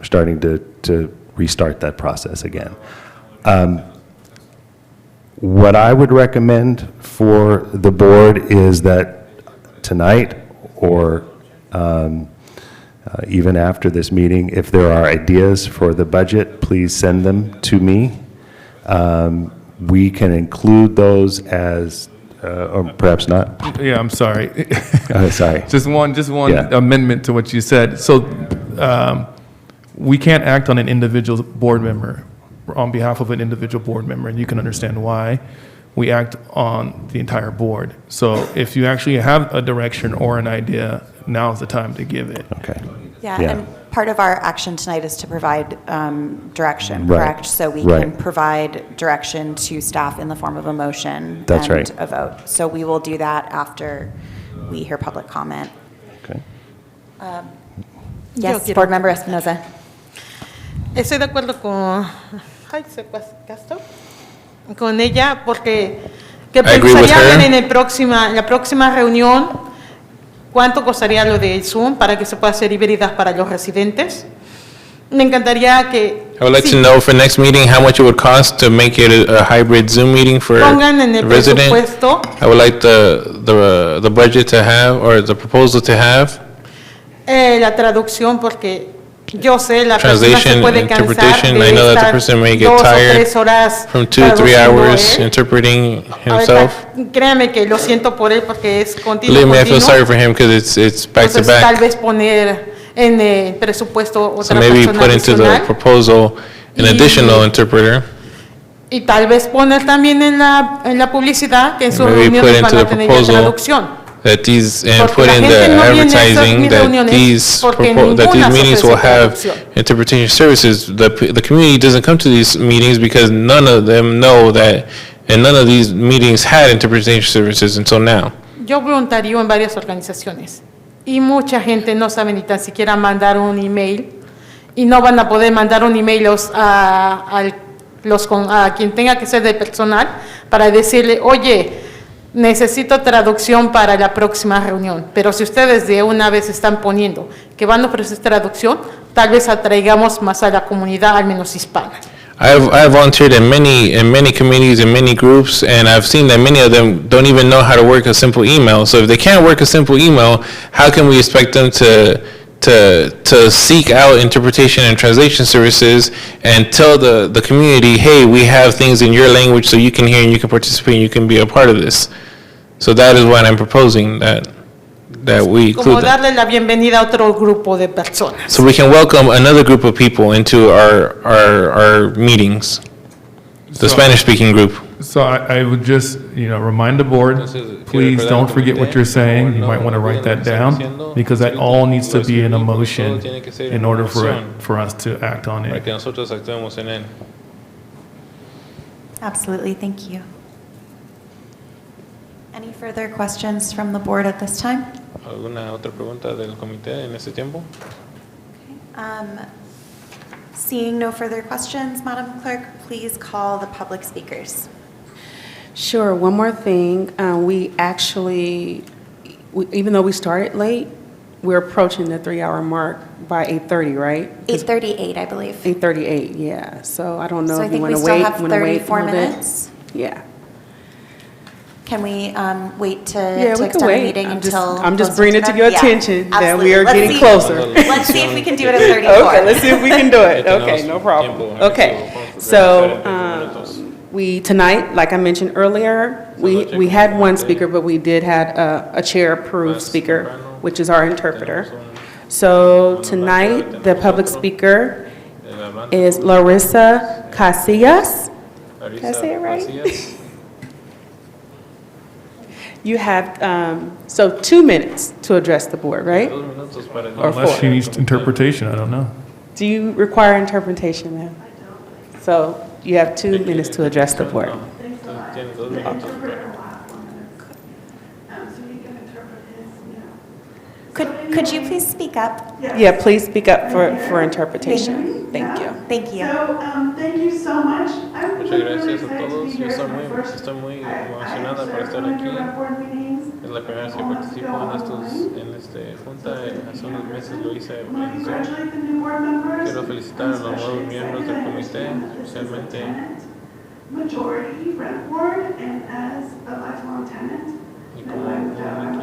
S3: starting to restart that process again. What I would recommend for the board is that tonight or even after this meeting, if there are ideas for the budget, please send them to me. We can include those as, or perhaps not.
S6: Yeah, I'm sorry.
S3: Sorry.
S6: Just one
S3: Yeah.
S6: amendment to what you said. So we can't act on an individual board member, on behalf of an individual board member, and you can understand why. We act on the entire board. So if you actually have a direction or an idea, now's the time to give it.
S3: Okay.
S1: Yeah,
S3: Yeah.
S1: and part of our action tonight is to provide direction,
S3: Right.
S1: correct? So we
S3: Right.
S1: can provide direction to staff in the form of a motion
S3: That's right.
S1: and a vote. So we will do that after we hear public comment.
S3: Okay.
S1: Yes,
S11: quiero-
S1: Board Member Espinoza.
S11: Estoy de acuerdo con, ay, ¿se gastó? Con ella porque que
S12: agree with
S11: pensaría
S12: her.
S11: ver en la próxima reunión cuánto costaría lo del Zoom para que se pueda hacer híbridas para los residentes. Me encantaría que
S12: I would like
S11: sí,
S12: to know for next meeting how much it would cost to make it a hybrid Zoom meeting for
S11: pongan en el
S12: the resident.
S11: presupuesto
S12: I would like the budget to have, or the proposal to have,
S11: la traducción porque yo sé la persona se
S12: translation,
S11: puede cansar
S12: interpretation.
S11: de
S12: I know that the
S11: estar
S12: person may get
S11: 2 o
S12: tired
S11: 3 horas
S12: from 2 to 3
S11: traduciendo
S12: hours
S11: él.
S12: interpreting
S11: A ver,
S12: himself.
S11: créame que lo siento por él porque es continuo.
S12: Believe me, I feel
S11: continuo.
S12: sorry for him because it's back to
S11: Entonces, tal
S12: back.
S11: vez poner en el presupuesto
S12: So
S11: otra
S12: maybe
S11: persona
S12: put into the
S11: adicional
S12: proposal an
S11: Y-
S12: additional interpreter.
S11: y tal vez poner también en la publicidad que en sus
S12: Maybe put
S11: reuniones
S12: into
S11: van a
S12: the
S11: tener ya
S12: proposal
S11: traducción.
S12: That these, and
S11: Porque
S12: put
S11: la
S12: in the
S11: gente no viene a esas
S12: advertising
S11: mis
S12: that
S11: reuniones
S12: these,
S11: porque
S12: that these
S11: ninguna se
S12: meetings will
S11: ofrece
S12: have
S11: traducción.
S12: interpretation services. The community doesn't come to these meetings because none of them know that, and none of these meetings had interpretation services until now.
S11: Yo voluntario en varias organizaciones y mucha gente no sabe ni tan siquiera mandar un email y no van a poder mandar un email a quien tenga que ser de personal para decirle, oye, necesito traducción para la próxima reunión. Pero si ustedes de una vez están poniendo que van a ofrecer traducción, tal vez atraigamos más a la comunidad, al menos hispana.
S12: I've volunteered in many communities and many groups, and I've seen that many of them don't even know how to work a simple email. So if they can't work a simple email, how can we expect them to seek out interpretation and translation services and tell the community, hey, we have things in your language so you can hear and you can participate and you can be a part of this. So that is what I'm proposing, that we
S11: Como
S12: include that.
S11: darle la bienvenida a otro grupo de personas.
S12: So we can welcome another group of people into our meetings, the
S6: So-
S12: Spanish-speaking group.
S6: So I would just, remind the board, please don't forget what you're saying. You might want to write that down, because that all needs to be in a motion in order for us to act on it.
S12: nosotros actuemos en él.
S1: Absolutely, thank you. Any further questions from the board at this time?
S12: ¿Alguna otra pregunta del comité en este tiempo?
S1: Seeing no further questions, Madam Clerk, please call the public speakers.
S2: Sure, one more thing. We actually, even though we started late, we're approaching the 3-hour mark by 8:30, right?
S1: 8:38, I believe.
S2: 8:38, yeah. So I don't know
S1: So I
S2: if you
S1: think
S2: want
S1: we
S2: to
S1: still
S2: wait.
S1: have
S2: wanna wait a
S1: 34
S2: little bit?
S1: minutes.
S2: Yeah.
S1: Can we wait to
S2: Yeah, we
S1: extend
S2: can
S1: the
S2: wait.
S1: meeting
S2: I'm just-
S1: until?
S2: I'm just
S1: closer
S2: bringing it to
S1: time?
S2: your
S1: Yeah,
S2: attention that we
S1: absolutely.
S2: are
S1: Let's
S2: getting
S1: see-
S2: closer.
S1: Let's see if we can do it at 34.
S2: Okay, let's see if we can do it. Okay, no problem. Okay, so tonight, like I mentioned earlier, we had one speaker, but we did have a chair-approved speaker, which is our interpreter. So tonight, the public speaker is Larissa Casillas. Did I say it right? You have, 2 minutes to address the board, right? Or
S6: Unless
S2: 4.
S6: she needs interpretation, I don't know.
S2: Do you require interpretation, ma'am? So you have 2 minutes to address the board.
S1: Could you please speak up?
S2: Yeah, please speak up for interpretation. Thank you.
S1: Thank you.
S9: Thank you so much.
S3: Muchas gracias a todos. Yo estoy muy emocionada por estar aquí. Es la primera vez que participo en esta junta. Hace unos meses lo hice en Zoom. Quiero felicitar a los nuevos miembros del comité, especialmente
S9: Majority rent board, and as a lifelong tenant,
S3: y como un inquilino de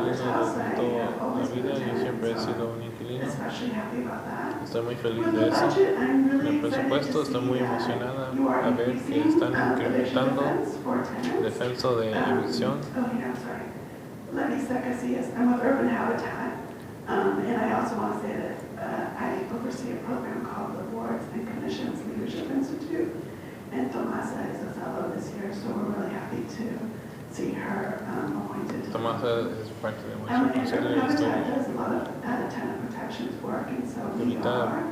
S3: toda la vida. Yo siempre he sido un inquilino.
S9: especially happy about that.
S3: Estoy muy feliz
S9: With
S3: de
S9: the
S3: eso.
S9: budget, I'm
S3: En
S9: really
S3: el presupuesto estoy muy emocionada
S9: you are
S3: a ver que
S9: increasing
S3: están incrementando
S9: for tenants.
S3: defenso de evicción.
S9: Oh, yeah, sorry. Let me second see this. I'm with Urban Habitat, and I also want to say that I oversee a program called the Boards and Commissions Leadership Institute, and Tomasa is a fellow this year, so we're really happy to see her appointed to the
S3: Tomás es parte de
S9: And
S3: nuestro consejo y
S9: Habitat
S3: estoy
S9: does a lot of tenant protections work, and so we
S3: invitada
S9: are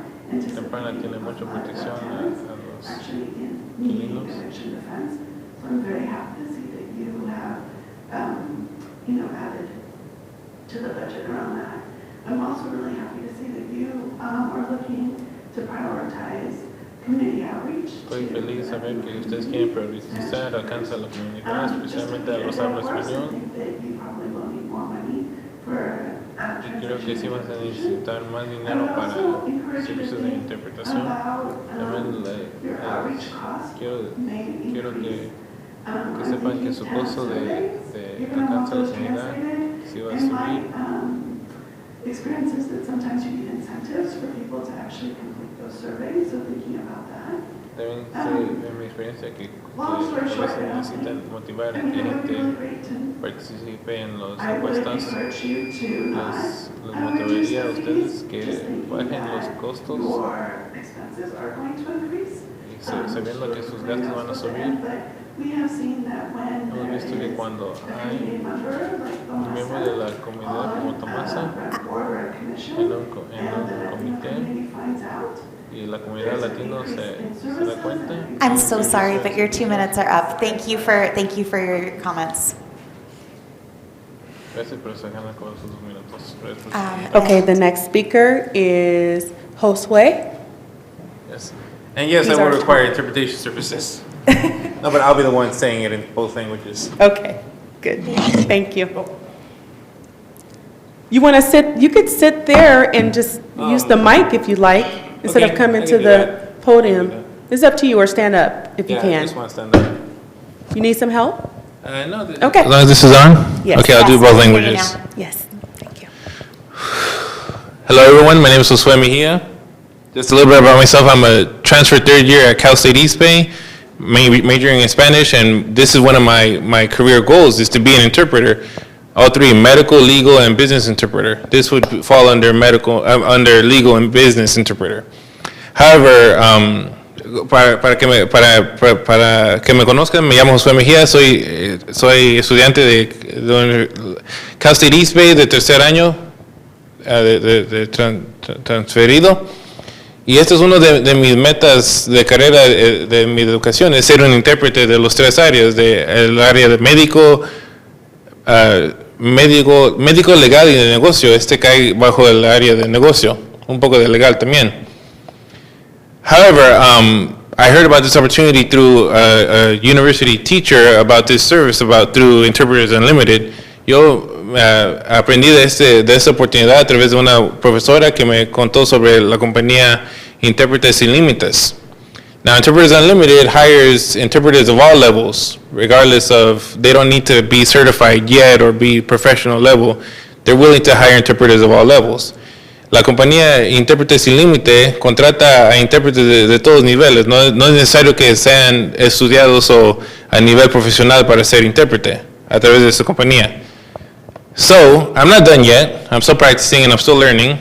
S3: temprana, tiene
S9: anticipating
S3: mucha
S9: a lot of
S3: protección a
S9: tenants
S3: los
S9: actually in needing
S3: inquilinos.
S9: eviction defense. So I'm very happy to see that you have, added to the budget around that. I'm also really happy to see that you are looking to prioritize community outreach.
S3: Estoy feliz de saber que ustedes quieren priorizar alcance a la comunidad, especialmente a los habla español. Y creo que sí vas a necesitar más dinero para servicios de interpretación. También quiero que sepan que su costo de alcance a la comunidad sí va a subir.
S9: Experiences that sometimes you need incentives for people to actually complete those surveys, so thinking about that.
S3: También sé en mi experiencia que a veces necesitan motivar a que la gente participe en las encuestas. Les motivaría a ustedes que bajen los costos y sabiendo que sus gastos van a subir. Hemos visto que cuando hay un miembro de la comunidad como Tomasa en un comité y la comunidad latina se da cuenta.
S1: I'm so sorry, but your 2 minutes are up. Thank you for your comments.
S3: Gracias por sacarme con sus 2 minutos.
S2: Okay, the next speaker is Josue.
S12: Yes. And yes,
S2: He's
S12: I will
S2: our-
S12: require interpretation services. No, but I'll be the one saying it in both languages.
S2: Okay, good. Thank you. You want to sit, you could sit there and just use the mic if you like, instead
S12: okay,
S2: of coming
S12: I
S2: to
S12: can do
S2: the
S12: that. I can
S2: podium.
S12: do that.
S2: It's up to you, or stand up if you
S12: Yeah, I
S2: can.
S12: just want to stand up.
S2: You need some help?
S12: No,
S2: Okay.
S12: as long as this is on?
S2: Yes.
S12: Okay, I'll do
S1: Yes,
S12: both
S1: I can hear you
S12: languages.
S1: now.
S2: Yes, thank you.
S12: Hello, everyone. My name is Josue Mejia. Just a little bit about myself. I'm a transfer third year at Cal State East Bay, majoring in Spanish, and this is one of my career goals, is to be an interpreter. All three, medical, legal, and business interpreter. This would fall under under legal and business interpreter. However, para que me conozcan, me llamo Josué Mejía, soy estudiante de Cal State East Bay de tercer año, transferido. Y este es uno de mis metas de carrera de mi educación, es ser un intérprete de los tres áreas, el área de médico, médico legal y de negocio. Este cae bajo el área de negocio, un poco de legal también. However, I heard about this opportunity through a university teacher about this service, through Interpreters Unlimited. Yo aprendí de esta oportunidad a través de una profesora que me contó sobre la compañía Intérpretes Sin Límites. Now, Interpreters Unlimited hires interpreters of all levels, regardless of, they don't need to be certified yet or be professional level. They're willing to hire interpreters of all levels. La compañía Intérpretes Sin Límite contrata a intérpretes de todos niveles. No es necesario que sean estudiados o a nivel profesional para ser intérprete a través de esta compañía. So, I'm not done yet. I'm still practicing and I'm still learning.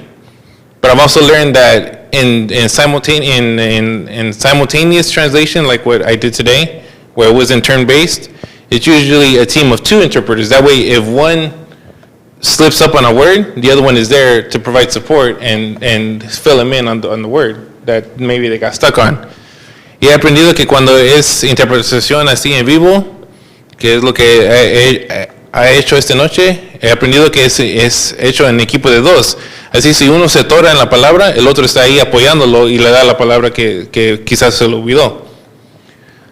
S12: But I've also learned that in simultaneous translation, like what I did today, where it wasn't turn-based, it's usually a team of 2 interpreters. That way, if one slips up on a word, the other one is there to provide support and fill them in on the word that maybe they got stuck on. Y he aprendido que cuando es interpretación así en vivo, que es lo que ha hecho esta noche, he aprendido que es hecho en equipo de dos. Así si uno se atora en la palabra, el otro está ahí apoyándolo y le da la palabra que quizás se lo olvidó.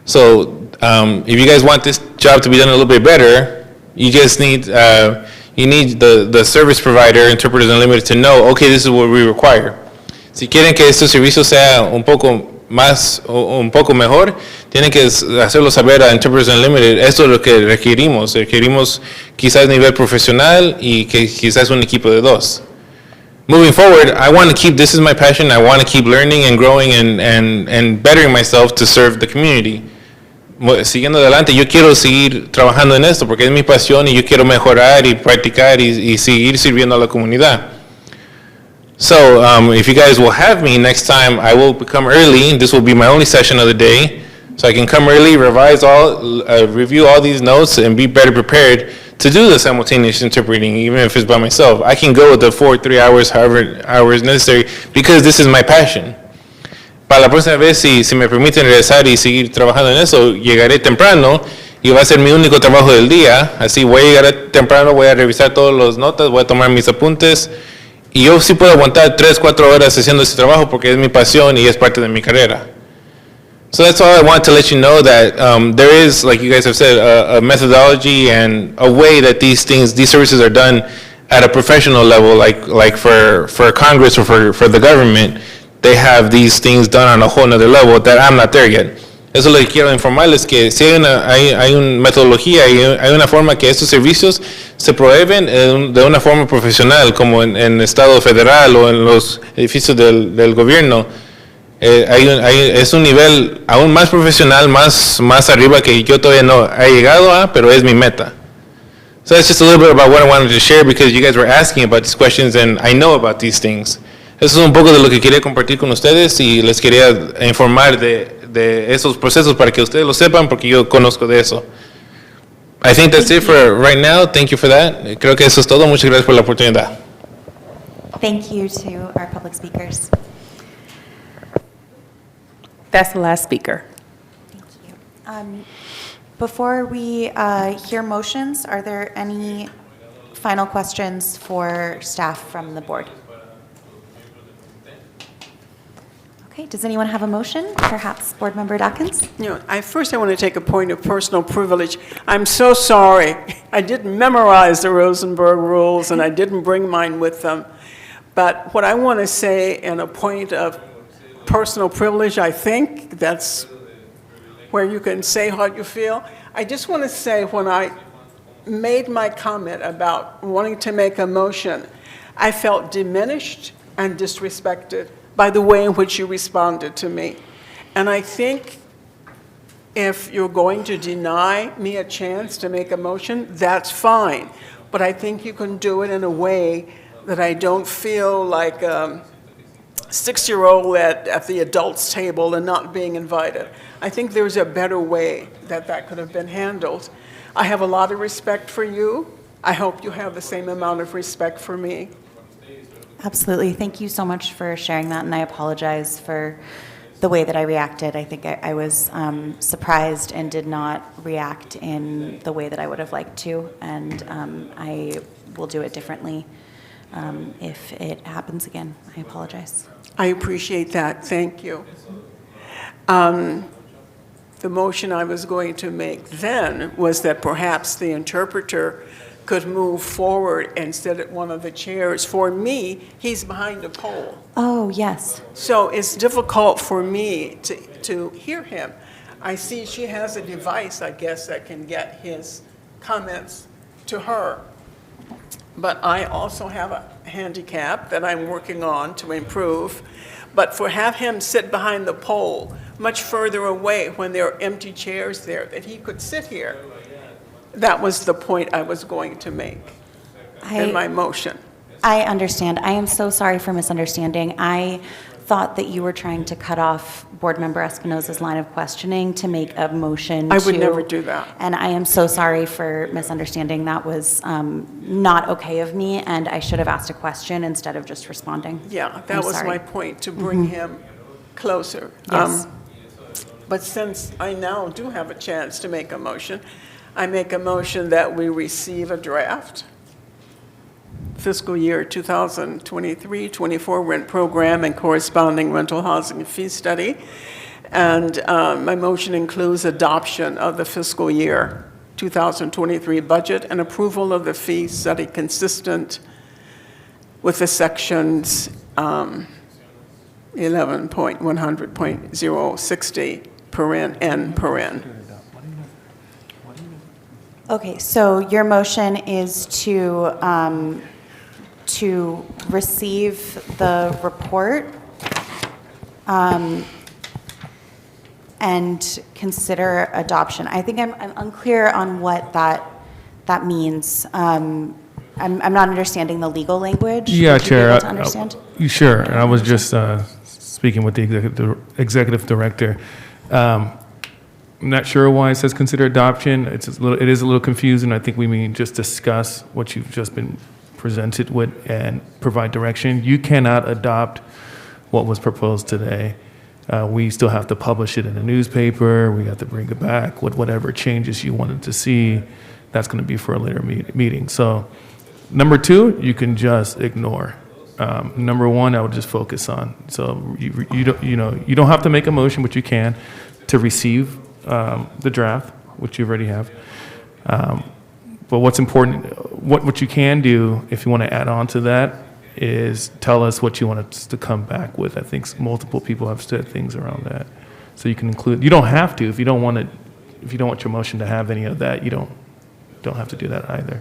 S12: So if you guys want this job to be done a little bit better, you just need the service provider, Interpreters Unlimited, to know, okay, this is what we require. Si quieren que este servicio sea un poco más o un poco mejor, tienen que hacerlo saber a Interpreters Unlimited. Esto es lo que requerimos. Requerimos quizás nivel profesional y que quizás un equipo de dos. Moving forward, I want to keep, this is my passion, I want to keep learning and growing and bettering myself to serve the community. Siguiendo adelante, yo quiero seguir trabajando en esto porque es mi pasión y yo quiero mejorar y practicar y seguir sirviendo a la comunidad. So, if you guys will have me next time, I will come early. This will be my only session of the day. So I can come early, review all these notes, and be better prepared to do the simultaneous interpreting, even if it's by myself. I can go with the 3 hours, however hours necessary, because this is my passion. Para la próxima vez, si me permiten regresar y seguir trabajando en eso, llegaré temprano y va a ser mi único trabajo del día. Así voy a llegar temprano, voy a revisar todas las notas, voy a tomar mis apuntes. Y yo sí puedo aguantar 3-4 horas haciendo ese trabajo porque es mi pasión y es parte de mi carrera. So that's all I want to let you know, that there is, like you guys have said, a methodology and a way that these services are done at a professional level, like for Congress or for the government. They have these things done on a whole nother level that I'm not there yet. Eso es lo que quiero informarles, que si hay una metodología, hay una forma que estos servicios se proveen de una forma profesional, como en el Estado federal o en los edificios del gobierno. Es un nivel aún más profesional, más arriba que yo todavía no he llegado a, pero es mi meta. So that's just a little bit about what I wanted to share because you guys were asking about these questions and I know about these things. Eso es un poco de lo que quería compartir con ustedes y les quería informar de esos procesos para que ustedes lo sepan porque yo conozco de eso. I think that's it for right now. Thank you for that. Creo que eso es todo. Muchas gracias por la oportunidad.
S1: Thank you to our public speakers.
S2: That's the last speaker.
S1: Thank you. Before we hear motions, are there any final questions for staff from the board? Okay, does anyone have a motion? Perhaps Board Member Dawkins?
S7: You know, I want to take a point of personal privilege. I'm so sorry. I didn't memorize the Rosenberg rules, and I didn't bring mine with them. But what I want to say in a point of personal privilege, I think that's where you can say how you feel. I just want to say when I made my comment about wanting to make a motion, I felt diminished and disrespected by the way in which you responded to me. And I think if you're going to deny me a chance to make a motion, that's fine. But I think you can do it in a way that I don't feel like a 6-year-old at the adults' table and not being invited. I think there's a better way that could have been handled. I have a lot of respect for you. I hope you have the same amount of respect for me.
S1: Absolutely. Thank you so much for sharing that, and I apologize for the way that I reacted. I think I was surprised and did not react in the way that I would have liked to, and I will do it differently if it happens again. I apologize.
S7: I appreciate that. Thank you. The motion I was going to make then was that perhaps the interpreter could move forward and sit at one of the chairs. For me, he's behind a pole.
S1: Oh, yes.
S7: So it's difficult for me to hear him. I see she has a device, I guess, that can get his comments to her. But I also have a handicap that I'm working on to improve. But have him sit behind the pole, much further away when there are empty chairs there, that he could sit here. That was the point I was going to make in my motion.
S1: I understand. I am so sorry for misunderstanding. I thought that you were trying to cut off Board Member Espinoza's line of questioning to make a motion
S7: I would never do that.
S1: And I am so sorry for misunderstanding. That was not okay of me, and I should have asked a question instead of just responding.
S7: Yeah, that was my point, to bring him closer.
S1: Yes.
S7: But since I now do have a chance to make a motion, I make a motion that we receive a draft fiscal year 2023-24 rent program and corresponding rental housing fee study. And my motion includes adoption of the fiscal year 2023 budget and approval of the fee study consistent with the sections 11.100.060 paren N paren.
S1: Okay, so your motion is to receive the report and consider adoption. I think I'm unclear on what that means. I'm not understanding the legal language.
S6: Yeah,
S1: Would you be
S6: Chair.
S1: able to understand?
S6: Sure. And I was just speaking with the executive director. I'm not sure why it says consider adoption. It is a little confusing. I think we mean just discuss what you've just been presented with and provide direction. You cannot adopt what was proposed today. We still have to publish it in a newspaper. We have to bring it back with whatever changes you wanted to see. That's going to be for a later meeting. So number 2, you can just ignore. Number 1, I would just focus on. So you don't have to make a motion, but you can, to receive the draft, which you already have. But what's important, what you can do if you want to add on to that is tell us what you want us to come back with. I think multiple people have said things around that. So you can include, you don't have to, if you don't want your motion to have any of that, you don't have to do that either.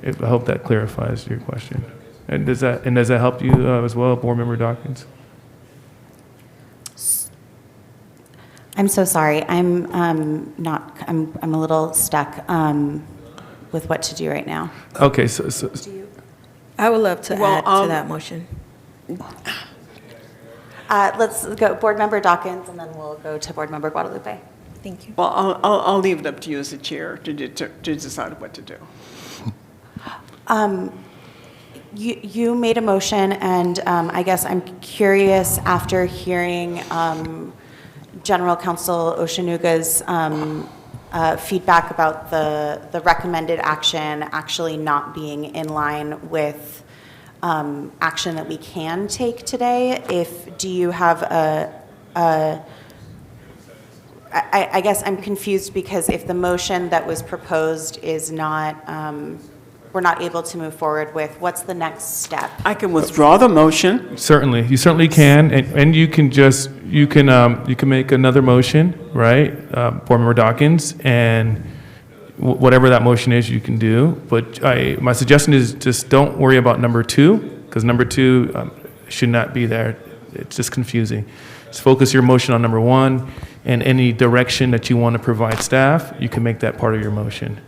S6: I hope that clarifies your question. And does that help you as well, Board Member Dawkins?
S1: I'm so sorry. I'm a little stuck with what to do right now.
S6: Okay, so
S8: I would love to add to that motion.
S1: Let's go Board Member Dawkins, and then we'll go to Board Member Guadalupe.
S8: Thank you.
S7: Well, I'll leave it up to you as the chair to decide what to do.
S1: You made a motion, and I guess I'm curious, after hearing General Counsel Oshanuga's feedback about the recommended action actually not being in line with action that we can take today. Do you have I guess I'm confused, because if the motion that was proposed is not, we're not able to move forward with, what's the next step?
S7: I can withdraw the motion.
S6: certainly, you certainly can, and you can make another motion, right, Board Member Dawkins, and whatever that motion is, you can do. But my suggestion is just don't worry about number 2, because number 2 should not be there. It's just confusing. Just focus your motion on number 1, and any direction that you want to provide staff, you can make that part of your motion.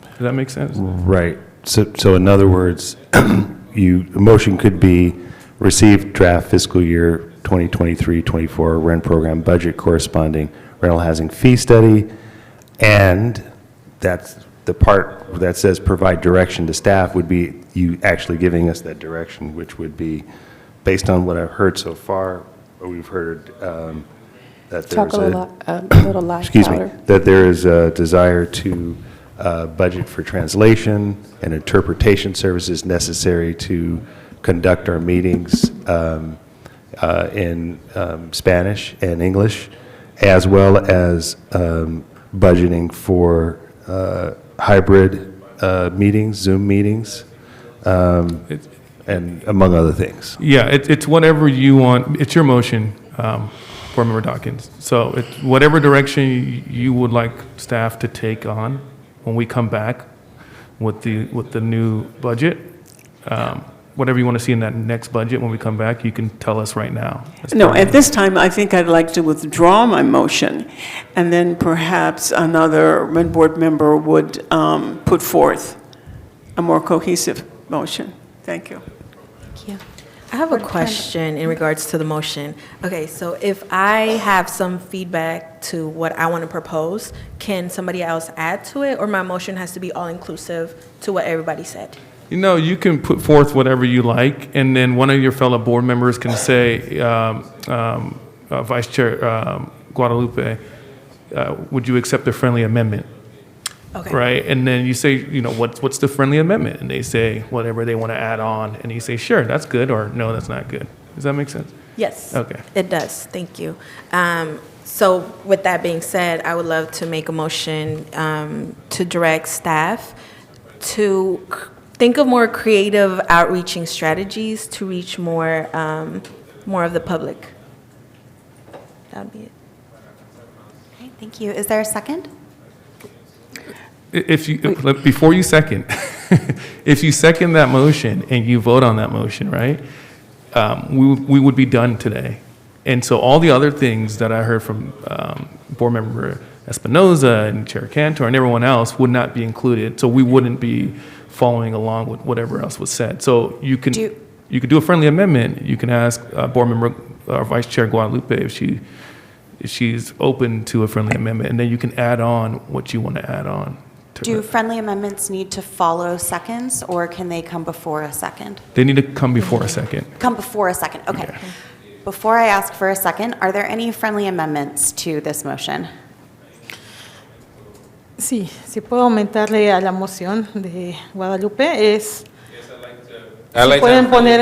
S6: Does that make sense?
S3: Right. So in other words, the motion could be receive draft fiscal year 2023-24 rent program budget corresponding rental housing fee study, and that's the part that says provide direction to staff would be you actually giving us that direction, which would be based on what I've heard so far. We've heard that
S2: Talk
S3: there's
S2: a little louder.
S3: that there is a desire to budget for translation and interpretation services necessary to conduct our meetings in Spanish and English, as well as budgeting for hybrid meetings, Zoom meetings, and among other things.
S6: Yeah, it's whatever you want. It's your motion, Board Member Dawkins. So it's whatever direction you would like staff to take on when we come back with the new budget. Whatever you want to see in that next budget when we come back, you can tell us right now.
S7: No, at this time, I think I'd like to withdraw my motion, and then perhaps another board member would put forth a more cohesive motion. Thank you.
S1: Thank you.
S8: I have a question in regards to the motion. Okay, so if I have some feedback to what I want to propose, can somebody else add to it, or my motion has to be all-inclusive to what everybody said?
S6: You can put forth whatever you like, and then one of your fellow board members can say, Vice Chair Guadalupe, would you accept a friendly amendment?
S8: Okay.
S6: right? And then you say, what's the friendly amendment? And they say whatever they want to add on, and you say, sure, that's good, or no, that's not good. Does that make sense?
S8: Yes.
S6: Okay.
S8: It does. Thank you. So with that being said, I would love to make a motion to direct staff to think of more creative outreaching strategies to reach more of the public. That would be it.
S1: Okay, thank you. Is there a second?
S6: Before you second, if you second that motion and you vote on that motion, right, we would be done today. And so all the other things that I heard from Board Member Espinoza and Chair Cantor and everyone else would not be included. So we wouldn't be following along with whatever else was said. So you can do a friendly amendment. You can ask Board Member Vice Chair Guadalupe if she's open to a friendly amendment, and then you can add on what you want to add on.
S1: Do friendly amendments need to follow seconds, or can they come before a second?
S6: They need to come before a second.
S1: Come before a second, okay.
S6: Yeah.
S1: Before I ask for a second, are there any friendly amendments to this motion?
S11: Sí, si puedo aumentarle a la moción de Guadalupe es, si pueden poner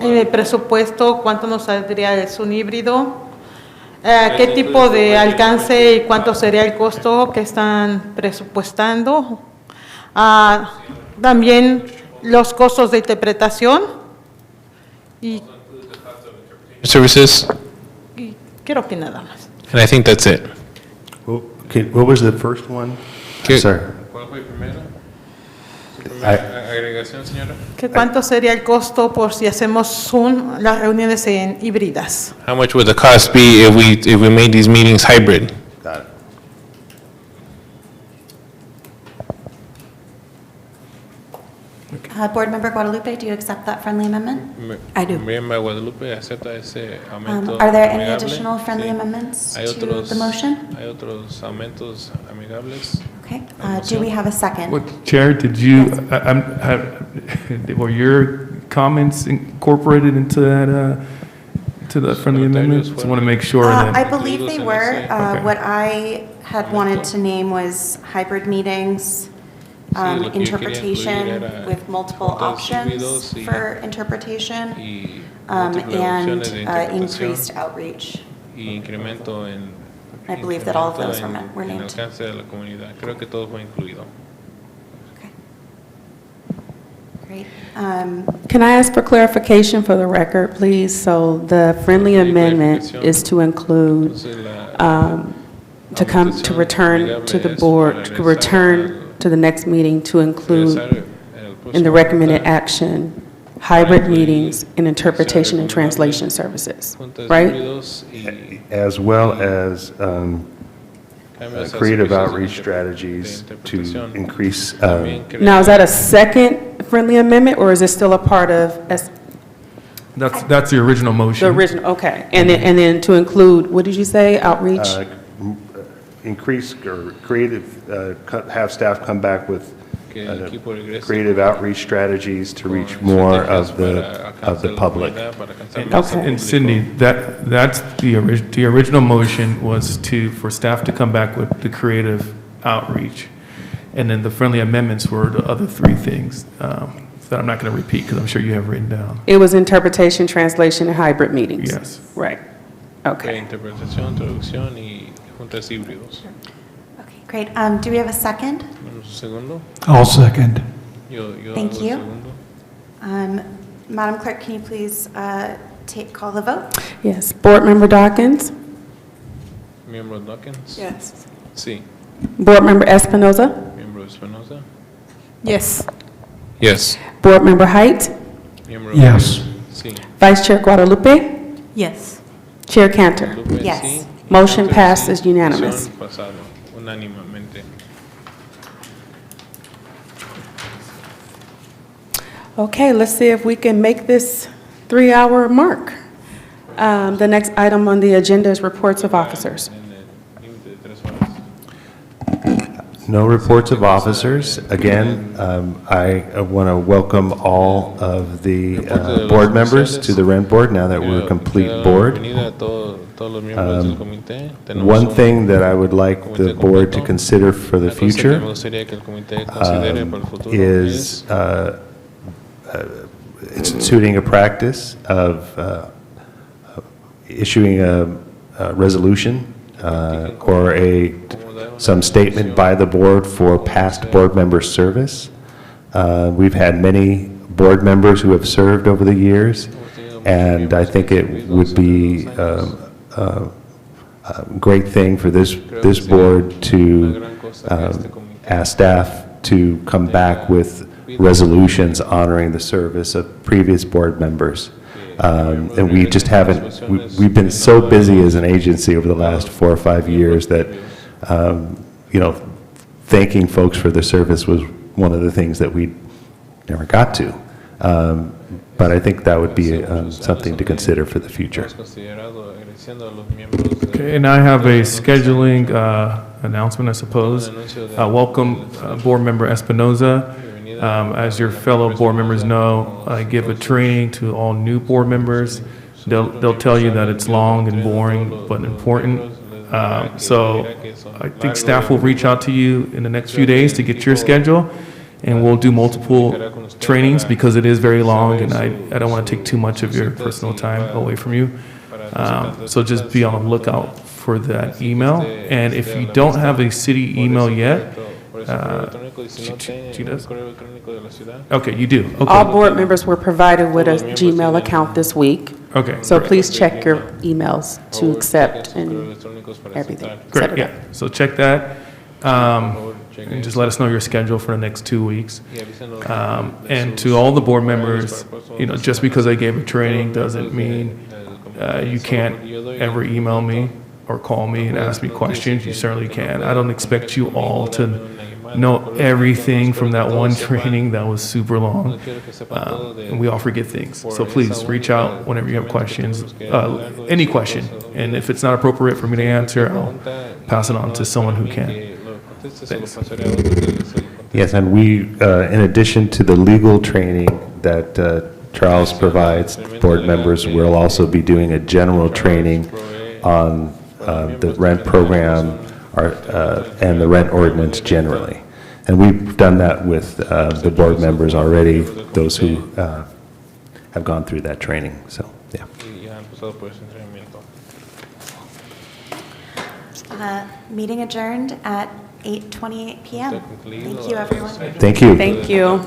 S11: en el presupuesto cuánto nos saldría un híbrido, qué tipo de alcance y cuánto sería el costo que están presupuestando, también los costos de interpretación y
S12: Services,
S11: creo que nada más.
S12: and I think that's it.
S3: Well, what was the first one?
S12: ¿Qué?
S3: Sorry.
S12: ¿Cuál fue primero?
S3: I-
S12: señora?
S11: ¿Qué cuánto sería el costo por si hacemos Zoom, las reuniones en híbridas?
S12: How much would the cost be if we made these meetings hybrid?
S3: Got it.
S1: Board Member Guadalupe, do you accept that friendly amendment?
S8: I do.
S12: Miembro Guadalupe acepta ese aumento
S1: Are there any
S12: amigable?
S1: additional friendly
S12: Sí.
S1: amendments
S12: Hay
S1: to
S12: otros,
S1: the motion?
S12: hay otros aumentos amigables.
S1: Okay, do we have a second?
S6: Chair, did you, were your comments incorporated into that, to the friendly amendment? Just want to make sure
S1: I
S6: that,
S1: believe they were.
S6: Okay.
S1: What I had wanted to name was hybrid meetings,
S12: lo que yo quería
S1: interpretation
S12: incluir era
S1: with multiple
S12: juntas
S1: options
S12: híbridos y-
S1: for interpretation,
S12: Y
S1: and
S12: múltiples opciones de interpretación
S1: increased outreach.
S12: y incremento en
S1: I believe that all of those
S12: incremento
S1: were
S12: en
S1: named.
S12: alcance de la comunidad. Creo que todo fue incluido.
S1: Okay. Great.
S2: Can I ask for clarification for the record, please? So the friendly amendment is to include,
S12: Entonces, la
S2: to return to the board, to return to the next meeting to include
S12: regresar el
S2: in the
S12: próximo
S2: recommended
S12: junta-
S2: action, hybrid meetings and interpretation and translation services,
S12: juntas
S2: right?
S12: híbridos y
S3: As well as
S12: cambios a
S3: creative
S12: servicios de
S3: outreach strategies to
S12: interpretación.
S3: increase,
S12: También
S2: Now, is that a second friendly amendment, or is it still a part of
S6: that's the original motion.
S2: the original? Okay, and then to include, what did you say, outreach?
S3: increase or creative, have staff come back with
S12: que el equipo regrese
S3: creative outreach strategies to reach
S12: con
S3: more
S12: estrategias para
S3: of the
S12: alcanzar la
S3: public.
S12: comunidad, para alcanzar
S6: And
S12: más al
S6: and
S12: público.
S6: Cindy, that's the original motion was for staff to come back with the creative outreach. And then the friendly amendments were the other three things that I'm not going to repeat because I'm sure you have written down.
S2: It was interpretation, translation, and hybrid meetings?
S6: Yes.
S2: Right, okay.
S12: Interpretación, traducción y juntas híbridos.
S1: Okay, great. Do we have a second?
S12: Un segundo.
S4: I'll second.
S12: Yo
S1: Thank
S12: hago el
S1: you.
S12: segundo.
S1: Madam Clerk, can you please call the vote?
S2: Yes, Board Member Dawkins?
S12: Miembro Dawkins.
S11: Yes.
S12: Sí.
S2: Board Member Espinoza?
S12: Miembro Espinosa.
S11: Yes.
S12: Yes.
S2: Board Member Height?
S12: Miembro
S4: Yes.
S12: Sí.
S2: Vice Chair Guadalupe?
S8: Yes.
S2: Chair Cantor?
S12: Lupe,
S1: Yes.
S12: sí.
S2: Motion
S12: Cantor,
S2: passes
S12: sí.
S2: unanimous.
S12: Moción pasado unánimemente.
S2: Okay, let's see if we can make this 3-hour mark. The next item on the agenda is reports of officers.
S12: En el límite de 3 horas.
S3: No reports of officers. Again, I want to welcome all of the board members to the Rent Board now that we're a complete board. One thing that I would like the board to consider for the future is instituting a practice of issuing a resolution or some statement by the board for past board member service. We've had many board members who have served over the years, and I think it would be a great thing for this board to ask staff to come back with resolutions honoring the service of previous board members. And we just haven't, we've been so busy as an agency over the last 4 or 5 years that, you know, thanking folks for their service was one of the things that we never got to. But I think that would be something to consider for the future.
S6: Okay, and I have a scheduling announcement, I suppose. Welcome, Board Member Espinoza. As your fellow board members know, I give a training to all new board members. They'll tell you that it's long and boring, but important. So I think staff will reach out to you in the next few days to get your schedule, and we'll do multiple trainings because it is very long, and I don't want to take too much of your personal time away from you. So just be on the lookout for that email. And if you don't have a city email yet, she does? Okay, you do. Okay.
S2: All board members were provided with a Gmail account this week.
S6: Okay.
S2: So please check your emails to accept and everything.
S6: Great, yeah. So check that. And just let us know your schedule for the next 2 weeks. And to all the board members, you know, just because I gave a training doesn't mean you can't ever email me or call me and ask me questions. You certainly can. I don't expect you all to know everything from that one training that was super long. And we all forget things. So please reach out whenever you have questions, any question. And if it's not appropriate for me to answer, I'll pass it on to someone who can. Thanks.
S3: Yes, and we, in addition to the legal training that Charles provides board members, we'll also be doing a general training on the rent program and the rent ordinance generally. And we've done that with the board members already, those who have gone through that training. So, yeah.
S1: Meeting adjourned at 8:28 p.m. Thank you, everyone.
S3: Thank you.
S2: Thank you.